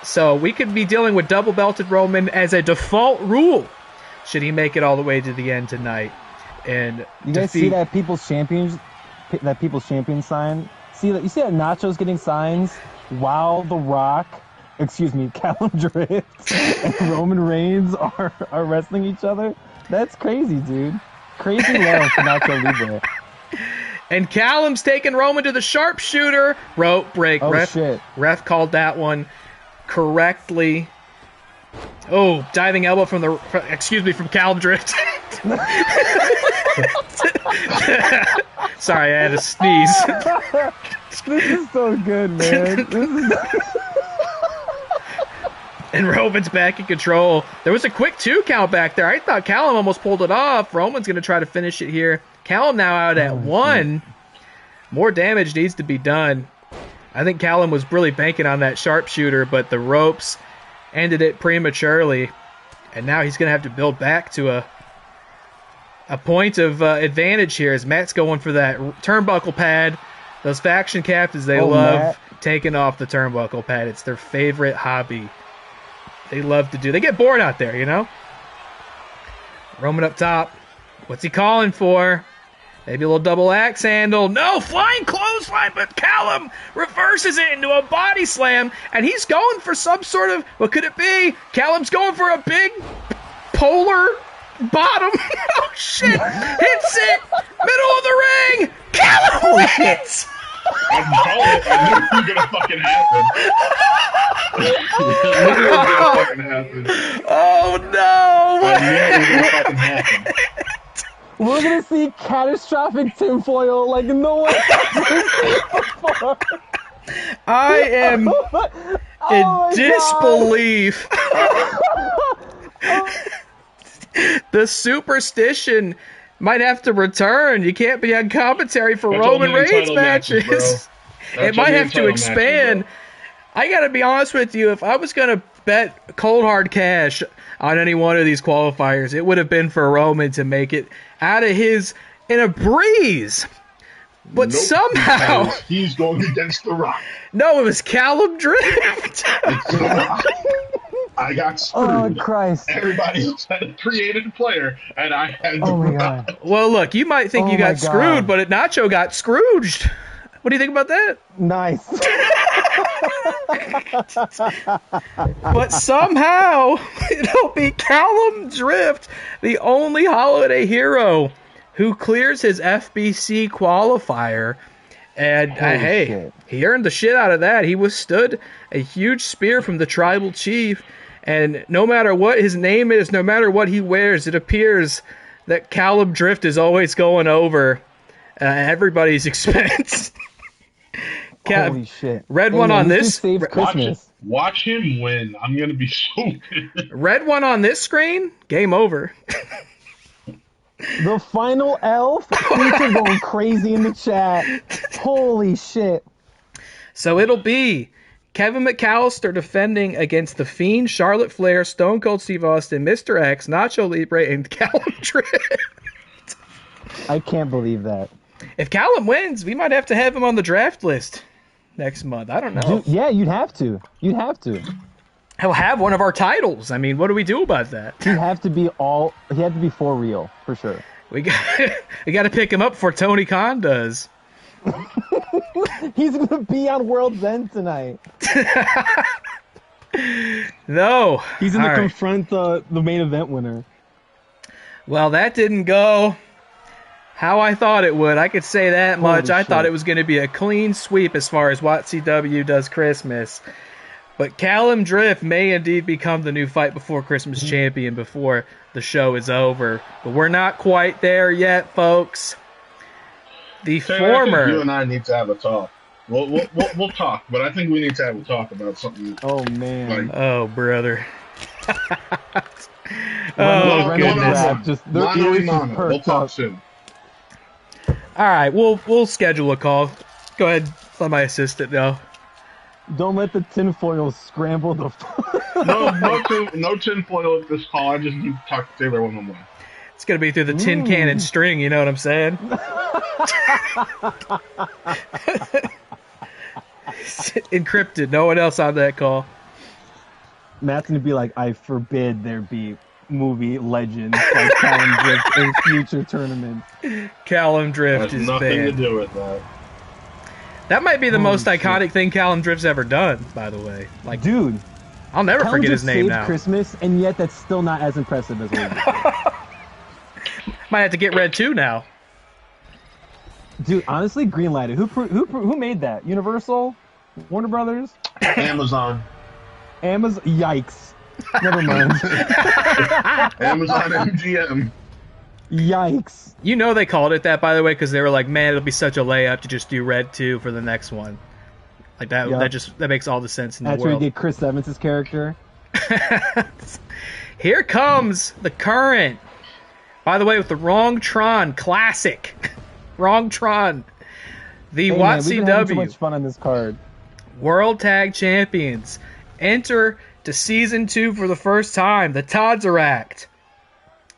So we could be dealing with double belted Roman as a default rule should he make it all the way to the end tonight. And You guys see that People's Champion sign? You see that Nacho's getting signs while The Rock, Callum Drift and Roman Reigns are wrestling each other? That's crazy, dude. Crazy love for Nacho Libre. And Callum's taking Roman to the sharpshooter. Rope break. Oh, shit. Ref called that one correctly. Oh, diving elbow from Callum Drift Sorry, I had to sneeze. This is so good, man. And Roman's back in control. There was a quick 2 count back there. I thought Callum almost pulled it off. Roman's going to try to finish it here. Callum now out at 1. More damage needs to be done. I think Callum was really banking on that sharpshooter, but the ropes ended it prematurely. And now he's going to have to build back to a point of advantage here as Matt's going for that turnbuckle pad. Those faction captains, they love Matt. taking off the turnbuckle pad. It's their favorite hobby. They love to do. They get bored out there, you know? Roman up top. What's he calling for? Maybe a little double axe handle. No, flying clothesline, but Callum reverses it into a body slam, and he's going for some sort of, what could it be? Callum's going for a big polar bottom. Oh, shit. Hits it. Middle of the ring. Callum wins. I knew it was gonna fucking happen. I knew it was gonna fucking happen. Oh, no. I knew it was gonna fucking happen. We're gonna see catastrophic tinfoil like no one has seen before. I am in disbelief. The superstition might have to return. You can't be on commentary for That's Roman only in Reigns title matches, matches. bro. It might have to expand. I gotta be honest with you. If I was gonna bet cold hard cash on any one of these qualifiers, it would have been for Roman to make it out of his in a breeze. But Nope, somehow, because he's going against The Rock. no, it was Callum Drift. It's The Rock. I got screwed. Oh Christ! Everybody else had a created player, and I had The Oh my Rock. God! Well, look, you might think Oh you my got screwed, God. but Nacho got Scrooged. What do you think about that? Nice. But somehow, it'll be Callum Drift, the only holiday hero who clears his FBC qualifier. And Holy hey, shit. he earned the shit out of that. He withstood a huge spear from the tribal chief. And no matter what his name is, no matter what he wears, it appears that Callum Drift is always going over everybody's expense. Holy shit! Red Hey, one man, on you this. saved Christmas. Watch him win. I'm gonna be so good. Red one on this screen. Game over. The final elf. Feature going crazy in the chat. Holy shit! So it'll be Kevin McAllister defending against The Fiend, Charlotte Flair, Stone Cold Steve Austin, Mr. X, Nacho Libre, and Callum Drift. I can't believe that. If Callum wins, we might have to have him on the draft list next month. I don't know. Dude, yeah, you'd have to. You'd have to. He'll have one of our titles. I mean, what do we do about that? He'd have to be all. He had to be for real, for sure. We got to pick him up before Tony Khan does. He's gonna be on World's End tonight. No. He's gonna All right. confront the main event winner. Well, that didn't go how I thought it would. I could say that much. Holy I thought shit. it was going to be a clean sweep as far as WATCW does Christmas. But Callum Drift may indeed become the new Fight Before Christmas champion before the show is over. But we're not quite there yet, folks. The Taylor, I think you former... and I need to have a talk. We'll talk, but I think we need to have a talk about something. Oh man. Like, Oh, brother. Reynolds- Oh, Reynolds goodness. rap, just their Mano ears y just mano. We'll perked talk up. soon. All right, we'll schedule a call. Go ahead, let my assistant know. Don't let the tinfoil scramble the. No tinfoil at this call. I just need to talk to Taylor one-on-one. It's going to be through the tin can and string, you know what I'm saying? Encrypted, no one else on that call. Matt's gonna be like, I forbid there be movie legends like Callum Drift in future tournaments. Callum Drift Has is nothing to banned. do with that. That might be the Holy most shit. iconic thing Callum Drift's ever done, by the way. Like, Dude, I'll never Callum forget Drift his name saved now. Christmas, and yet that's still not as impressive as what he did. Might have to get Red 2 now. Dude, honestly, greenlighted. Who made that? Universal, Warner Brothers, Amazon. Amazon. Yikes. Never mind. Amazon MGM. Yikes. You know they called it that, by the way, because they were like, man, it'll be such a layup to just do red 2 for the next one. Like that. Yep. That makes all the sense in the That's where you world. get Chris Evans' character. Here comes the current. By the way, with the wrong Tron classic. Wrong Tron. The Hey, man, we've been having so WATCW much fun on this card. World Tag Champions enter to Season 2 for the first time. The Metarract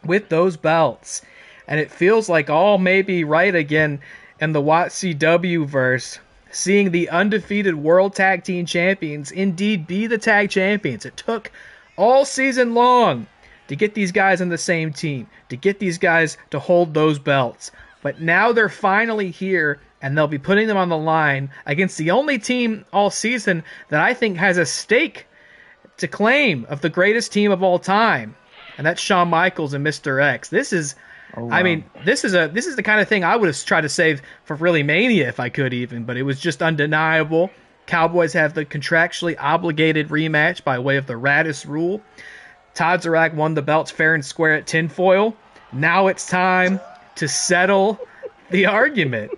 with those belts. And it feels like all may be right again in the WATCW verse. Seeing the undefeated World Tag Team Champions indeed be the tag champions. It took all season long to get these guys on the same team, to get these guys to hold those belts. But now they're finally here, and they'll be putting them on the line against the only team all season that I think has a stake to claim of the greatest team of all time, and that's Shawn Michaels and Mr. X. This is, Oh, wow. I mean, this is the kind of thing I would have tried to save for really Mania if I could even, but it was just undeniable. Cowboys have the contractually obligated rematch by way of the Raddus rule. Metarract won the belts fair and square at tinfoil. Now it's time to settle the argument.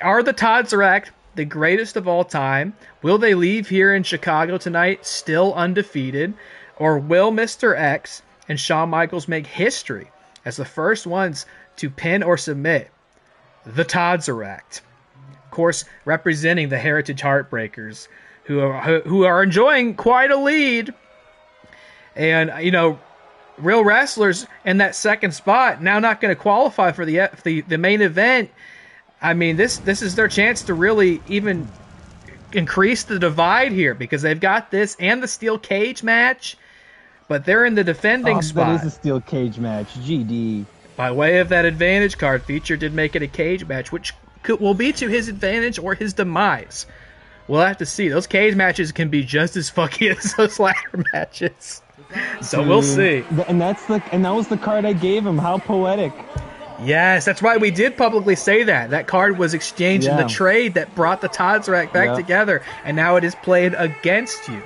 Are the Metarract the greatest of all time? Will they leave here in Chicago tonight still undefeated? Or will Mr. X and Shawn Michaels make history as the first ones to pin or submit the Metarract? Of course, representing the Heritage Heartbreakers, who are enjoying quite a lead. And, you know, real wrestlers in that second spot now not going to qualify for the main event. I mean, this is their chance to really even increase the divide here, because they've got this and the steel cage match, but they're in the defending spot. That is a steel cage match. GD. By way of that advantage card, Feature did make it a cage match, which will be to his advantage or his demise. We'll have to see. Those cage matches can be just as fucky as those ladder matches. So we'll see. And that was the card I gave him. How poetic. Yes, that's right. We did publicly say that. That card was exchanged in the trade that brought the Metarract back together, and now it is played against you.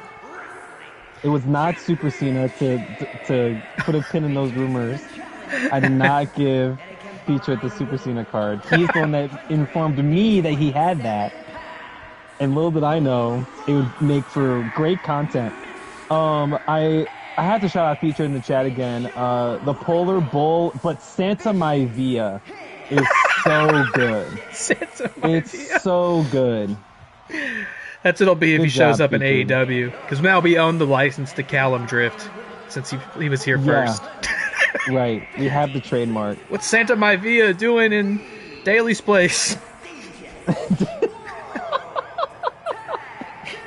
It was not Super Cena to put a pin in those rumors. I did not give Feature the Super Cena card. He's the one that informed me that he had that. And little did I know, it would make for great content. I have to shout out Feature in the chat again. The Polar Bull, but Santa Maivia is so good. Santa Maivia. It's so good. That's what it'll be if Good he shows job, up in Feature. AEW. Because now we own the license to Callum Drift, since he was here first. Right. We have the trademark. What's Santa Maivia doing in Daly's place?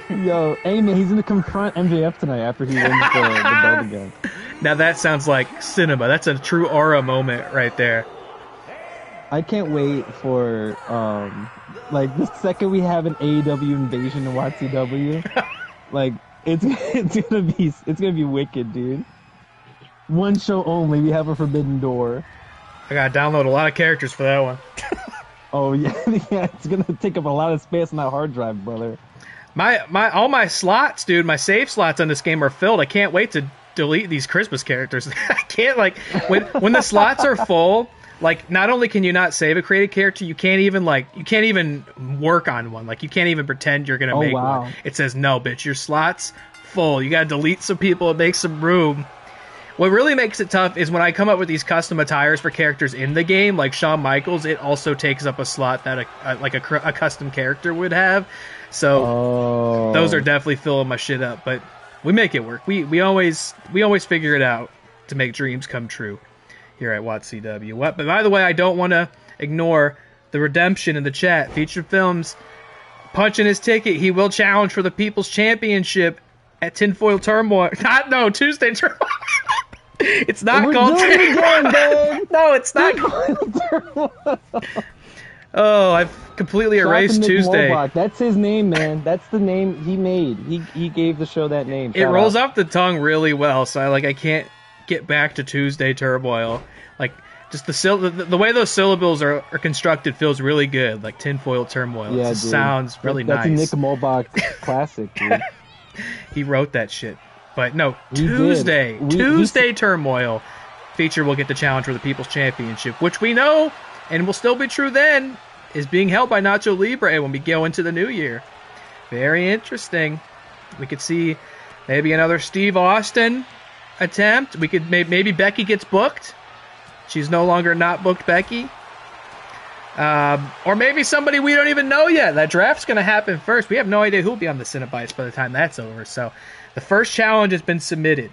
Yo, hey man, he's gonna confront MJF tonight after he wins the belt again. Now that sounds like cinema. That's a true aura moment right there. I can't wait for like the second we have an AEW invasion in WATCW. Like it's gonna be wicked, dude. One show only. We have a Forbidden Door. I gotta download a lot of characters for that one. Oh yeah, yeah. It's gonna take up a lot of space on that hard drive, brother. All my slots, dude, my save slots on this game are filled. I can't wait to delete these Christmas characters. I can't, like, when the slots are full, like, not only can you not save a created character, you can't even work on one. Like, you can't even pretend you're gonna make one. It says, no, bitch, your slot's full. You gotta delete some people and make some room. What really makes it tough is when I come up with these custom attires for characters in the game, like Shawn Michaels, it also takes up a slot that a custom character would have. So those are definitely filling my shit up, but we make it work. We always figure it out to make dreams come true here at WATCW. But by the way, I don't want to ignore the redemption in the chat. FeaturedFilms punching his ticket. He will challenge for the People's Championship at Tinfoil Turmoil. Tuesday Turmoil. It's not called Turmoil. No, it's not called. Oh, I've completely erased Tuesday. Muhlbach. That's his name, man. That's the name he made. He gave the show that name. It rolls off the tongue really well, so I can't get back to Tuesday Turmoil. Like, just the way those syllables are constructed feels really good. Like Tinfoil Turmoil. Yeah, it sounds really nice. That's a Nick Muhlbach classic, dude. He wrote that shit. But no, Tuesday Turmoil. Feature will get the challenge for the People's Championship, which we know, and will still be true then, is being held by Nacho Libre when we go into the new year. Very interesting. We could see maybe another Steve Austin attempt. We could maybe Becky gets booked. She's no longer not booked Becky. Or maybe somebody we don't even know yet. That draft's going to happen first. We have no idea who will be on the Cinebites by the time that's over. So the first challenge has been submitted.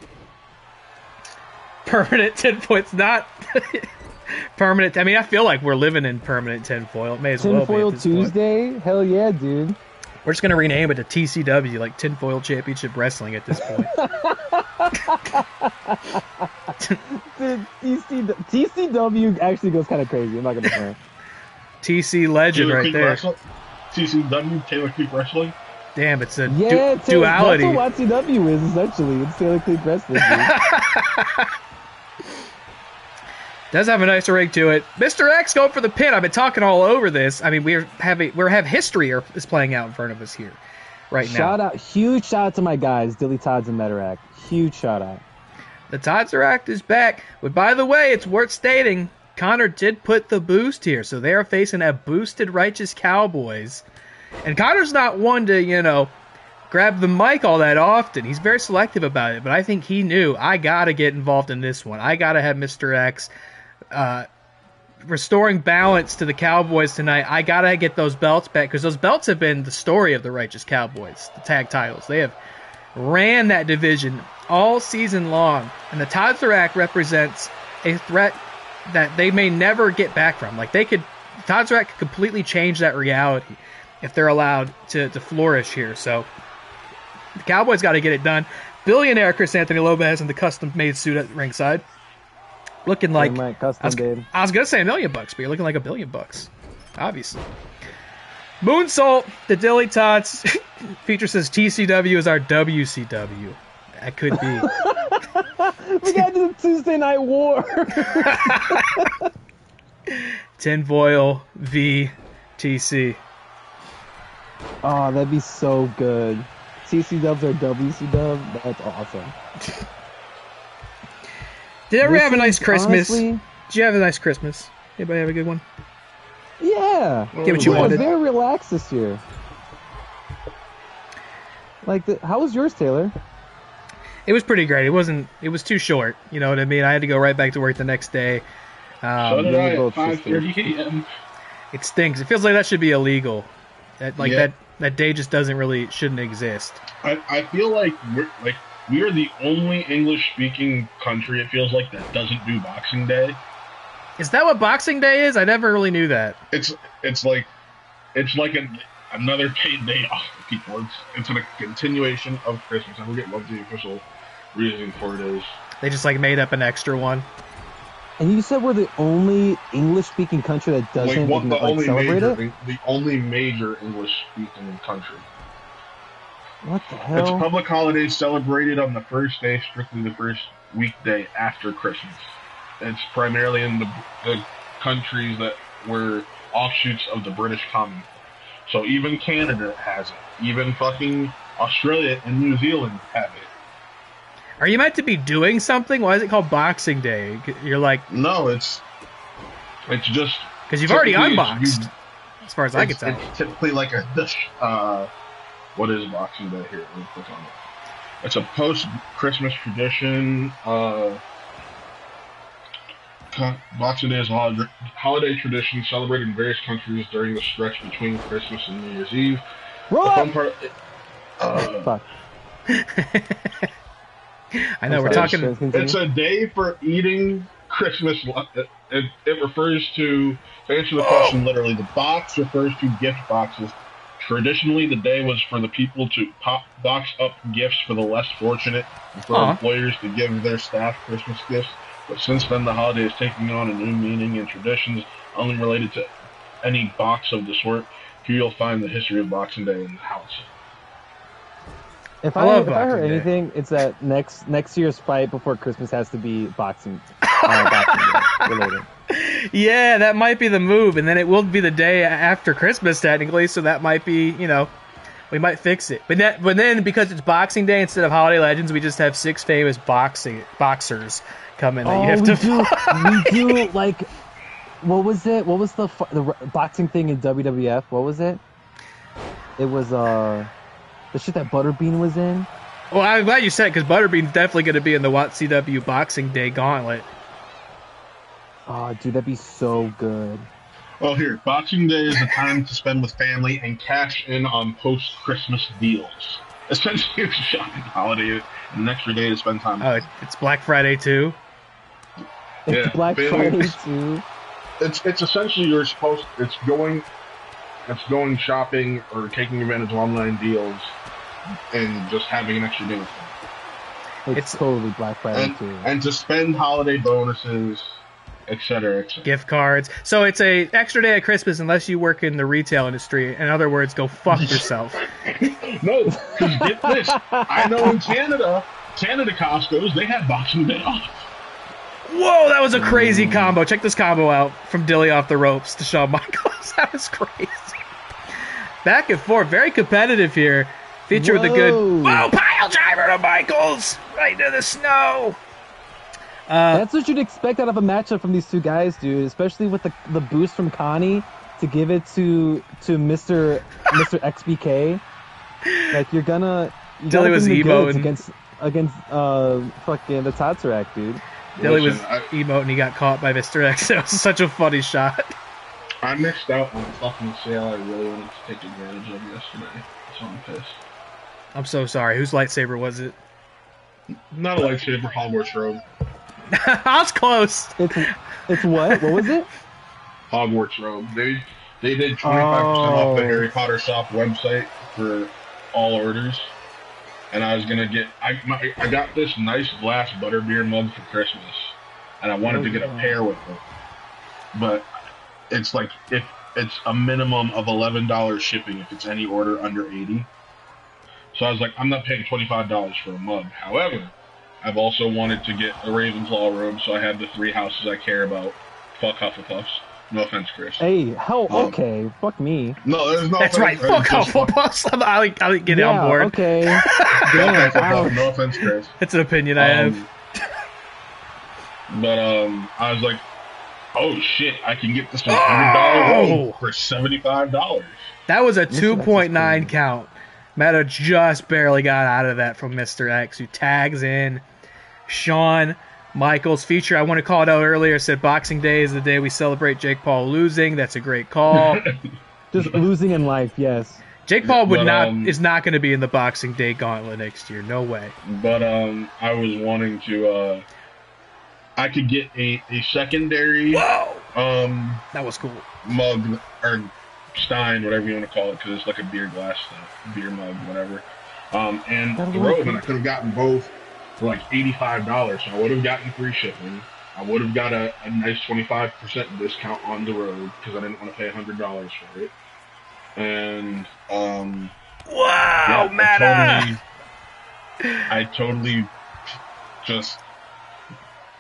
Permanent tinfoil. It's not permanent. I mean, I feel like we're living in permanent tinfoil. It may as well be. Tinfoil Tuesday? Point. Hell yeah, dude. We're just going to rename it to TCW, like Tinfoil Championship Wrestling at this point. TCW actually goes kind of crazy. I'm not going to say. TC Legend Taylor right Creek there. Wrestling? TCW, Taylor Creek Wrestling? Damn, it's a duality. That's what WATCW is, essentially. It's Taylor Creek Wrestling. Does have a nice ring to it. Mr. X going for the pin. I've been talking all over this. I mean, we have history is playing out in front of us here right now. Huge shout out to my guys, DillyTodds and Metarract. Huge shout out. The Todderact is back. But by the way, it's worth stating, Connor did put the boost here, so they are facing a boosted Righteous Cowboys. And Connor's not one to, grab the mic all that often. He's very selective about it, but I think he knew, I got to get involved in this one. I got to have Mr. X restoring balance to the Cowboys tonight. I got to get those belts back, because those belts have been the story of the Righteous Cowboys, the tag titles. They have ran that division all season long, and the Todderact represents a threat that they may never get back from. Like, Todderact could completely change that reality if they're allowed to flourish here. So the Cowboys got to get it done. Billionaire Chris Anthony Lopez in the custom-made suit at ringside. Looking like, I was going to say $1 million, but you're looking like $1 billion, obviously. Moonsault, the DillyTodds. Feature says TCW is our WCW. That could be. We got to do the Tuesday Night War. Tinfoil v TC. Oh, that'd be so good. TC Dubs or WC Dub? That's awesome. Did you ever have a nice Christmas? Honestly, Did you have a nice Christmas? Anybody have a good one? Yeah. Get what you I was wanted. very relaxed this year. How was yours, Taylor? It was pretty great. It was too short. You know what I mean? I had to go right back to work the next day. So did I at 5:30 a.m. It stinks. It feels like that should be illegal. That day just shouldn't exist. I feel like we are the only English-speaking country, it feels like, that doesn't do Boxing Day. Is that what Boxing Day is? I never really knew that. It's like another paid day off for people. It's a continuation of Christmas. I forget what the official reason for it is. They just made up an extra one. And you said we're the only English-speaking country that doesn't celebrate it? The only major English-speaking country. What the hell? It's a public holiday celebrated on the first day, strictly the first weekday after Christmas. It's primarily in the countries that were offshoots of the British Commonwealth. So even Canada has it. Even fucking Australia and New Zealand have it. Are you meant to be doing something? Why is it called Boxing Day? You're like... No, it's just... Because you've already unboxed, as far as I can tell. It's typically like what is Boxing Day here? Let me click on it. It's a post-Christmas tradition. Boxing Day is a holiday tradition celebrated in various countries during the stretch between Christmas and New Year's Eve. Roll the up! fun part... Fuck. I know, we're talking... It's a day for eating Christmas. It refers to answer the question literally, the box refers to gift boxes. Traditionally, the day was for the people to box up gifts for the less fortunate and for employers to give their staff Christmas gifts. But since then, the holiday is taking on a new meaning and traditions only related to any box of the sort. Here you'll find the history of Boxing Day in the house. If I heard anything, it's that next year's fight before Christmas has to be Boxing Day related. Yeah, that might be the move, and then it will be the day after Christmas technically, so that might be, We might fix it. But then because it's Boxing Day instead of Holiday Legends, we just have 6 famous boxers come in that you have to we do like, what was it? What was the boxing thing in WWF? What was it? It was the shit that Butterbean was in. Well, I'm glad you said it because Butterbean's definitely going to be in the WATCW Boxing Day Gauntlet. Oh, dude, that'd be so good. Well, here, Boxing Day is a time to spend with family and cash in on post-Christmas deals. Essentially, it's a shopping holiday and an extra day to spend time with. Oh, it's Black Friday too. Yeah, It's Black family- Friday too. It's essentially it's going shopping or taking advantage of online deals and just having an extra day with them. It's totally Black Friday too. And to spend holiday bonuses, etc. Gift cards. So it's a extra day at Christmas unless you work in the retail industry. In other words, go fuck yourself. No, because get this. I know in Canada Costco's, they have Boxing Day off. Whoa, that was a crazy combo. Check this combo out from Dilly off the ropes to Shawn Michaels. That was crazy. Back and forth. Very competitive here. Feature with a good... Whoa, pile driver to Michaels! Right into the snow! That's what you'd expect out of a matchup from these two guys, dude. Especially with the boost from Connie to give it to Mr. XBK. Like you're gonna Dilly was bring the goods emoting against fucking the Metarract, dude. Dilly was Listen, I- emoting. He got caught by Mr. X. That was such a funny shot. I missed out on a fucking sale I really wanted to take advantage of yesterday, so I'm pissed. I'm so sorry. Whose lightsaber was it? Not a lightsaber, Hogwarts robe. I was close. It's what? What was it? Hogwarts robe. They did 25% off the Harry Potter shop website for all orders, and I was gonna get. I got this nice glass butterbeer mug for Christmas, and I wanted to get a pair with it, but it's like if it's a minimum of $11 shipping if it's any order under 80. So I was like, I'm not paying $25 for a mug. However, I've also wanted to get a Ravenclaw robe, so I have the 3 houses I care about. Fuck Hufflepuffs. No offense, Chris. Hey, hell, okay, fuck me. No, there's no That's right. offense. Fuck It's just Hufflepuffs. I'll get it on board. Okay. No Damn, offense, ouch. no offense, Chris. It's an opinion I have. But I was like, oh shit, I can get this $100 robe for $75. That was a Mr. X is 2.9 crazy. count. Meta just barely got out of that from Mr. X, who tags in Shawn Michaels. Feature, I want to call it out earlier, said Boxing Day is the day we celebrate Jake Paul losing. That's a great call. Just losing in life, yes. Jake Paul But, is not going to be in the Boxing Day gauntlet next year. No way. But I was wanting to I could get a secondary Whoa! that was cool. mug or Stein, whatever you want to call it, because it's like a beer glass stuff, beer mug, whatever. And That'll the be robe, cool. and I could have gotten both for like $85. So I would have gotten free shipping. I would have got a nice 25% discount on the robe because I didn't want to pay $100 for it. And Wow, yeah, I totally just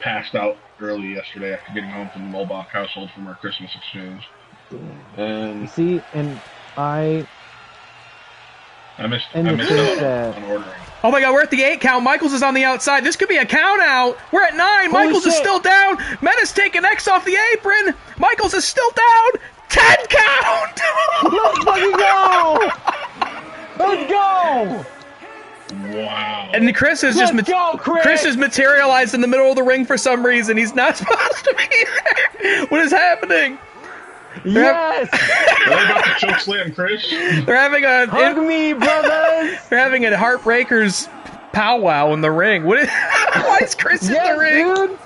passed out early yesterday after getting home from the Muhlbach household from our Christmas exchange. And See, and I missed And the out thing that- on ordering. Oh my god, we're at the 8 count. Michaels is on the outside. This could be a count out. We're at 9. Holy Michaels is shit. still down. Meta's taking X off the apron. Michaels is still down. 10 count. let's fucking go! Let's go! Wow. And Chris is Let's go, Chris! Chris is materialized in the middle of the ring for some reason. He's not supposed to be there. What is happening? Yes! Are they about to choke slam Chris? They're having Hug me, brothers! they're having a Heartbreakers powwow in the ring. What is, why is Chris in the ring? Yes, dude!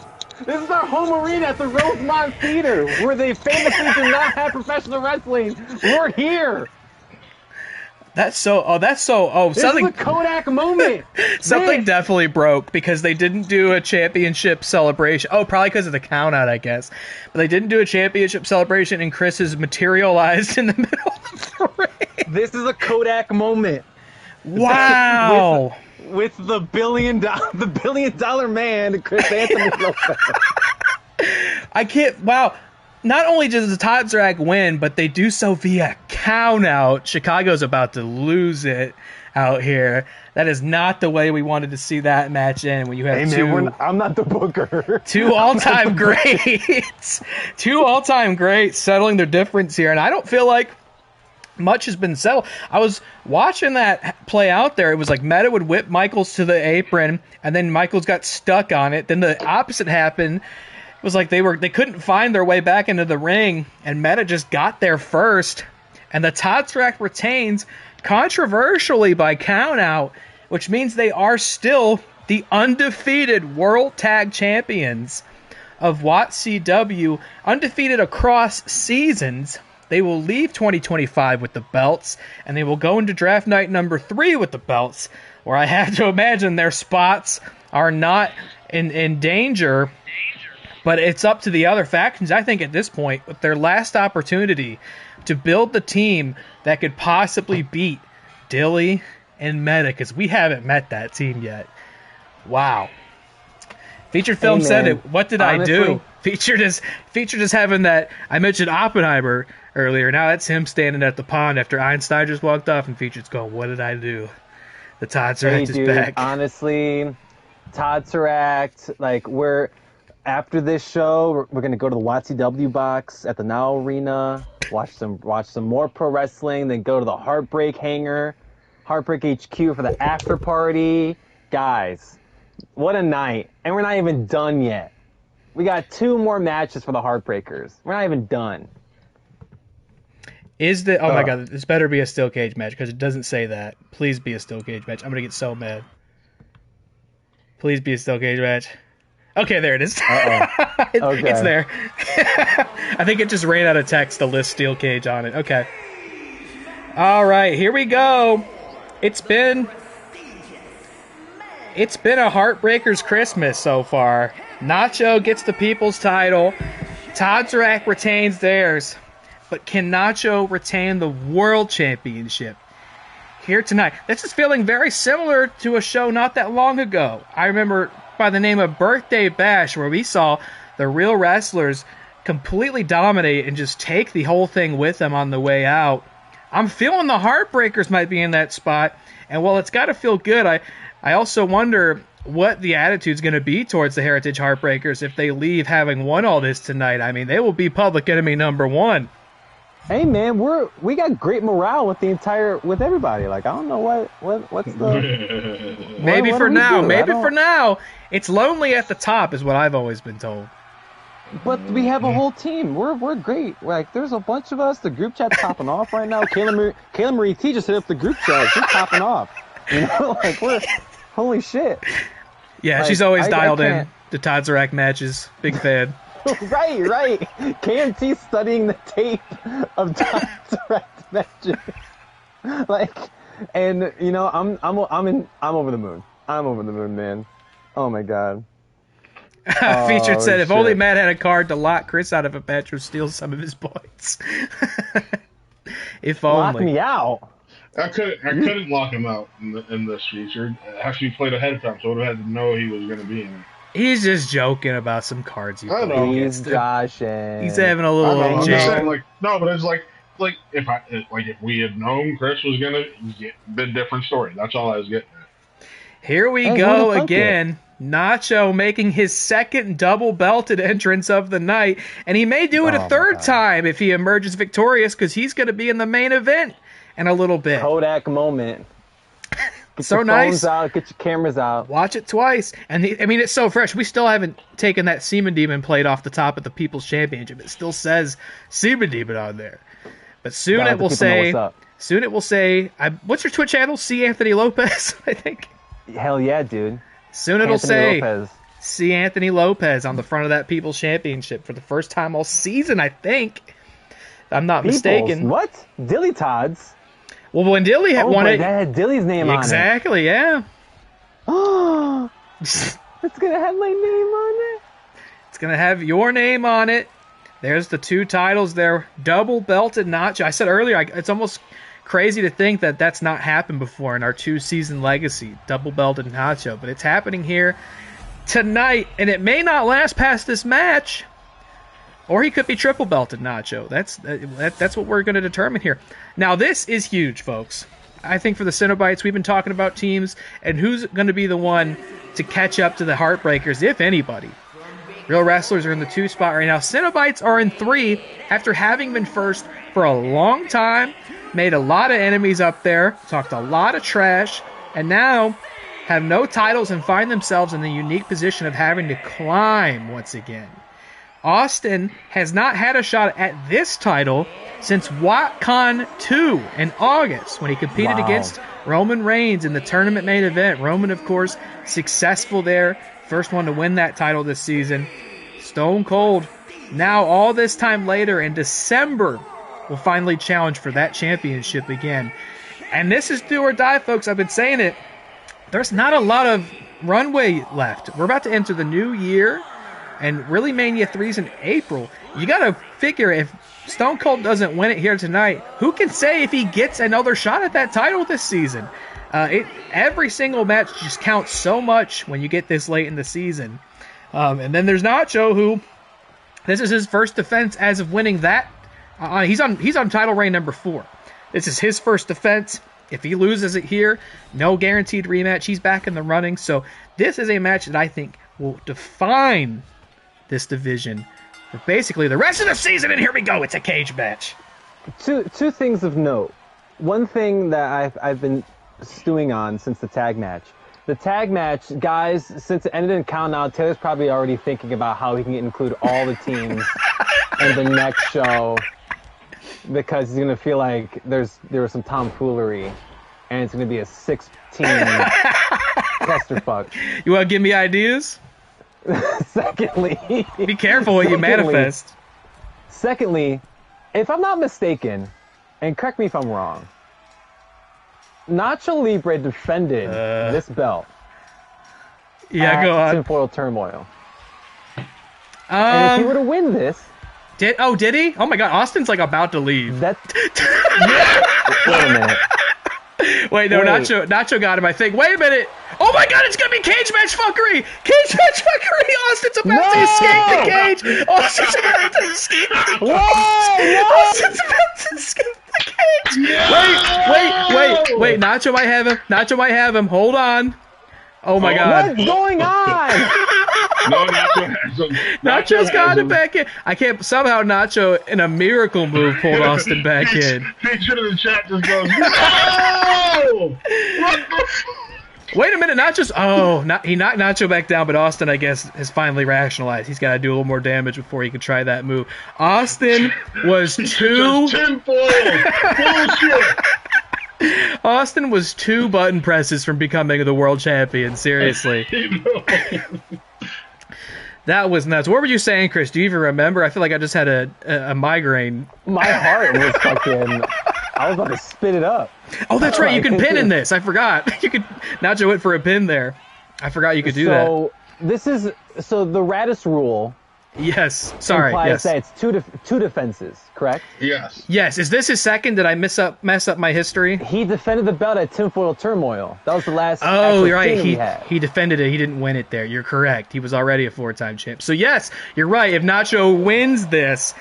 This is our home arena at the Rosemont Theater, where they famously do not have professional wrestling. We're here! This is a Kodak moment! something This- definitely broke because they didn't do a championship celebration. Oh, probably because of the count out, I guess. But they didn't do a championship celebration, and Chris is materialized in the middle of the ring. This is a Kodak moment. Wow. With the billion dollar man, Chris Anthony Lopez. I can't. Wow. not only does the Todzrak win, but they do so via countout. Chicago's about to lose it out here. That is not the way we wanted to see that match end. When you have I'm not the booker. two all-time greats, two all-time greats settling their difference here, and I don't feel like much has been settled. I was watching that play out there. It was like Meta would whip Michaels to the apron, and then Michaels got stuck on it. Then the opposite happened. It was like they couldn't find their way back into the ring, and Meta just got there first. And the Todzrak retains controversially by countout, which means they are still the undefeated World Tag Champions of WATCW, undefeated across seasons. They will leave 2025 with the belts, and they will go into draft night number 3 with the belts, where I have to imagine their spots are not in danger. But it's up to the other factions, I think, at this point, with their last opportunity to build the team that could possibly beat Dilly and Meta, because we haven't met that team yet. Wow. Featured Film said it. What did I do? Featured is having that. I mentioned Oppenheimer earlier. Now that's him standing at the pond after Einstein just walked off, and Featured's going, what did I do? The Todzrak is back. Honestly, Todzrak, like, after this show, we're gonna go to the WATCW box at the Now Arena, watch some more pro wrestling, then go to the Heartbreak Hangar, Heartbreak HQ for the after party. Guys, what a night. And we're not even done yet. We got 2 more matches for the Heartbreakers. We're not even done. Oh my god, this better be a steel cage match, because it doesn't say that. Please be a steel cage match. I'm gonna get so mad. Please be a steel cage match. Okay, there it is. Okay. It's there. I think it just ran out of text to list steel cage on it. Okay. All right, here we go. It's been a Heartbreakers Christmas so far. Nacho gets the People's title. Todzrak retains theirs. But can Nacho retain the World Championship here tonight? This is feeling very similar to a show not that long ago. I remember by the name of Birthday Bash, where we saw the real wrestlers completely dominate and just take the whole thing with them on the way out. I'm feeling the Heartbreakers might be in that spot, and while it's got to feel good, I also wonder what the attitude's going to be towards the Heritage Heartbreakers if they leave having won all this tonight. I mean, they will be public enemy number 1. Hey man, we got great morale with everybody. Like, I don't know what's the maybe what for do we now. do? Maybe for now. It's lonely at the top, is what I've always been told. But we have a whole team. We're great. Like, there's a bunch of us. The group chat's popping off right now. KaylaMarieTea just hit up the group chat. She's popping off. You know, like, holy shit. Yeah, Like, she's always dialed in can't. to Todzrak matches. Big fan. right. KMT studying the tape of Todzrak matches. Like, and you know, I'm over the moon. I'm over the moon, man. Oh my god. Featured said, if shit. only Matt had a card to lock Chris out of a match or steal some of his points. If only. Lock me out. I couldn't lock him out in this feature. Actually played ahead of time, so I would have had to know he was going to be in it. He's just joking about some cards he I know. He's joshing. He's having a little I'm just jig. saying, like, no, but it's like if we had known Chris was gonna get a different story. That's all I was getting at. Here we go again. Nacho making his second double belted entrance of the night, and he may do it a third time if he emerges victorious, because he's going to be in the main event in a little bit. Kodak moment. Get so your nice. phones out, get your cameras out. Watch it twice. And it's so fresh. We still haven't taken that Seaman Demon plate off the top of the People's Championship. It still says Seaman Demon on there. But soon it will say, what's your Twitch channel? C. Anthony Lopez, I think. Hell yeah, dude. Soon it'll Anthony say Lopez. C. Anthony Lopez on the front of that People's Championship for the first time all season, I think. If I'm not mistaken. What? DillyTodds? Well, when Dilly had won it, that had Dilly's name on it. Exactly, yeah. Oh, it's gonna have my name on it. It's gonna have your name on it. There's the 2 titles there, double belted Nacho. I said earlier, it's almost crazy to think that that's not happened before in our 2-season legacy, double belted Nacho. But it's happening here tonight, and it may not last past this match. Or he could be triple belted Nacho. That's what we're going to determine here. Now, this is huge, folks. I think for the Cenobites, we've been talking about teams and who's going to be the one to catch up to the Heartbreakers, if anybody. Real Wrestlers are in the 2 spot right now. Cenobites are in 3 after having been first for a long time, made a lot of enemies up there, talked a lot of trash, and now have no titles and find themselves in the unique position of having to climb once again. Austin has not had a shot at this title since WatCon 2 in August when he competed against Roman Reigns in the tournament main event. Roman, of course, successful there. First one to win that title this season. Stone Cold. Now, all this time later in December, will finally challenge for that championship again. And this is do or die, folks. I've been saying it. There's not a lot of runway left. We're about to enter the new year. And really, Mania 3's in April. You got to figure if Stone Cold doesn't win it here tonight, who can say if he gets another shot at that title this season? Every single match just counts so much when you get this late in the season. And then there's Nacho, who this is his first defense as of winning that. He's on title reign number 4. This is his first defense. If he loses it here, no guaranteed rematch. He's back in the running. So this is a match that I think will define this division for basically the rest of the season. And here we go. It's a cage match. Two things of note. One thing that I've been stewing on since the tag match. The tag match, guys, since it ended in count-out, Taylor's probably already thinking about how he can include all the teams in the next show because he's going to feel like there was some tomfoolery and it's going to be a 6-team clusterfuck. You want to give me ideas? Secondly, be careful what you manifest. Secondly, if I'm not mistaken, and correct me if I'm wrong, Nacho Libre defended this belt. Yeah, go on. Tinfoil Turmoil. And if he were to win this, did he? Oh my God, Austin's like about to leave. Wait a minute. Wait, no, Nacho got him, I think. Wait a minute. Oh my God, it's going to be cage match fuckery. Cage match fuckery. Austin's about to escape the cage. Austin's about to escape the cage. Austin's about to escape the cage. Yeah. Wait. Nacho might have him. Hold on. Oh my God. What's going on? No, Nacho has him. Nacho's got him back in. I can't. Somehow Nacho, in a miracle move, pulled Austin back in. Featured in the chat just goes, no! Wait a minute, Nacho's. He knocked Nacho back down, but Austin, I guess, has finally rationalized. He's got to do a little more damage before he can try that move. Austin was too. Tinfoil! Bullshit! Austin was 2 button presses from becoming the world champion. Seriously. That was nuts. What were you saying, Chris? Do you even remember? I feel like I just had a migraine. My heart was fucking... I was about to spit it up. Oh, that's right. You can pin in this. I forgot. You could. Nacho went for a pin there. I forgot you could do that. So the Radis rule. Yes. Sorry. Implies yes. that it's two defenses, correct? Yes. Yes. Is this his second? Did I mess up my history? He defended the belt at Tinfoil Turmoil. That was the last. Oh, you're right. He He defended it. He didn't win it there. You're correct. He was already a 4-time champ. So yes, you're right. If Nacho wins this,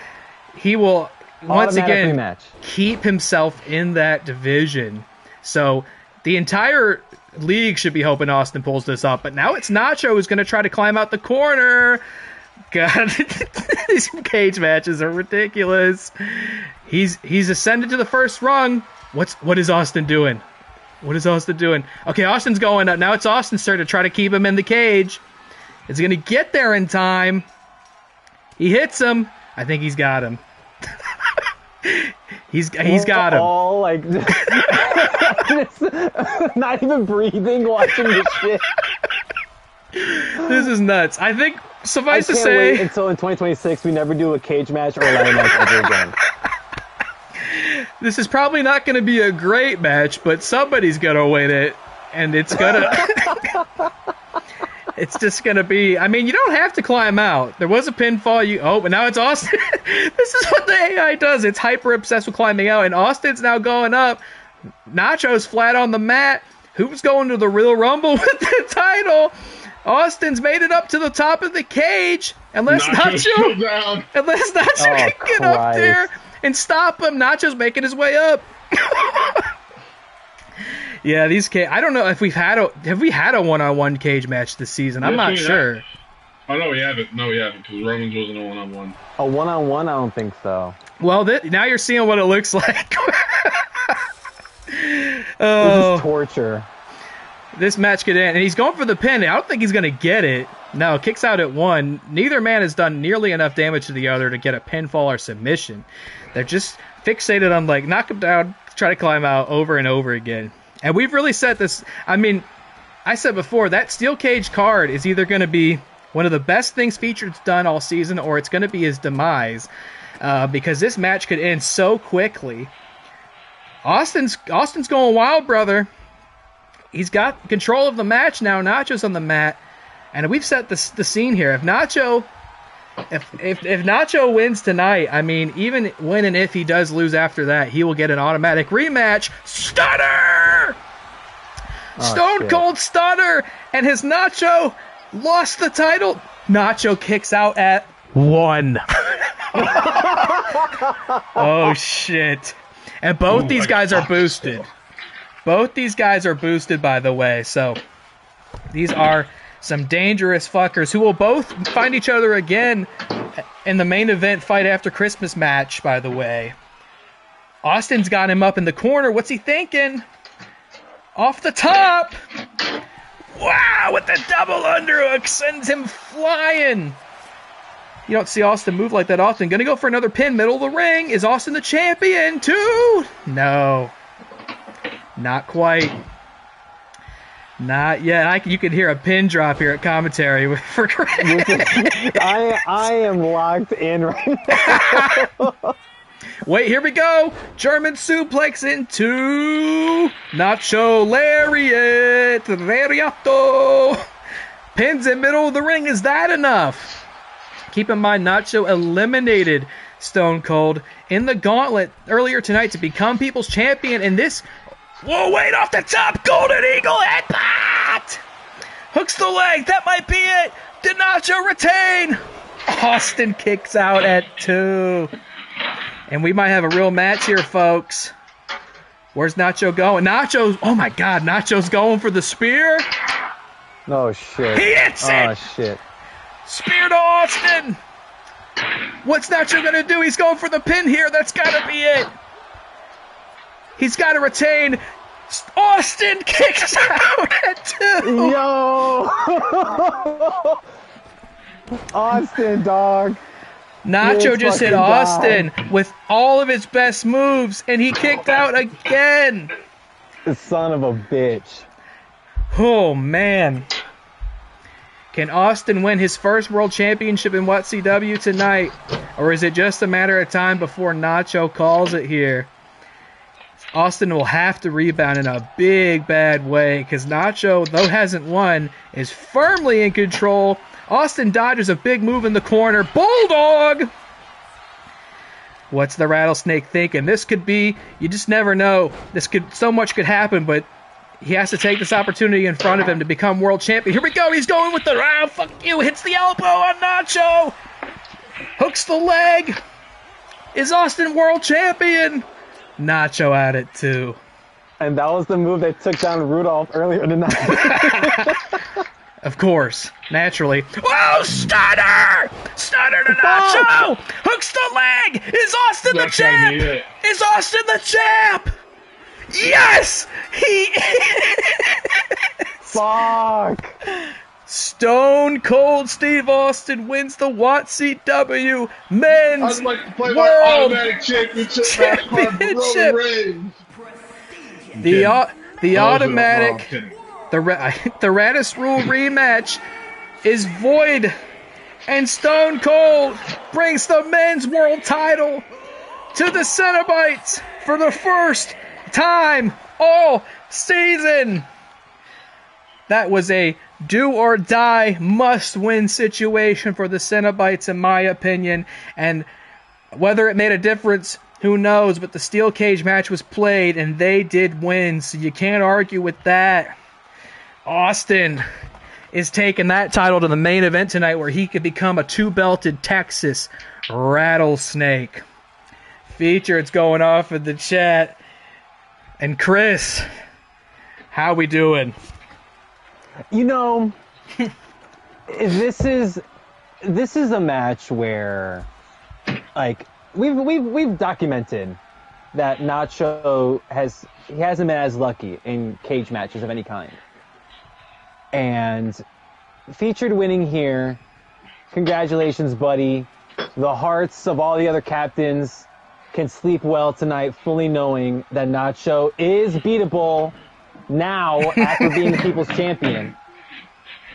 he will once again rematch. Keep himself in that division. So the entire league should be hoping Austin pulls this up. But now it's Nacho who's going to try to climb out the corner. God, these cage matches are ridiculous. He's ascended to the first rung. What is Austin doing? What is Austin doing? Okay, Austin's going up. Now it's Austin's turn to try to keep him in the cage. Is he going to get there in time? He hits him. I think he's got him. He's got him. All like not even breathing, watching this shit. This is nuts. I think suffice to I can't say wait until in 2026 we never do a cage match or a ladder match ever again. This is probably not going to be a great match, but somebody's going to win it, and it's going to... It's just going to be... I mean, you don't have to climb out. There was a pinfall. But now it's Austin. This is what the AI does. It's hyper-obsessed with climbing out, and Austin's now going up. Nacho's flat on the mat. Who's going to the Real Rumble with the title? Austin's made it up to the top of the cage. Unless Nacho's still Nacho down. can get up Christ. there and stop him. Nacho's making his way up. Yeah, these I don't know if have we had a one-on-one cage match this season. I'm Yes, not we have. sure. Oh, no, we haven't. No, we haven't, because Romans wasn't a one-on-one. A one-on-one? I don't think so. Well, now you're seeing what it looks like. This Oh, is torture. this match could end, and he's going for the pin. I don't think he's going to get it. No, kicks out at 1. Neither man has done nearly enough damage to the other to get a pinfall or submission. They're just fixated on, like, knock him down, try to climb out over and over again. And we've really set this. I mean, I said before, that steel cage card is either going to be one of the best things Featured's done all season, or it's going to be his demise, because this match could end so quickly. Austin's going wild, brother. He's got control of the match now. Nacho's on the mat, and we've set the scene here. If Nacho wins tonight, I mean, even when and if he does lose after that, he will get an automatic rematch. Stunner! Stone shit. Cold Stunner! And has Nacho lost the title? Nacho kicks out at 1. Oh, shit. And both these guys are boosted. Both these guys are boosted, by the way. So these are some dangerous fuckers who will both find each other again in the main event fight after Christmas match, by the way. Austin's got him up in the corner. What's he thinking? Off the top. Wow, with the double underhook, sends him flying. You don't see Austin move like that often. Gonna go for another pin, middle of the ring. Is Austin the champion too? No. Not quite. Not yet. You can hear a pin drop here at commentary for Chris. I am locked in right now. Wait, here we go. German suplex into Nacho Lariat. Lariato. Pins in middle of the ring. Is that enough? Keep in mind, Nacho eliminated Stone Cold in the gauntlet earlier tonight to become People's Champion. And this... Whoa, wait, off the top. Golden Eagle headbutt. Hooks the leg. That might be it. Did Nacho retain? Austin kicks out at 2. And we might have a real match here, folks. Where's Nacho going? Oh my God, Nacho's going for the spear. Oh, shit. He hits it. Oh, shit. Spear to Austin. What's Nacho going to do? He's going for the pin here. That's got to be it. He's got to retain. Austin kicks out at 2. Yo! Austin, dog. Nacho Good just hit fucking Austin with all of his best moves, and he kicked out again. The son of a bitch. Oh, man. Can Austin win his first world championship in WATCW tonight? Or is it just a matter of time before Nacho calls it here? Austin will have to rebound in a big, bad way, because Nacho, though hasn't won, is firmly in control. Austin dodges a big move in the corner. Bulldog! What's the Rattlesnake thinking? This could be, you just never know. So much could happen, but he has to take this opportunity in front of him to become world champion. Here we go. He's going with the, fuck you. Hits the elbow on Nacho. Hooks the leg. Is Austin world champion? Nacho at it too. And that was the move that took down Rudolph earlier tonight. Of course, naturally. Whoa, stunner! Stunner to Nacho! Hooks the leg! Is Austin the That's gonna be champ? it. Is Austin the champ? Yes! He Fuck! Stone Cold Steve Austin wins the WATCW Men's I'd like to play my World automatic championship match card for Championship. Roman Reigns. The No, automatic... I'm kidding. The Radis Rule rematch is void, and Stone Cold brings the men's world title to the Cenobites for the first time all season. That was a do-or-die, must-win situation for the Cenobites, in my opinion, and whether it made a difference, who knows, but the steel cage match was played, and they did win, so you can't argue with that. Austin is taking that title to the main event tonight where he could become a 2-belted Texas rattlesnake. Featured's going off in the chat. And Chris, how we doing? You know, this is a match where, like, we've documented that Nacho hasn't been as lucky in cage matches of any kind. And Featured winning here, congratulations, buddy. The hearts of all the other captains can sleep well tonight, fully knowing that Nacho is beatable now after being the People's Champion.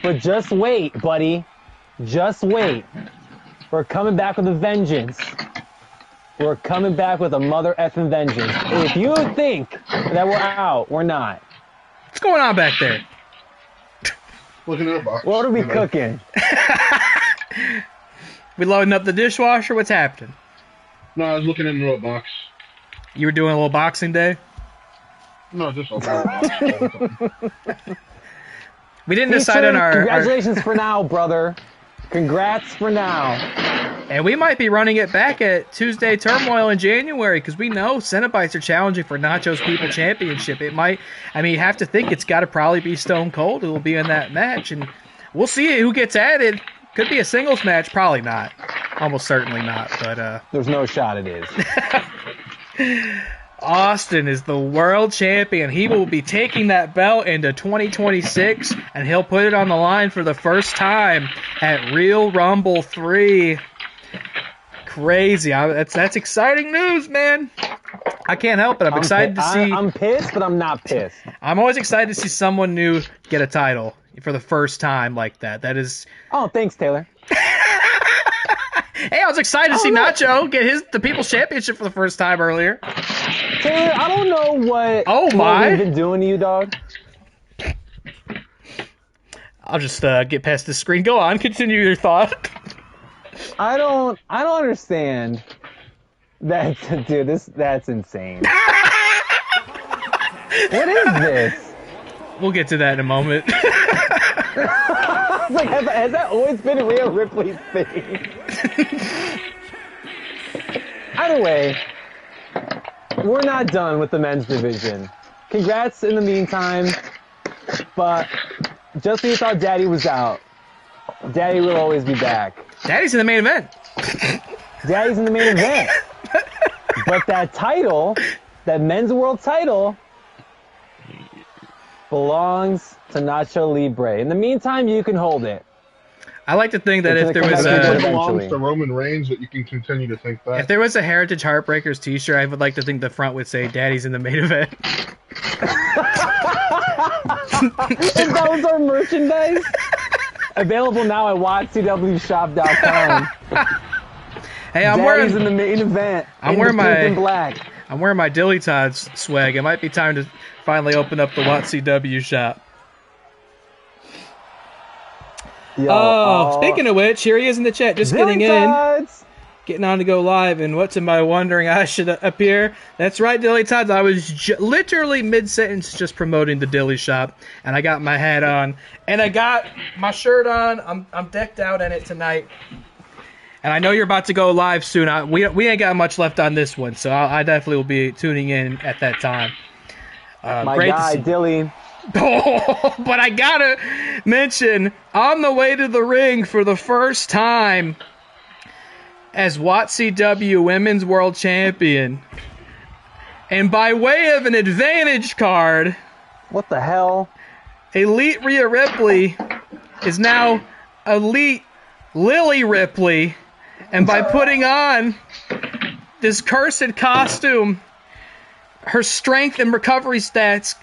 But just wait, buddy. Just wait. We're coming back with a vengeance. We're coming back with a mother effing vengeance. If you think that we're out, we're not. What's going on back there? Looking at a box. What are we cooking? We loading up the dishwasher? What's happening? No, I was looking into a box. You were doing a little Boxing Day? No, just open a box. We didn't decide on our... Congratulations for now, brother. Congrats for now. And we might be running it back at Tuesday Turmoil in January because we know Cenobites are challenging for Nacho's People Championship. It might... I mean, you have to think it's got to probably be Stone Cold who will be in that match. And we'll see who gets added. Could be a singles match. Probably not. Almost certainly not. But there's no shot it is. Austin is the world champion. He will be taking that belt into 2026, and he'll put it on the line for the first time at Real Rumble 3. Crazy. That's exciting news, man. I can't help it. I'm excited to see... I'm pissed, but I'm not pissed. I'm always excited to see someone new get a title for the first time like that. That is... Oh, thanks, Taylor. Hey, I was excited to see Nacho get the People's Championship for the first time earlier. Taylor, I don't know what we've been doing to you, dog. I'll just get past the screen. Go on, continue your thought. I don't understand that, dude. That's insane. What is this? We'll get to that in a moment. Like, has that always been Rhea Ripley's thing? Either way, we're not done with the men's division. Congrats in the meantime, but just when you thought Daddy was out, Daddy will always be back. Daddy's in the main event. Daddy's in the main event. But that title, that men's world title, belongs to Nacho Libre. In the meantime, you can hold it. I like to think that if there was it belongs to Roman Reigns, that you can continue to think that. If there was a Heritage Heartbreakers t-shirt, I would like to think the front would say Daddy's in the main event. If that was our merchandise, available now at WATCWshop.com. Hey, I'm Daddy's in the main event. I'm wearing my black. I'm wearing my DillyTodds swag. It might be time to finally open up the WATCW shop. Yo, speaking of which, here he is in the chat, just getting in. Getting on to go live, and what am I wondering I should appear? That's right, DillyTodds. I was literally mid-sentence just promoting the Dilly shop, and I got my hat on, and I got my shirt on. I'm decked out in it tonight. And I know you're about to go live soon. We ain't got much left on this one, so I definitely will be tuning in at that time. My guy, Dilly. Oh, but I gotta mention, on the way to the ring for the first time as WATCW Women's World Champion, and by way of an advantage card, what the hell? Elite Rhea Ripley is now Elite Lily Ripley, and by putting on this cursed costume, her strength and recovery stats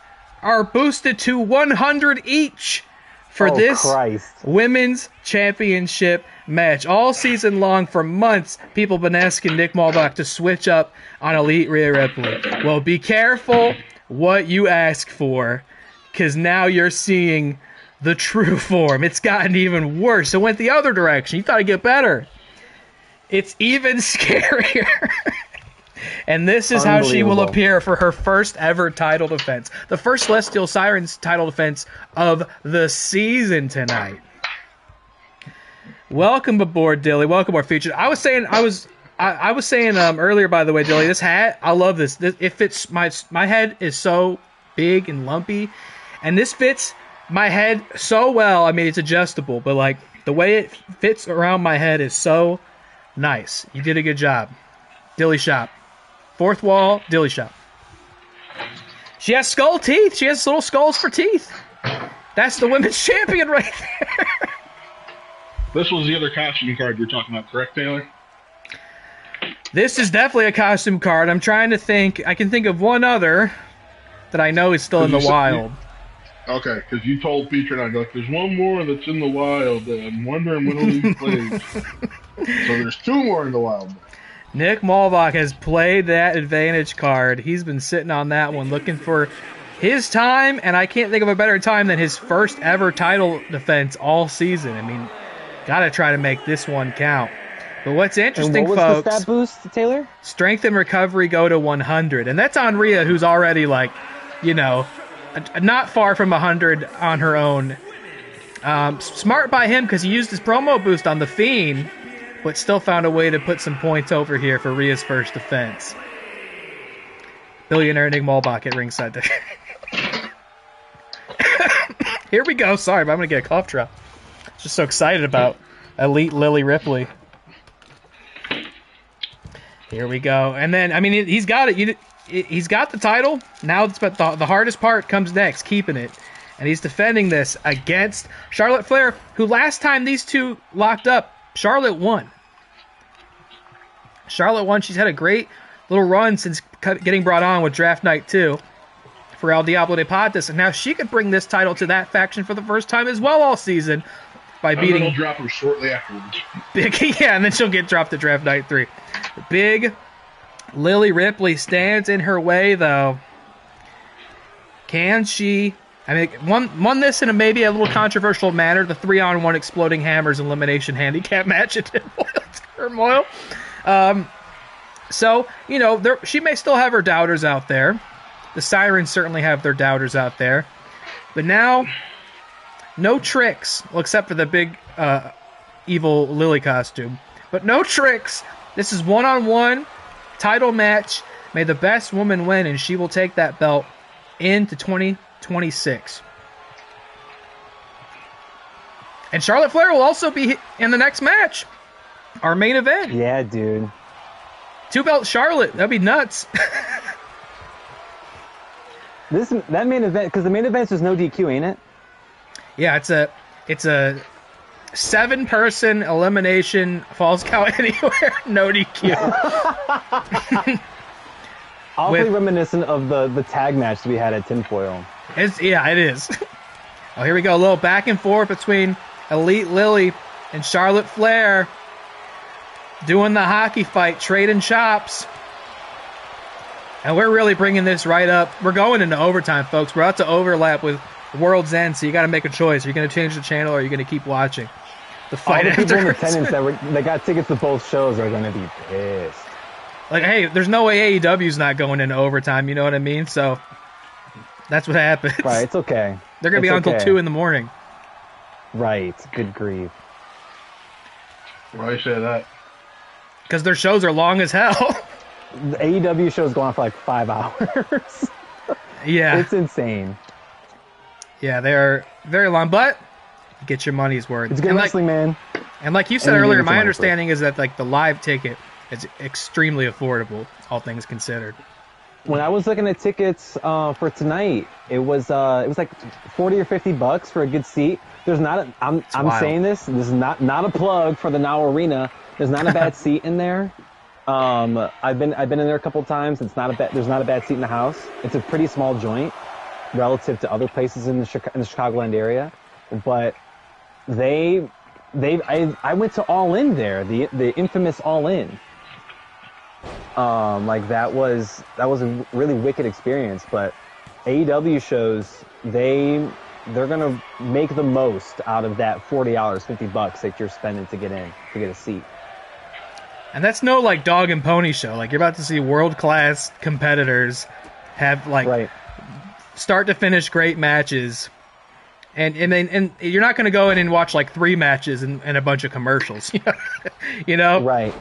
are boosted to 100 each for this Women's Championship match. All season long, for months, people been asking Nick Muhlbach to switch up on Elite Rhea Ripley. Well, be careful what you ask for, because now you're seeing the true form. It's gotten even worse. It went the other direction. You thought it'd get better. It's even scarier. And this is how she will Unbelievable. appear for her first ever title defense. The first Celestial Sirens title defense of the season tonight. Welcome aboard, Dilly. Welcome aboard, Featured. I was saying earlier, by the way, Dilly, this hat, I love this. It fits my head is so big and lumpy, and this fits my head so well. I mean, it's adjustable, but like the way it fits around my head is so nice. You did a good job. Dilly Shop. Fourth wall, Dilly Shop. She has skull teeth. She has little skulls for teeth. That's the women's champion right there. This was the other costume card you're talking about, correct, Taylor? This is definitely a costume card. I'm trying to think. I can think of one other that I know is still in the wild. Okay, because you told Featured, I go, there's one more that's in the wild. I'm wondering when it'll be played. So there's two more in the wild. Nick Muhlbach has played that advantage card. He's been sitting on that one looking for his time, and I can't think of a better time than his first ever title defense all season. I mean, gotta try to make this one count. But what's interesting, and what was folks, the stat boost, Taylor? strength and recovery go to 100, and that's on Rhea, who's already like, you know, not far from 100 on her own. Smart by him because he used his promo boost on the Fiend, but still found a way to put some points over here for Rhea's first defense. Billionaire Nick Muhlbach at ringside there. Here we go. Sorry, but I'm going to get a cough drop. Just so excited about Elite Lily Ripley. Here we go. And then, I mean, he's got it. He's got the title. Now but the hardest part comes next, keeping it. And he's defending this against Charlotte Flair, who last time these two locked up, Charlotte won. Charlotte won. She's had a great little run since getting brought on with Draft Night 2 for El Diablo de Patas. And now she could bring this title to that faction for the first time as well all season by beating... And then he'll drop him shortly afterwards. Yeah, and then she'll get dropped at Draft Night 3. Big Lily Ripley stands in her way, though. Can she... I mean, won this in maybe a little controversial manner, the 3-on-1 Exploding Hammers Elimination Handicap match at Turmoil. So, you know, she may still have her doubters out there. The Sirens certainly have their doubters out there. But now, no tricks, well, except for the big evil Lily costume. But no tricks. This is one-on-one title match. May the best woman win, and she will take that belt into 2026. And Charlotte Flair will also be in the next match. Our main event. Yeah, dude. 2-belt Charlotte. That'd be nuts. That main event, because the main event's just no DQ, ain't it? Yeah, it's a 7-person elimination, falls count anywhere, no DQ. Awfully reminiscent of the tag match that we had at Tinfoil. It is. Oh, here we go. A little back and forth between Elite Lily and Charlotte Flair. Doing the hockey fight, trading chops. And we're really bringing this right up. We're going into overtime, folks. We're about to overlap with World's End, so you got to make a choice. Are you going to change the channel, or are you going to keep watching the fight All the people in afterwards? attendance that got tickets to both shows are going to be pissed. Like, hey, there's no way AEW's not going into overtime, you know what I mean? So that's what happens. Right, it's okay. They're going to be on until 2 in the morning. Right, good grief. Why you say that? Because their shows are long as hell. The AEW shows go on for like 5 hours. Yeah. It's insane. Yeah, they're very long, but you get your money's worth. It's good wrestling, man. And like you said And you earlier, get your my money's understanding is that like the live ticket is extremely affordable, all things considered. When I was looking at tickets for tonight, it was like $40 or $50 for a good seat. There's not I'm wild. saying this is not a plug for the Now Arena. There's not a bad seat in there. I've been in there a couple times. There's not a bad seat in the house. It's a pretty small joint relative to other places in the Chicagoland area, but I went to All In there, the infamous All In. Like that was a really wicked experience. But AEW shows, they're gonna make the most out of that $40, $50 that you're spending to get a seat. And that's no like dog and pony show. Like you're about to see world class competitors have like Right. start to finish great matches. And you're not going to go in and watch like 3 matches and a bunch of commercials, you know? Right.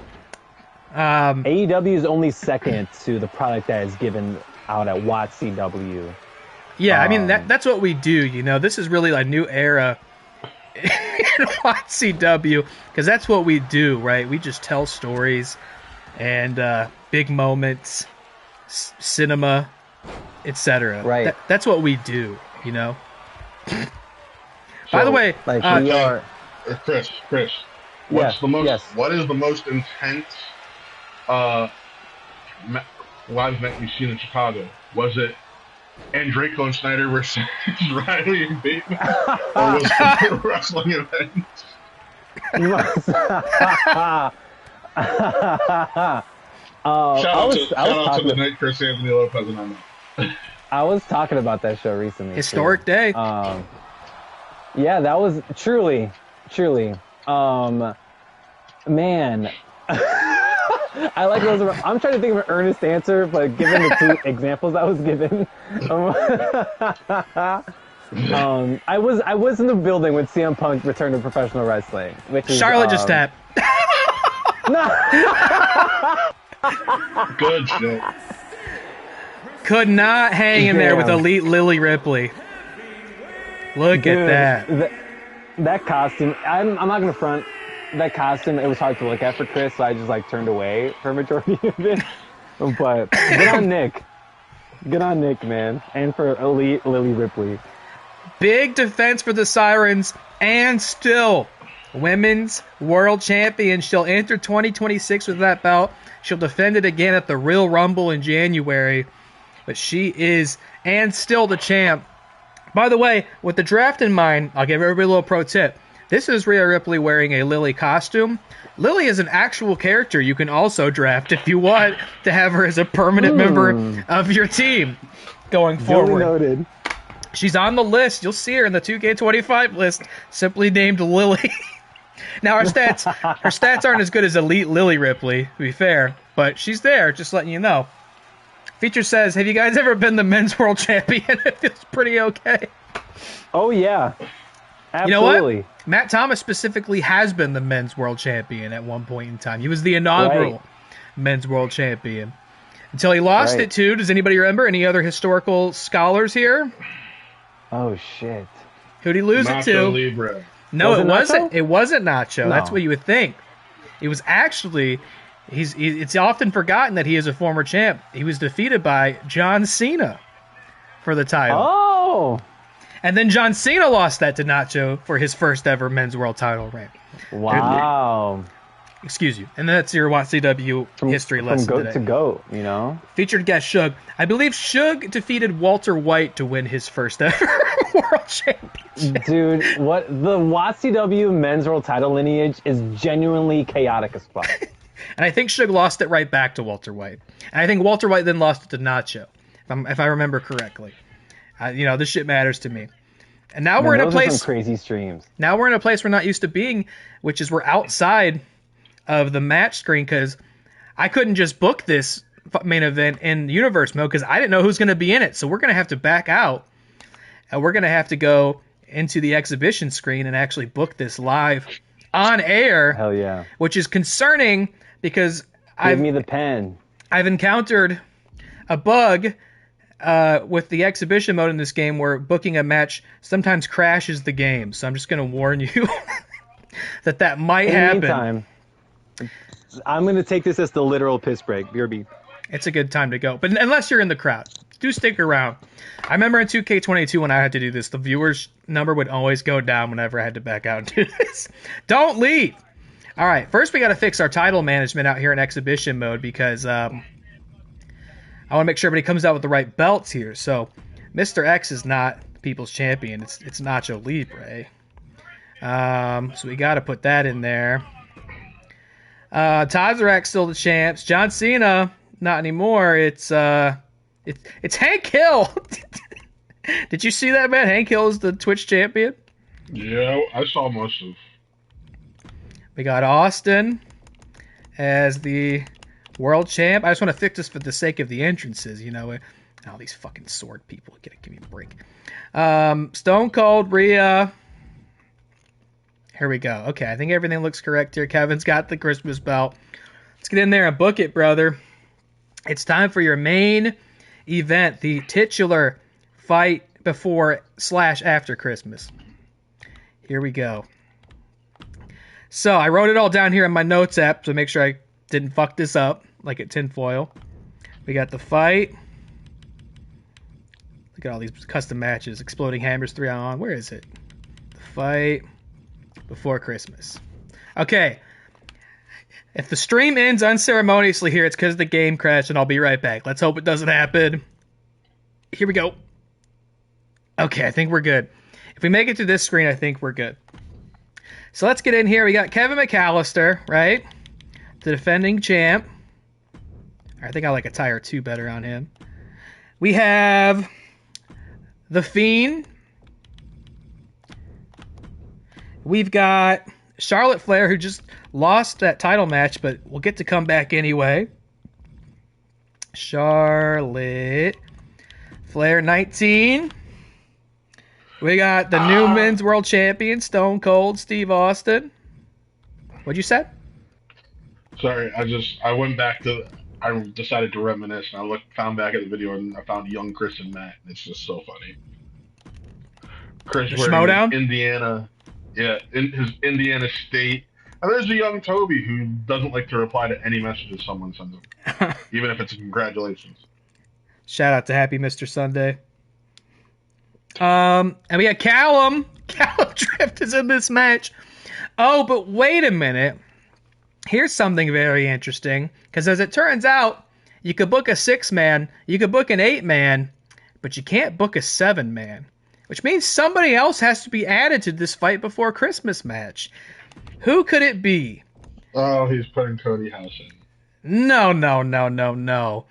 Um, AEW is only second to the product that is given out at WATCW. yeah, I mean that's what we do, you know. This is really a new era in WATCW because that's what we do, right? We just tell stories and big moments, cinema, etc. Right. That's what we do, you know. By the way, Like we Okay. are. Chris, Yes, what is the most intense live event you've seen in Chicago? Was it Andrejko and Snyder versus Riley and Bateman? Or was it a wrestling event? Shout out to the night Chris Anthony Lopez and I was talking about that show recently. historic day. Yeah, that was truly. Man. I like those. I'm trying to think of an earnest answer, but given the 2 examples I was given, I was in the building when CM Punk returned to professional wrestling, which is Charlotte just tapped. Good shit. Could not hang in there with Damn. Elite Lily Ripley. Look Dude, at that. that costume. I'm not gonna front. That costume, it was hard to look at for Chris, so I just like turned away for a majority of it. But good on Nick. Good on Nick, man. And for Elite Lily Ripley. Big defense for the Sirens, and still women's world champion. She'll enter 2026 with that belt. She'll defend it again at the Real Rumble in January. But she is, and still the champ. By the way, with the draft in mind, I'll give everybody a little pro tip. This is Rhea Ripley wearing a Lily costume. Lily is an actual character you can also draft if you want to have her as a permanent member of your team going Duly forward. noted. She's on the list. You'll see her in the 2K25 list, simply named Lily. Now, her stats aren't as good as Elite Lily Ripley, to be fair, but she's there, just letting you know. Feature says, have you guys ever been the men's world champion? It feels pretty okay. Oh yeah. You know Absolutely. what? Matt Thomas specifically has been the men's world champion at one point in time. He was the inaugural men's world champion. Until he lost it to, does anybody remember? Any other historical scholars here? Oh shit. Who'd he lose it to? Nacho Libre. No, Was it it wasn't. Nacho? It wasn't Nacho. No. That's what you would think. It was actually. It's often forgotten that he is a former champ. He was defeated by John Cena for the title. Oh. And then John Cena lost that to Nacho for his first ever men's world title reign. Wow. Excuse you. And that's your WATCW history lesson From goat today. to goat, you know? Featured guest Shug. I believe Shug defeated Walter White to win his first ever world championship. Dude, what the WATCW men's world title lineage is genuinely chaotic as fuck. And I think Shug lost it right back to Walter White. And I think Walter White then lost it to Nacho, if I remember correctly. This shit matters to me. And now we're in a Those are place. some crazy streams. Now we're in a place we're not used to being, which is we're outside of the match screen because I couldn't just book this main event in Universe mode because I didn't know who's going to be in it. So we're going to have to back out, and we're going to have to go into the exhibition screen and actually book this live on air. Hell yeah. Which is concerning because Give me the pen. I've encountered a bug with the exhibition mode in this game where booking a match sometimes crashes the game. So I'm just going to warn you that might In the happen. meantime, I'm going to take this as the literal piss break. BRB. It's a good time to go. But unless you're in the crowd, do stick around. I remember in 2K22 when I had to do this, the viewers number would always go down whenever I had to back out and do this. Don't leave. All right, first we got to fix our title management out here in exhibition mode because I want to make sure everybody comes out with the right belts here. So Mr. X is not People's Champion. It's Nacho Libre. So we got to put that in there. Metarract still the champs. John Cena, not anymore. It's Hank Hill. Did you see that, man? Hank Hill is the Twitch champion. Yeah, I saw most of. We got Austin as the world champ. I just want to fix this for the sake of the entrances, you know. All these fucking sword people. Give me a break. Stone Cold, Rhea. Here we go. Okay, I think everything looks correct here. Kevin's got the Christmas belt. Let's get in there and book it, brother. It's time for your main event, the titular fight before / after Christmas. Here we go. So I wrote it all down here in my notes app to make sure I didn't fuck this up like at tinfoil. We got the fight. Look at all these custom matches. Exploding Hammers 3-on-1. Where is it? The fight before Christmas. Okay. If the stream ends unceremoniously here, it's because the game crashed, and I'll be right back. Let's hope it doesn't happen. Here we go. Okay, I think we're good. If we make it to this screen, I think we're good. So let's get in here. We got Kevin McAllister, right? The defending champ. I think I like a tire 2 better on him. We have The Fiend. We've got Charlotte Flair, who just lost that title match, but will get to come back anyway. Charlotte Flair 19. We got the new men's world champion, Stone Cold Steve Austin. What'd you say? Sorry, I decided to reminisce, and found back at the video, and I found young Chris and Matt, and it's just so funny. Chris The wearing Schmodown? Indiana, in his Indiana State. And there's a young Toby who doesn't like to reply to any messages someone sends him, even if it's a congratulations. Shout out to Happy Mr. Sunday. And we got Callum. Callum Drift is in this match. Oh, but wait a minute. Here's something very interesting. Because as it turns out, you could book a 6-man, you could book an 8-man, but you can't book a 7-man. Which means somebody else has to be added to this fight before Christmas match. Who could it be? Oh, he's putting Cody House in. No.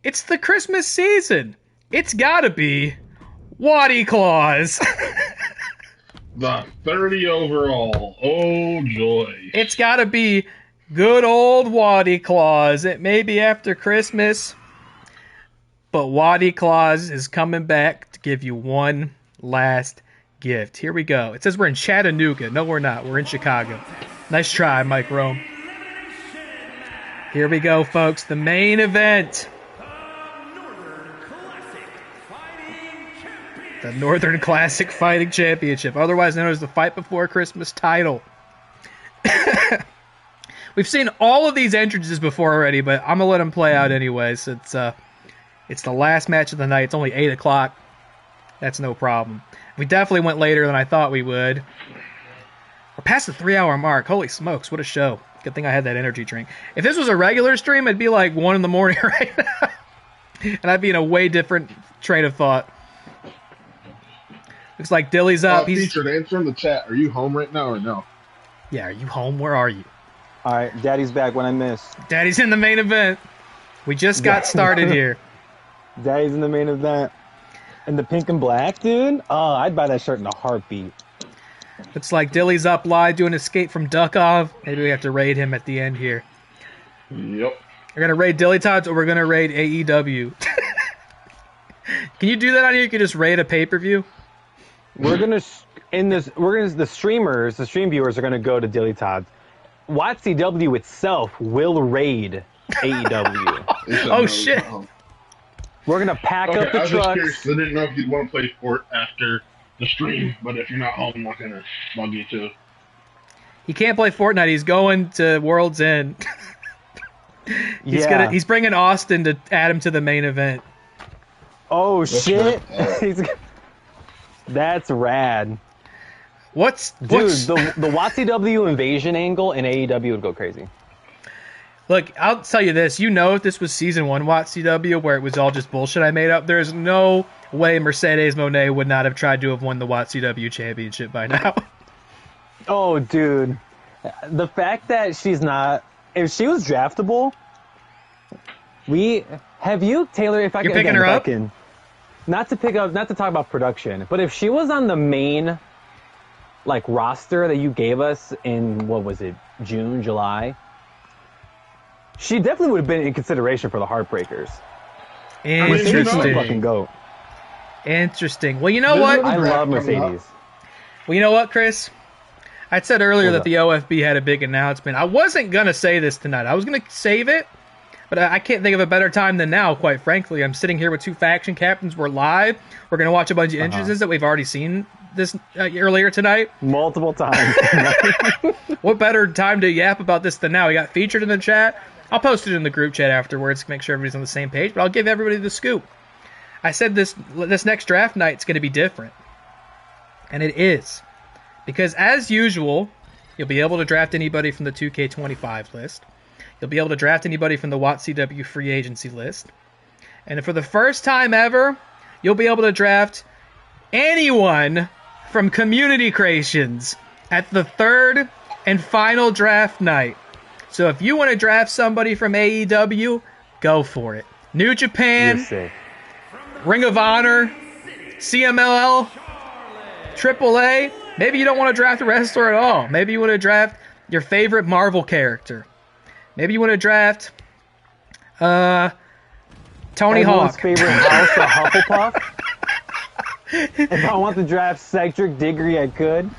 It's the Christmas season. It's gotta be Waddy Claus. The 30 overall. Oh, joy. It's gotta be good old Waddy Claus. It may be after Christmas, but Waddy Claus is coming back to give you one last gift. Here we go. It says we're in Chattanooga. No, we're not. We're in Chicago. Nice try, Mike Rome. Here we go, folks. The main event. The Northern Classic Fighting Championship, otherwise known as the Fight Before Christmas title. We've seen all of these entrances before already, but I'm going to let them play out anyways. It's the last match of the night. It's only 8 o'clock. That's no problem. We definitely went later than I thought we would. We're past the 3-hour mark. Holy smokes, what a show. Good thing I had that energy drink. If this was a regular stream, it'd be like 1 in the morning right now. And I'd be in a way different train of thought. Looks like Dilly's up. He's Featured, answer in the chat. Are you home right now or no? Yeah, are you home? Where are you? All right, Daddy's back when I miss. Daddy's in the main event. We just got started here. Daddy's in the main event. And the pink and black, dude? Oh, I'd buy that shirt in a heartbeat. Looks like Dilly's up live doing Escape from Duckov. Maybe we have to raid him at the end here. Yep. We're gonna raid DillyTodds or we're gonna raid AEW. Can you do that on here? You can just raid a pay-per-view? We're gonna the streamers, the stream viewers are gonna go to DillyTodds. WATCW itself will raid AEW. Oh shit! We're gonna pack Okay, up the I was just trucks. curious. I didn't know if you'd want to play Fort after the stream, but if you're not home, I'm not gonna bug you too. He can't play Fortnite. He's going to World's End. He's bringing Austin to add him to the main event. Oh shit! right. That's rad. Dude, The WATCW invasion angle in AEW would go crazy. Look, I'll tell you this. You know if this was Season 1 WATCW where it was all just bullshit I made up, there's no way Mercedes Moné would not have tried to have won the WATCW championship by now. Oh, dude. The fact that she's not... If she was draftable, Taylor, if I You're can... picking her up? Not to talk about production, but if she was on the main, roster that you gave us in, what was it, June, July... she definitely would have been in consideration for the Heartbreakers. Mercedes is a Interesting. fucking goat. Interesting. Well, you know This what? is I Draft love coming Mercedes. Well, you know what, Chris? I said earlier What's that the OFB had a big announcement. I wasn't going to say this tonight. I was going to save it, but I can't think of a better time than now, quite frankly. I'm sitting here with two faction captains. We're live. We're going to watch a bunch of entrances that we've already seen this earlier tonight. Multiple times. What better time to yap about this than now? We got featured in the chat. I'll post it in the group chat afterwards to make sure everybody's on the same page, but I'll give everybody the scoop. I said this next draft night's going to be different. And it is. Because as usual, you'll be able to draft anybody from the 2K25 list. You'll be able to draft anybody from the WATCW free agency list. And for the first time ever, you'll be able to draft anyone from Community Creations at the third and final draft night. So if you want to draft somebody from AEW, go for it. New You're Japan, sick. Ring of Honor, CMLL, AAA. Maybe you don't want to draft a wrestler at all. Maybe you want to draft your favorite Marvel character. Maybe you want to draft Tony Everyone's Hawk. favorite house, the Hufflepuff. If I want to draft Cedric Diggory, I could.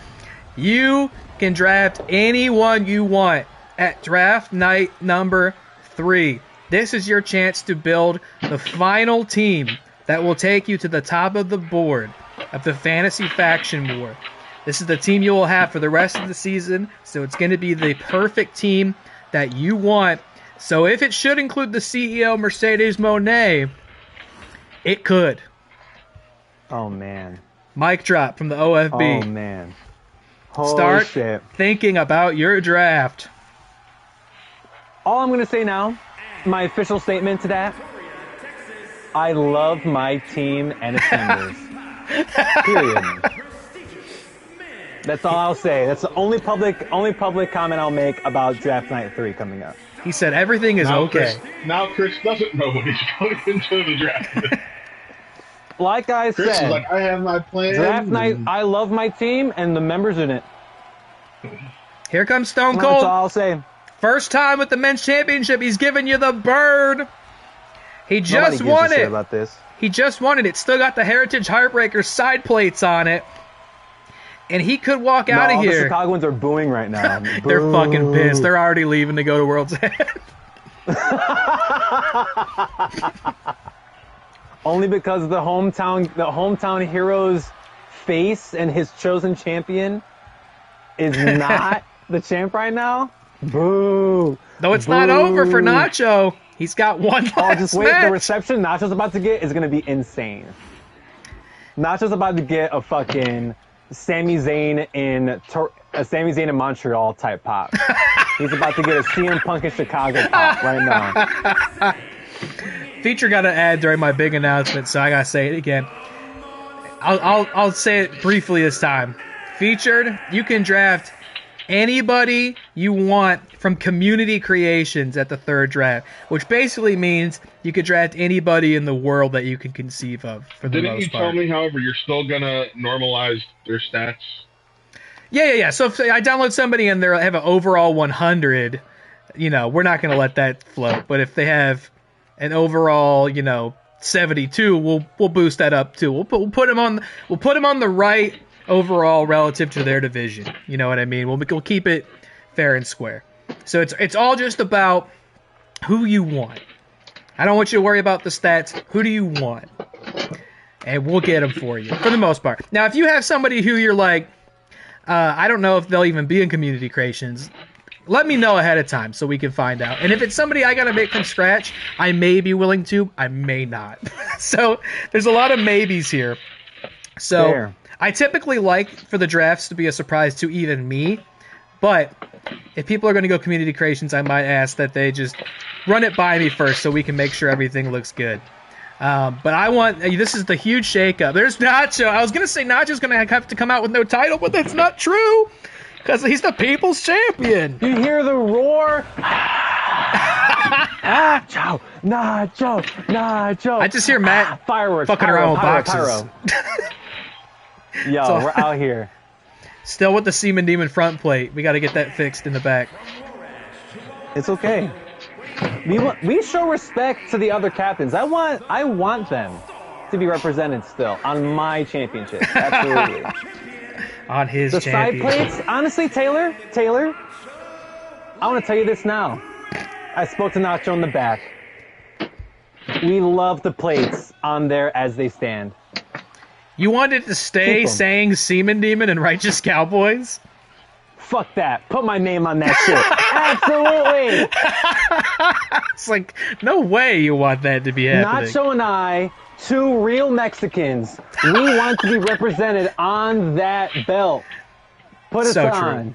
You can draft anyone you want at draft night number 3. This is your chance to build the final team that will take you to the top of the board of the Fantasy Faction War. This is the team you will have for the rest of the season, so it's going to be the perfect team that you want. So if it should include the CEO Mercedes Monet, it could. Oh, man. Mic drop from the OFB. Oh, man. Holy Start shit. thinking about your draft. All I'm going to say now, my official statement to that, I love my team and its members. Period. That's all I'll say. That's the only public comment I'll make about Draft Night 3 coming up. He said everything is okay. Chris doesn't know what he's going into the draft. Like I Chris is said, like, I have my plan. Draft Night, I love my team and the members in it. Here comes Stone That's all Cold. I'll say. First time with the men's championship. He's giving you the bird. He Nobody just gives a won shit it. about this. He just won it. It's still got the Heritage Heartbreakers side plates on it. And he could walk out No, of all the here. Chicagoans are booing right now. They're Boo. fucking pissed. They're already leaving to go to World's End. Only because the hometown hero's face and his chosen champion is not the champ right now. Boo. Though it's not over for Nacho. He's got one last Oh, just wait. match. The reception Nacho's about to get is going to be insane. Nacho's about to get a fucking Sami Zayn in Montreal type pop. He's about to get a CM Punk in Chicago pop right now. Feature got to add during my big announcement, so I gotta say it again. I'll say it briefly this time. Featured, you can draft anybody you want from Community Creations at the third draft, which basically means you could draft anybody in the world that you can conceive of for the Didn't you most part. tell me, however, you're still gonna normalize their stats? Yeah. So if I download somebody and they have an overall 100, we're not going to let that float. But if they have an overall, 72, we'll boost that up too. We'll put them on the right overall relative to their division. You know what I mean? We'll keep it fair and square. So it's all just about who you want. I don't want you to worry about the stats. Who do you want? And we'll get them for you for the most part. Now, if you have somebody who you're like, I don't know if they'll even be in Community Creations, let me know ahead of time so we can find out. And if it's somebody I got to make from scratch, I may be willing to, I may not. So there's a lot of maybes here. So Fair. I typically like for the drafts to be a surprise to even me, but if people are going to go Community Creations, I might ask that they just run it by me first so we can make sure everything looks good. But this is the huge shakeup. There's Nacho. I was going to say Nacho's going to have to come out with no title, but that's not true because he's the people's champion. You hear the roar? Nacho. I just hear Matt Fireworks. fucking pyro, around with pyro, boxes. pyro. Yo, we're out here. Still with the Seaman Demon front plate. We got to get that fixed in the back. It's okay. We show respect to the other captains. I want them to be represented still on my championship. Absolutely. On his The side championship. plates, honestly, Taylor, I want to tell you this now. I spoke to Nacho in the back. We love the plates on there as they stand. You wanted to stay Keep 'em. saying Seaman Demon and Righteous Cowboys? Fuck that. Put my name on that shit. Absolutely. It's like, no way you want that to be happening. Nacho and I, two real Mexicans, we want to be represented on that belt. Put us So on. true.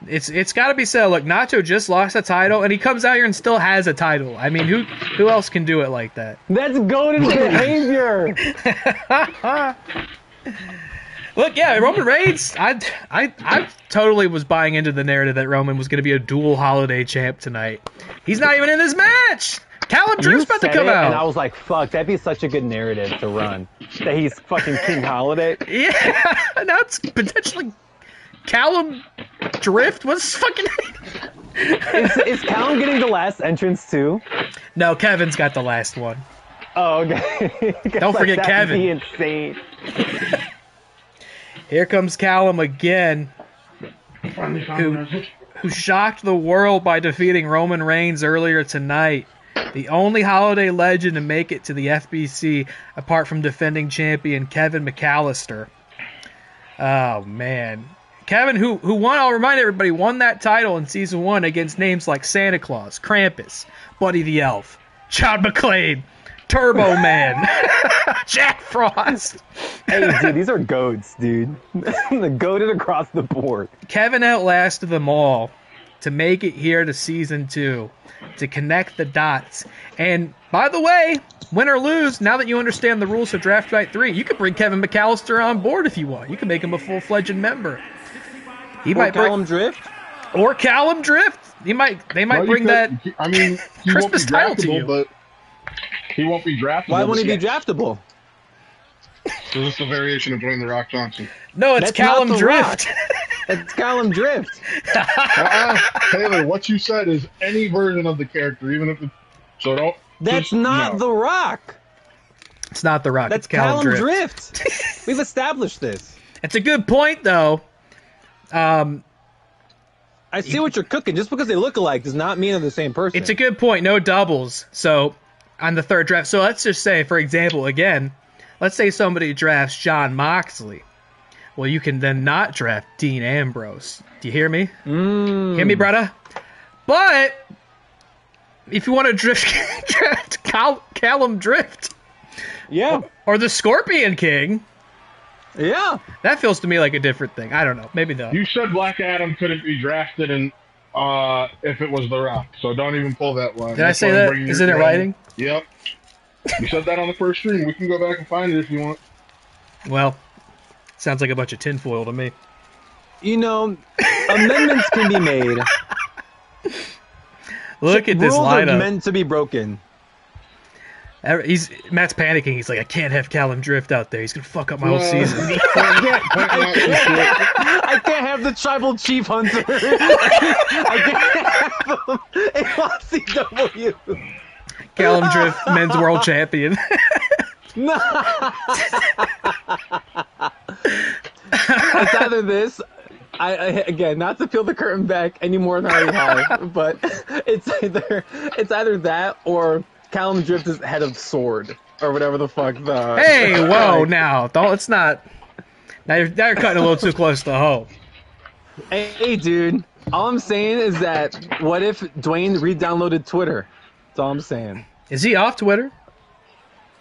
It's got to be said. Look, Nacho just lost a title, and he comes out here and still has a title. I mean, who else can do it like that? That's goated behavior. Look, yeah, Roman Reigns. I totally was buying into the narrative that Roman was going to be a dual holiday champ tonight. He's not even in this match. Callum Drift's about to said come it, out. and I was like, fuck, that'd be such a good narrative to run. That he's fucking King Holiday. Yeah, now it's potentially Callum Drift. What's fucking? Is Callum getting the last entrance too? No, Kevin's got the last one. Oh, okay. Don't forget that'd Kevin. be insane. Here comes Callum again, Finally found a message. who shocked the world by defeating Roman Reigns earlier tonight. The only holiday legend to make it to the FBC, apart from defending champion Kevin McAllister. Oh, man. Kevin, who won, I'll remind everybody, won that title in Season 1 against names like Santa Claus, Krampus, Buddy the Elf, John McClane, Turbo Man, Jack Frost. Hey, dude, these are goats, dude. The goated across the board. Kevin outlasted them all to make it here to Season 2, to connect the dots. And, by the way, win or lose, now that you understand the rules of Draft Night 3, you can bring Kevin McAllister on board if you want. You can make him a full-fledged member. He might Callum Drift? or Callum Drift. They might Well, bring you that could- I mean, he won't be Christmas title to draftable, you. but he won't be draftable. Why wouldn't he but be draftable? So this is a variation of Dwayne the Rock Johnson. No, it's That's Callum not The Drift. That's Callum Drift. Taylor, what you said is any version of the character, even if it. So don't. That's just- not no. The Rock. It's not The Rock. That's it's Callum Drift. Drift. We've established this. It's a good point, though. I see what you're cooking. Just because they look alike does not mean they're the same person. It's a good point. No doubles. So on the third draft. So let's just say, for example, again, let's say somebody drafts John Moxley. Well, you can then not draft Dean Ambrose. Do you hear me? Hear me, brother? But if you want to draft Callum Drift Yeah. or the Scorpion King, Yeah. that feels to me like a different thing. I don't know. Maybe no. You said Black Adam couldn't be drafted, and if it was The Rock, so don't even pull that one. Did I say that? Is it in writing? Yep. You said that on the first stream. We can go back and find it if you want. Well, sounds like a bunch of tinfoil to me. You know, amendments can be made. Look at this Rules are lineup. meant to be broken. Matt's panicking. He's like, I can't have Callum Drift out there. He's gonna fuck up my whole Well, season. I can't have the tribal chief hunter. I can't have him in WCW. Callum Drift, men's world champion. No. It's either this. I again, not to peel the curtain back any more than I already have, but it's either that or Callum Drift is head of sword or whatever the fuck the. Hey, whoa! Now, don't. It's not. Now you're cutting a little too close to home. Hey, dude. All I'm saying is that what if Dwayne re-downloaded Twitter? That's all I'm saying. Is he off Twitter?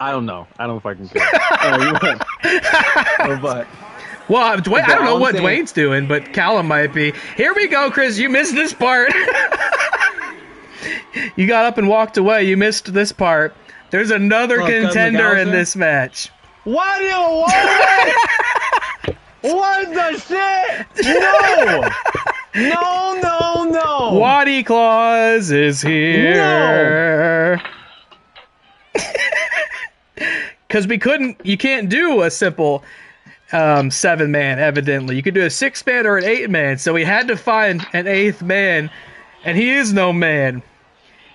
I don't know. I don't fucking care. But Well, Dwayne, I don't know all I'm what saying- Dwayne's doing, but Callum might be. Here we go, Chris. You missed this part. You got up and walked away. You missed this part. There's another Kevin contender in McAllister? this match. why do you want it? What the shit? No! No! Waddy Claus is here. Because you can't do a simple 7-man, evidently. You could do a 6-man or an 8-man, so we had to find an 8th man, and he is no man.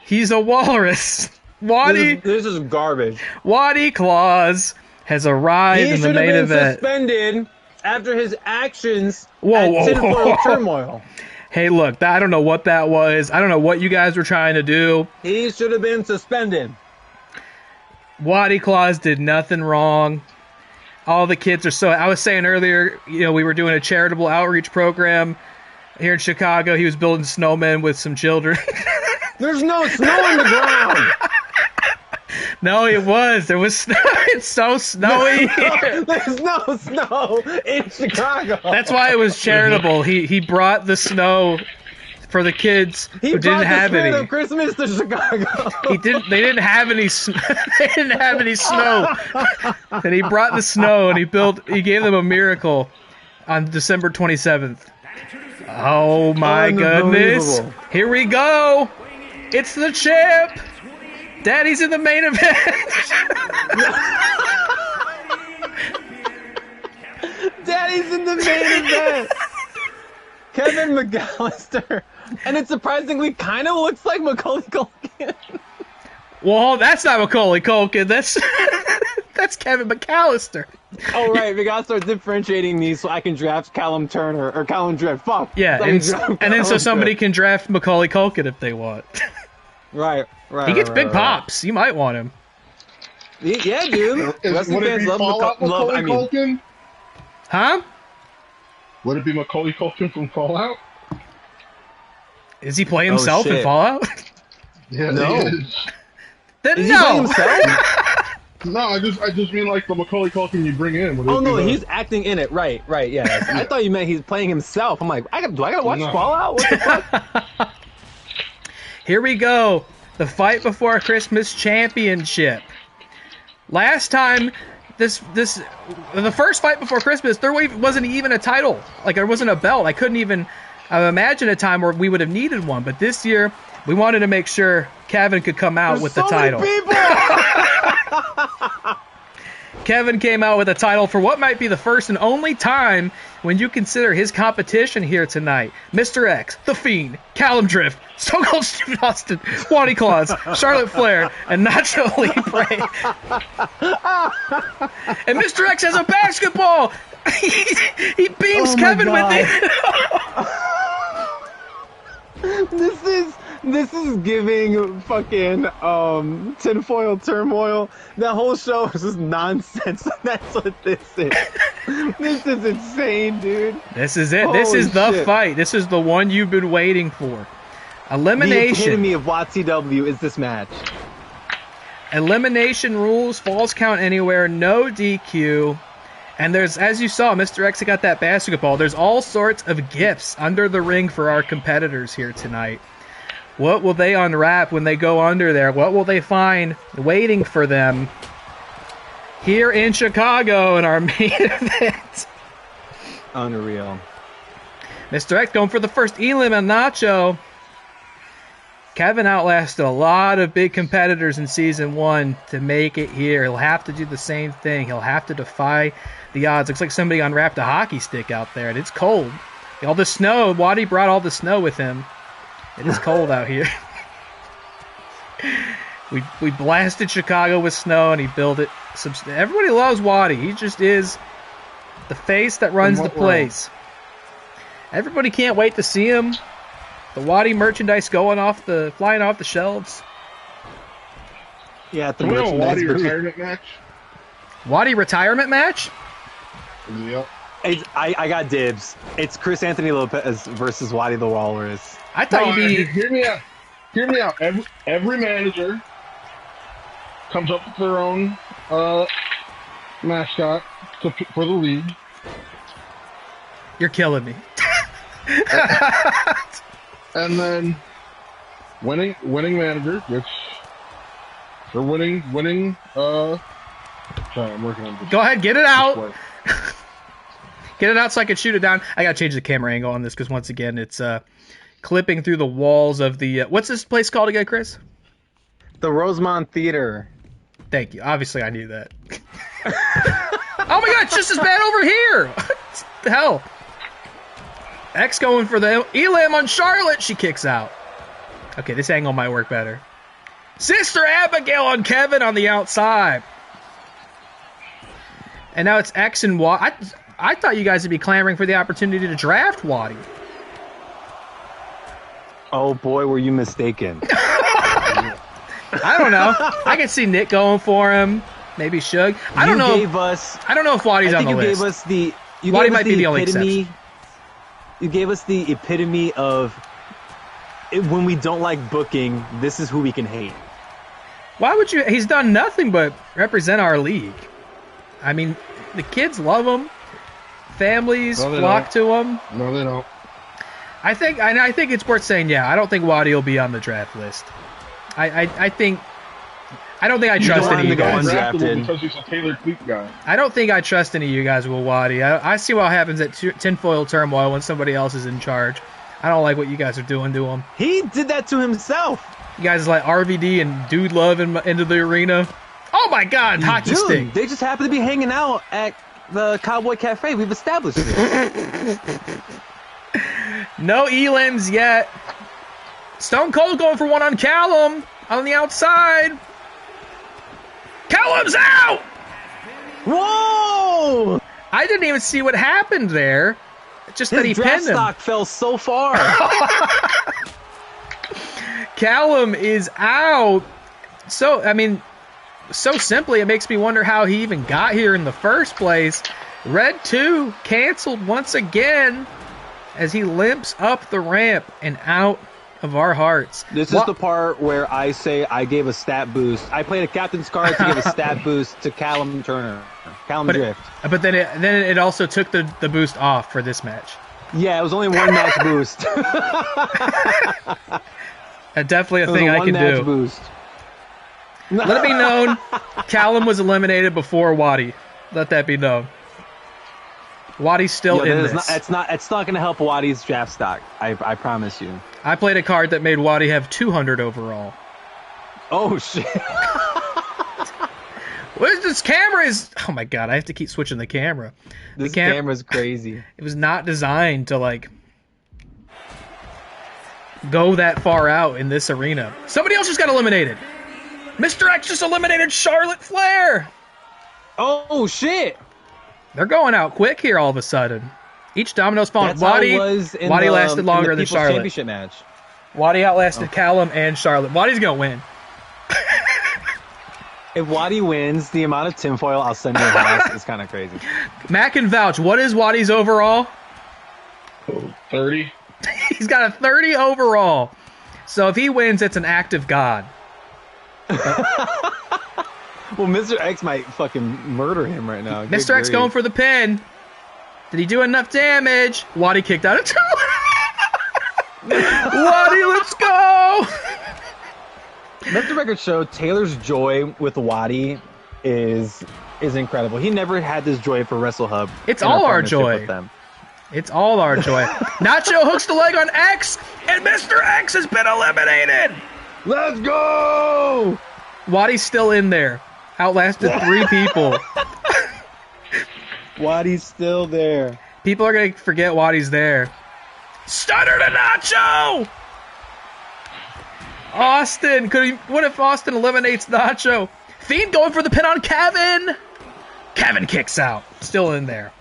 He's a walrus. Waddy This is garbage. Waddy Claus has arrived He in the should have main been event. suspended after his actions Whoa, at whoa, tinfoil whoa. turmoil. Hey, look, I don't know what that was. I don't know what you guys were trying to do. He should have been suspended. Waddy Claus did nothing wrong. All the kids are so... I was saying earlier, we were doing a charitable outreach program here in Chicago. He was building snowmen with some children. There's no snow on the ground. No, it was. There was snow. It's so snowy here. There's no snow in Chicago. That's why it was charitable. He brought the snow for the kids who didn't have any. Of Christmas to Chicago. They didn't have any. They didn't have any snow, and he brought the snow and he gave them a miracle on December 27th. Oh my goodness! Here we go. It's the champ. Daddy's in the main event. Daddy's in the main event. Kevin McAllister. And it surprisingly kind of looks like Macaulay Culkin. Well, that's not Macaulay Culkin. That's Kevin McAllister. Oh, right. We got to start differentiating these so I can draft Callum Turner or Callum Drift. Fuck. Yeah, So I can draft and then so Callum somebody Drift. can draft Macaulay Culkin if they want. Right. He gets big pops. You might want him. Yeah, dude. Wrestling Would it fans be love Fallout Macaulay Culkin? Huh? Would it be Macaulay Culkin from Fallout? Is he playing himself in shit. Fallout? Yeah, No. he is. Then Is he playing no. himself? No, I just mean like the Macaulay Culkin you bring in. Would it Oh, be no, the- he's acting in it. Right, yeah. I thought you meant he's playing himself. I'm like, do I gotta watch No. Fallout? What the fuck? Here we go. The Fight Before Christmas Championship. Last time, the first Fight Before Christmas, there wasn't even a title. Like, there wasn't a belt. I couldn't even imagine a time where we would have needed one. But this year, we wanted to make sure Kevin could come out with the title. Many people! Kevin came out with a title for what might be the first and only time when you consider his competition here tonight. Mr. X, The Fiend, Callum Drift, Stone Cold Steve Austin, Waddy Claus, Charlotte Flair, and Nacho Libre. And Mr. X has a basketball! He beams Kevin with it. This is giving fucking tinfoil turmoil. That whole show is just nonsense. That's what this is. This is insane, dude. This is it. This Holy is the shit. fight. This is the one you've been waiting for. The Elimination. epitome of WATCW is this match. Elimination rules, falls count anywhere, no DQ. And there's, as you saw, Mr. X got that basketball. There's all sorts of gifts under the ring for our competitors here tonight. What will they unwrap when they go under there? What will they find waiting for them here in Chicago in our main event? Unreal. Mr. X going for the first Elim and Nacho. Kevin outlasted a lot of big competitors in Season 1 to make it here. He'll have to do the same thing. He'll have to defy the odds. Looks like somebody unwrapped a hockey stick out there, and it's cold. All the snow, Waddy brought all the snow with him. It is cold out here. We blasted Chicago with snow, and he built it. Everybody loves Waddy. He just is the face that runs the place. Everybody can't wait to see him. The Waddy merchandise flying off the shelves. Yeah, at the Can we have a merchandise Waddy booth. retirement match? Waddy retirement match? Yep. I got dibs. It's Chris Anthony Lopez versus Waddy the Walrus. I thought you'd be. Hear me out. Hear me out. Every manager comes up with their own mascot for the league. You're killing me. And then winning manager gets for winning sorry, I'm working on this. Go ahead, get it out. This way. Get it out so I can shoot it down. I gotta change the camera angle on this because once again it's clipping through the walls of the what's this place called again, Chris? The Rosemont Theater. Thank you. Obviously I knew that. Oh my god, it's just as bad over here. What the hell? X going for the Elam on Charlotte. She kicks out. Okay, this angle might work better. Sister Abigail on Kevin on the outside. And now it's X and Y. I thought you guys would be clamoring for the opportunity to draft Waddy. Oh boy, were you mistaken. I don't know. I can see Nick going for him. Maybe Shug. I don't know. I don't know if Waddy's on the list. Waddy might be the only exception. You gave us the epitome of when we don't like booking, this is who we can hate. Why would you? He's done nothing but represent our league. I mean, the kids love him. Families flock to him. No, they don't. I think it's worth saying. Yeah, I don't think Waddy will be on the draft list. I don't think I trust any of you guys. Because he's a Taylor Cleek guy. I don't think I trust any of you guys with Waddy. I see what happens at tinfoil turmoil when somebody else is in charge. I don't like what you guys are doing to him. He did that to himself. You guys like RVD and Dude Love into the arena. Oh my God, hockey stick. They just happen to be hanging out at the Cowboy Cafe. We've established it. No elims yet. Stone Cold going for one on Callum on the outside. Callum's out! Whoa! I didn't even see what happened there. Just that he pinned him. Stock fell so far. Callum is out. So, I mean, so simply, it makes me wonder how he even got here in the first place. Red 2 canceled once again as he limps up the ramp and out of our hearts. This is the part where I say I gave a stat boost. I played a captain's card to give a stat boost to Callum Turner. Drift. But then it also took the boost off for this match. Yeah, it was only one match boost. Definitely a thing I can do. Boost. Let it be known, Callum was eliminated before Waddy. Let that be known. Waddy's still in this. It's not going to help Waddy's draft stock. I promise you. I played a card that made Waddy have 200 overall. Oh shit! What is this camera? Oh my God! I have to keep switching the camera. This camera's crazy. It was not designed to like go that far out in this arena. Somebody else just got eliminated. Mr. X just eliminated Charlotte Flair. Oh shit! They're going out quick here all of a sudden. Each domino spawn. Waddy lasted longer than Charlotte. Championship match. Waddy outlasted Callum and Charlotte. Waddy's going to win. If Waddy wins, the amount of tinfoil I'll send to your house is kind of crazy. Mac can vouch. What is Waddy's overall? 30. He's got a 30 overall. So if he wins, it's an act of God. Well, Mr. X might fucking murder him right now. Mr. X going for the pin. Did he do enough damage? Waddy kicked out of two. Waddy, let's go! Let the record show Taylor's joy with Waddy is incredible. He never had this joy for WrestleHub. It's all our joy. It's all our joy. Nacho hooks the leg on X, and Mr. X has been eliminated. Let's go! Waddy's still in there. Outlasted 3 people. Waddy's still there. People are going to forget Waddy's there. Stunner to Nacho! Austin. What if Austin eliminates Nacho? Fiend going for the pin on Kevin. Kevin kicks out. Still in there.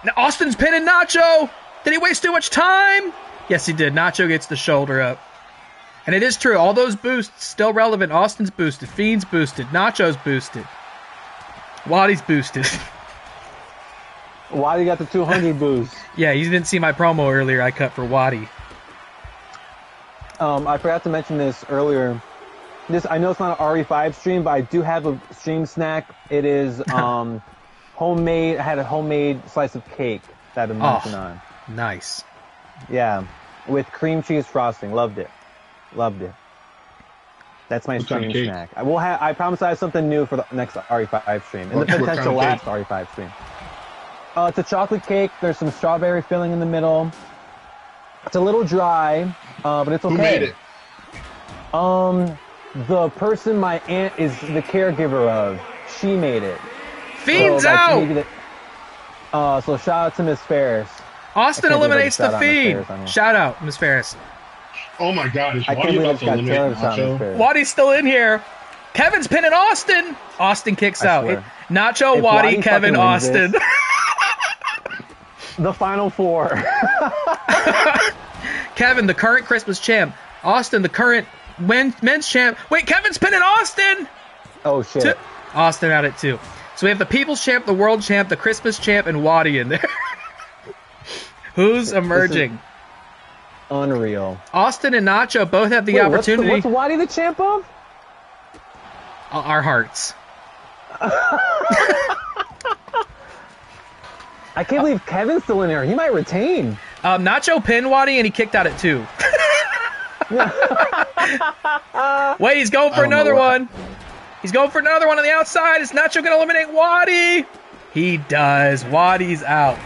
Now Austin's pinning Nacho. Did he waste too much time? Yes, he did. Nacho gets the shoulder up. And it is true. All those boosts still relevant. Austin's boosted. Fiend's boosted. Nacho's boosted. Waddy's boosted. Waddy got the 200 boost. Yeah, you didn't see my promo earlier I cut for Waddy. I forgot to mention this earlier. I know it's not an RE5 stream, but I do have a stream snack. It is homemade. I had a homemade slice of cake that I mentioned on. Nice. Yeah, with cream cheese frosting. Loved it. That's my stream snack. I promise I have something new for the next RE5 stream. And the potential last RE5 stream. It's a chocolate cake. There's some strawberry filling in the middle. It's a little dry, but it's okay. Who made it? The person my aunt is the caregiver of, she made it. Fiend's out! So shout out to Miss Ferris. Austin eliminates the Fiend. Shout out, Miss Ferris. Oh my God, is I can't Waddy believe about it's to got eliminate Taylor sound Nacho? fair. Waddy's still in here. Kevin's pinning Austin. Austin kicks I out. swear. Nacho, If Waddy, Waddy Kevin, fucking wins Austin. this- The final four. Kevin, the current Christmas champ. Austin, the current men's champ. Wait, Kevin's pinning Austin. Oh shit. Austin out at 2. So we have the People's Champ, the World Champ, the Christmas Champ, and Waddy in there. Who's emerging? Unreal. Austin and Nacho both have the Wait, opportunity. What's Waddy the champ of? Our hearts. I can't believe Kevin's still in there. He might retain. Nacho pinned Waddy and he kicked out at 2. Wait, he's going for another one. He's going for another one on the outside. Is Nacho going to eliminate Waddy? He does. Waddy's out.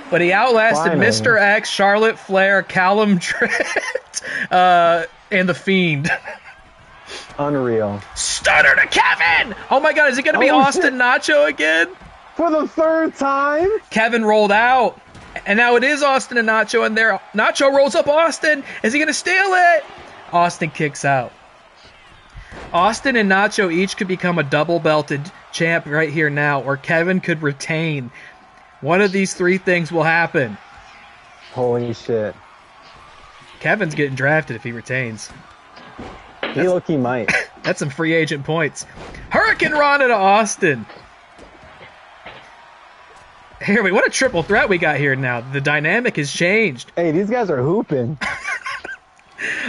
But he outlasted Finally. Mr. X, Charlotte Flair, Callum Trent, and The Fiend. Unreal. Stunner to Kevin! Oh my God, is it going to be Oh, Austin shit. Nacho again? For the third time? Kevin rolled out. And now it is Austin and Nacho in there. Nacho rolls up Austin. Is he going to steal it? Austin kicks out. Austin and Nacho each could become a double-belted champ right here now, or Kevin could retain. One of these 3 things will happen. Holy shit. Kevin's getting drafted if he retains. He low-key might. That's some free agent points. Hurricane Rana to Austin. Here, wait, what a triple threat we got here now. The dynamic has changed. Hey, these guys are hooping.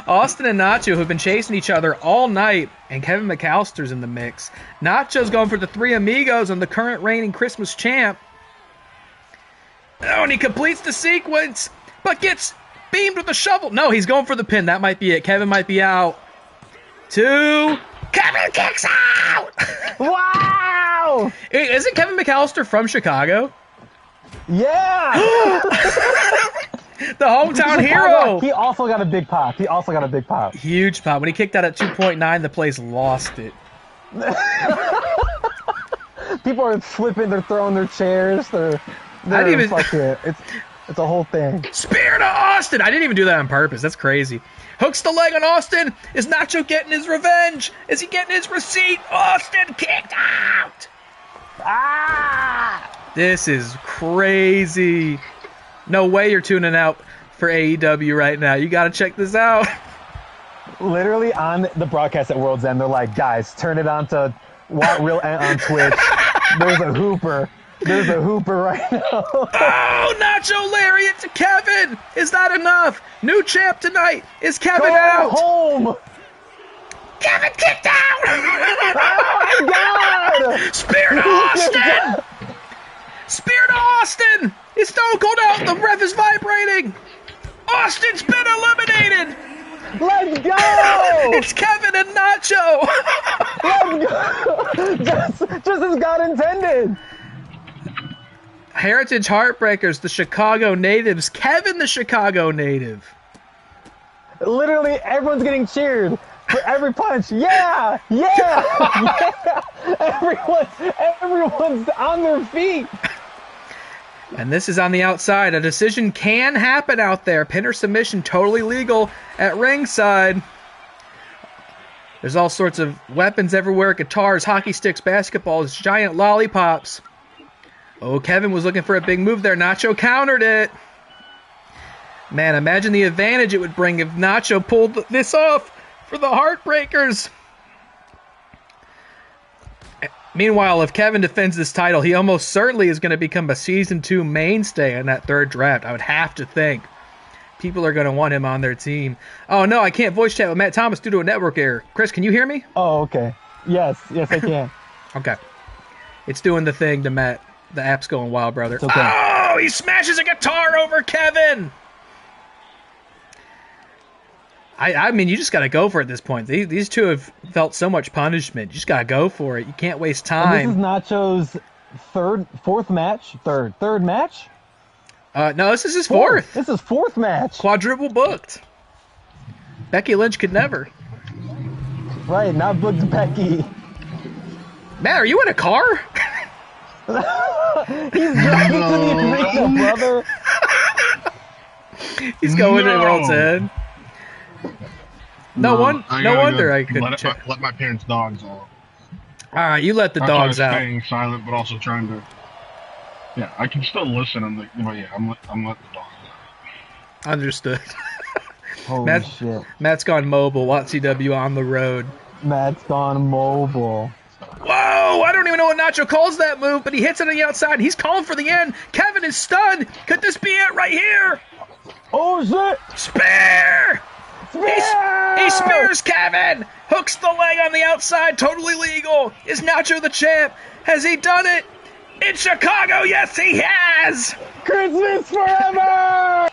Austin and Nacho have been chasing each other all night, and Kevin McAllister's in the mix. Nacho's going for the 3 amigos and the current reigning Christmas champ. Oh, and he completes the sequence, but gets beamed with a shovel. No, he's going for the pin. That might be it. Kevin might be out. 2. Kevin kicks out! Wow! Hey, isn't Kevin McAllister from Chicago? Yeah! The hometown hero! He also got a big pop. Huge pop. When he kicked out at 2.9, the place lost it. People are flipping, they're throwing their chairs, they're didn't even- fucking, it's a whole thing. Spear to Austin! I didn't even do that on purpose. That's crazy. Hooks the leg on Austin. Is Nacho getting his revenge? Is he getting his receipt? Austin kicked out! Ah! This is crazy. No way you're tuning out for AEW right now. You gotta check this out. Literally on the broadcast at World's End, they're like, guys, turn it on to What Real on Twitch. There's a hooper. There's a hooper right now. Oh, Nacho lariat to Kevin! Is that enough? New champ tonight. Is Kevin Go out? home! Kevin kicked out! Oh my god! Spear to Austin! Spear to Austin! Is Stone Cold out? The ref is vibrating! Austin's been eliminated! Let's go! It's Kevin and Nacho! Let's go! Just as God intended! Heritage Heartbreakers, the Chicago natives. Kevin the Chicago native. Literally, everyone's getting cheered for every punch. Yeah! Yeah! Yeah! Everyone's on their feet. And this is on the outside. A decision can happen out there. Pin or submission, totally legal at ringside. There's all sorts of weapons everywhere. Guitars, hockey sticks, basketballs, giant lollipops. Oh, Kevin was looking for a big move there. Nacho countered it. Man, imagine the advantage it would bring if Nacho pulled this off for the Heartbreakers. Meanwhile, if Kevin defends this title, he almost certainly is going to become a Season 2 mainstay in that 3rd draft. I would have to think. People are going to want him on their team. Oh, no, I can't voice chat with Matt Thomas due to a network error. Chris, can you hear me? Oh, okay. Yes, I can. Okay. It's doing the thing to Matt. The app's going wild, brother. okay. Oh, he smashes a guitar over Kevin. I mean, you just got to go for it at this point. These two have felt so much punishment. You just got to go for it. You can't waste And this is time. Nacho's third match? Third match? No, this is his 4th. This is 4th match. Quadruple booked. Becky Lynch could never. Right, not booked Becky. Matt, are you in a car? He's driving to the arena, brother. He's going to No. World's End. No wonder I couldn't let my parents' dogs out. All right, you let the dogs out. Staying silent, but also trying to. Yeah, I can still listen. I'm letting the dogs out. Understood. Holy shit. Matt's gone mobile. WATCW on the road. Matt's gone mobile. Whoa! I don't even know what Nacho calls that move, but he hits it on the outside. He's calling for the end. Kevin is stunned. Could this be it right here? Oh shit! Spear! Spear! He spears Kevin! Hooks the leg on the outside. Totally legal. Is Nacho the champ? Has he done it? In Chicago, yes he has! Christmas forever!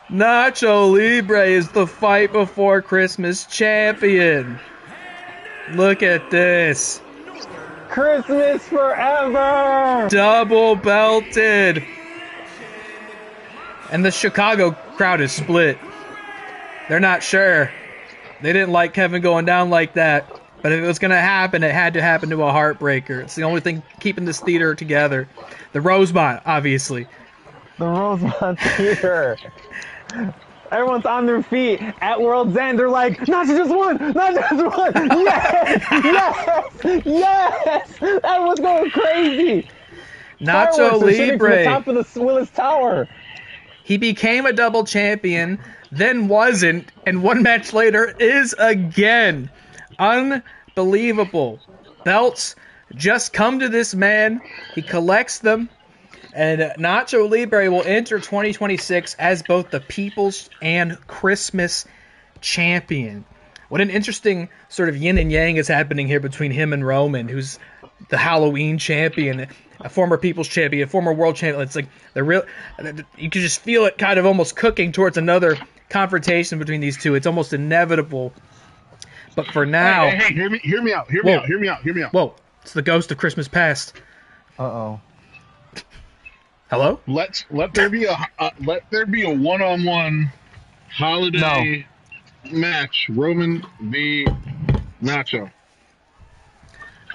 Nacho Libre is the fight before Christmas champion. Look at this. Christmas forever! Double belted. And the Chicago crowd is split. They're not sure. They didn't like Kevin going down like that. But if it was going to happen, it had to happen to a heartbreaker. It's the only thing keeping this theater together. The Rosemont, obviously. The Rosemont Theater. Everyone's on their feet at World's End. They're like, Nacho just won! Nacho just won! Yes! Yes! Yes! Everyone's going crazy! Nacho Libre. To the top of the Willis Tower. He became a double champion, then wasn't, and one match later is again. Unbelievable. Belts just come to this man. He collects them. And Nacho Libre will enter 2026 as both the People's and Christmas champion. What an interesting sort of yin and yang is happening here between him and Roman, who's the Halloween champion, a former People's champion, a former world champion. It's like you can just feel it kind of almost cooking towards another confrontation between these two. It's almost inevitable. But for now... Hey, hear me out. Hear me out. Whoa, it's the ghost of Christmas past. Uh-oh. Hello? Let there be a one-on-one holiday match. Roman v. Nacho.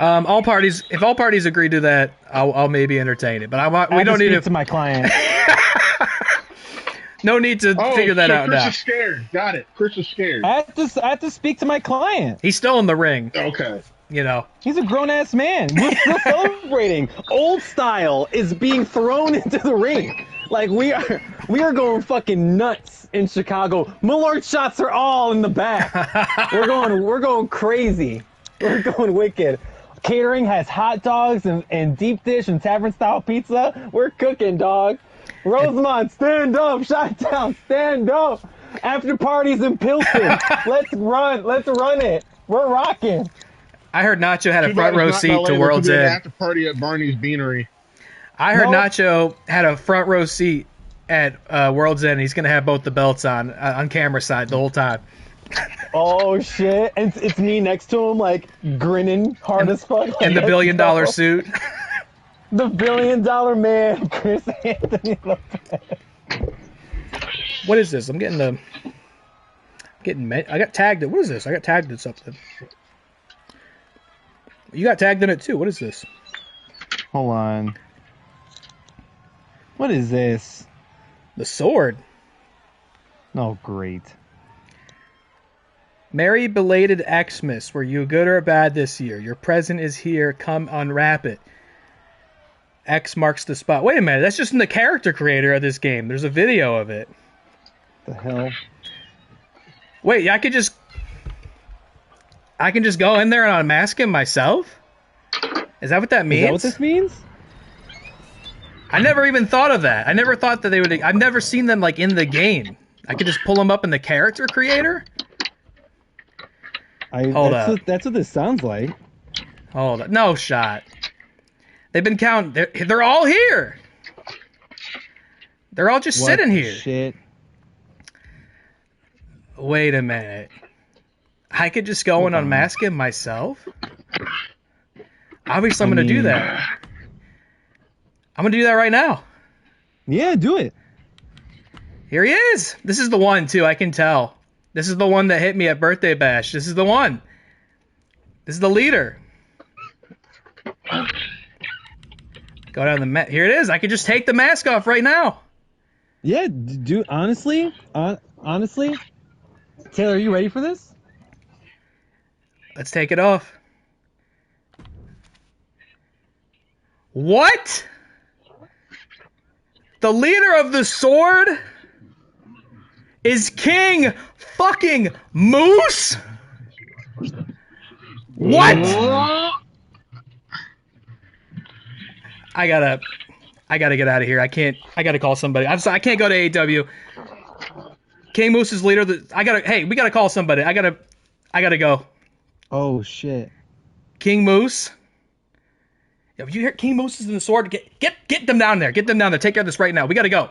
If all parties agree to that, I'll maybe entertain it. But we don't need to my client. No need to figure that out Chris now. Is scared. Got it. Chris is scared. I have to speak to my client. He's still in the ring. Okay. You know. He's a grown-ass man. We're still celebrating. Old style is being thrown into the ring. Like, we are going fucking nuts in Chicago. Malort shots are all in the back. We're going crazy. We're going wicked. Catering has hot dogs and deep dish and tavern-style pizza. We're cooking, dog. Rosemont, stand up. Shot down, stand up. After parties in Pilsen. Let's run it. We're rocking. I heard Nacho had a front row seat to World's End. After party at Barney's Beanery. I heard Nacho had a front row seat at World's End. He's going to have both the belts on camera side the whole time. Oh, shit. And it's me next to him, like, grinning hard as fuck. In the $1 billion suit. The $1 billion man, Chris Anthony Lopez. What is this? I got tagged. What is this? I got tagged in something. You got tagged in it too. What is this? Hold on. What is this? The sword. Oh, great. Merry belated Xmas. Were you good or bad this year? Your present is here. Come unwrap it. X marks the spot. Wait a minute. That's just in the character creator of this game. There's a video of it. The hell? Wait, I can just go in there and unmask him myself? Is that what that means? Is that what this means? I never even thought of that. I never thought that they would... I've never seen them, like, in the game. I could just pull them up in the character creator? That's what this sounds like. Hold on. No shot. They've been counting... They're all here! They're all just sitting here. Shit. Wait a minute. I could just go and unmask him myself? Obviously, I'm going to do that. I'm going to do that right now. Yeah, do it. Here he is. This is the one, too. I can tell. This is the one that hit me at Birthday Bash. This is the one. This is the leader. Go down the mat. Here it is. I could just take the mask off right now. Yeah, dude, honestly, Taylor, are you ready for this? Let's take it off. What? The leader of the sword is King fucking Moose? What? I gotta get out of here. I gotta call somebody. I'm sorry, I can't go to AEW. King Moose is leader. Hey, we gotta call somebody. I gotta go. Oh shit. King Moose. If you hear King Moose is in the sword, get them down there. Get them down there. Take care of this right now. We gotta go.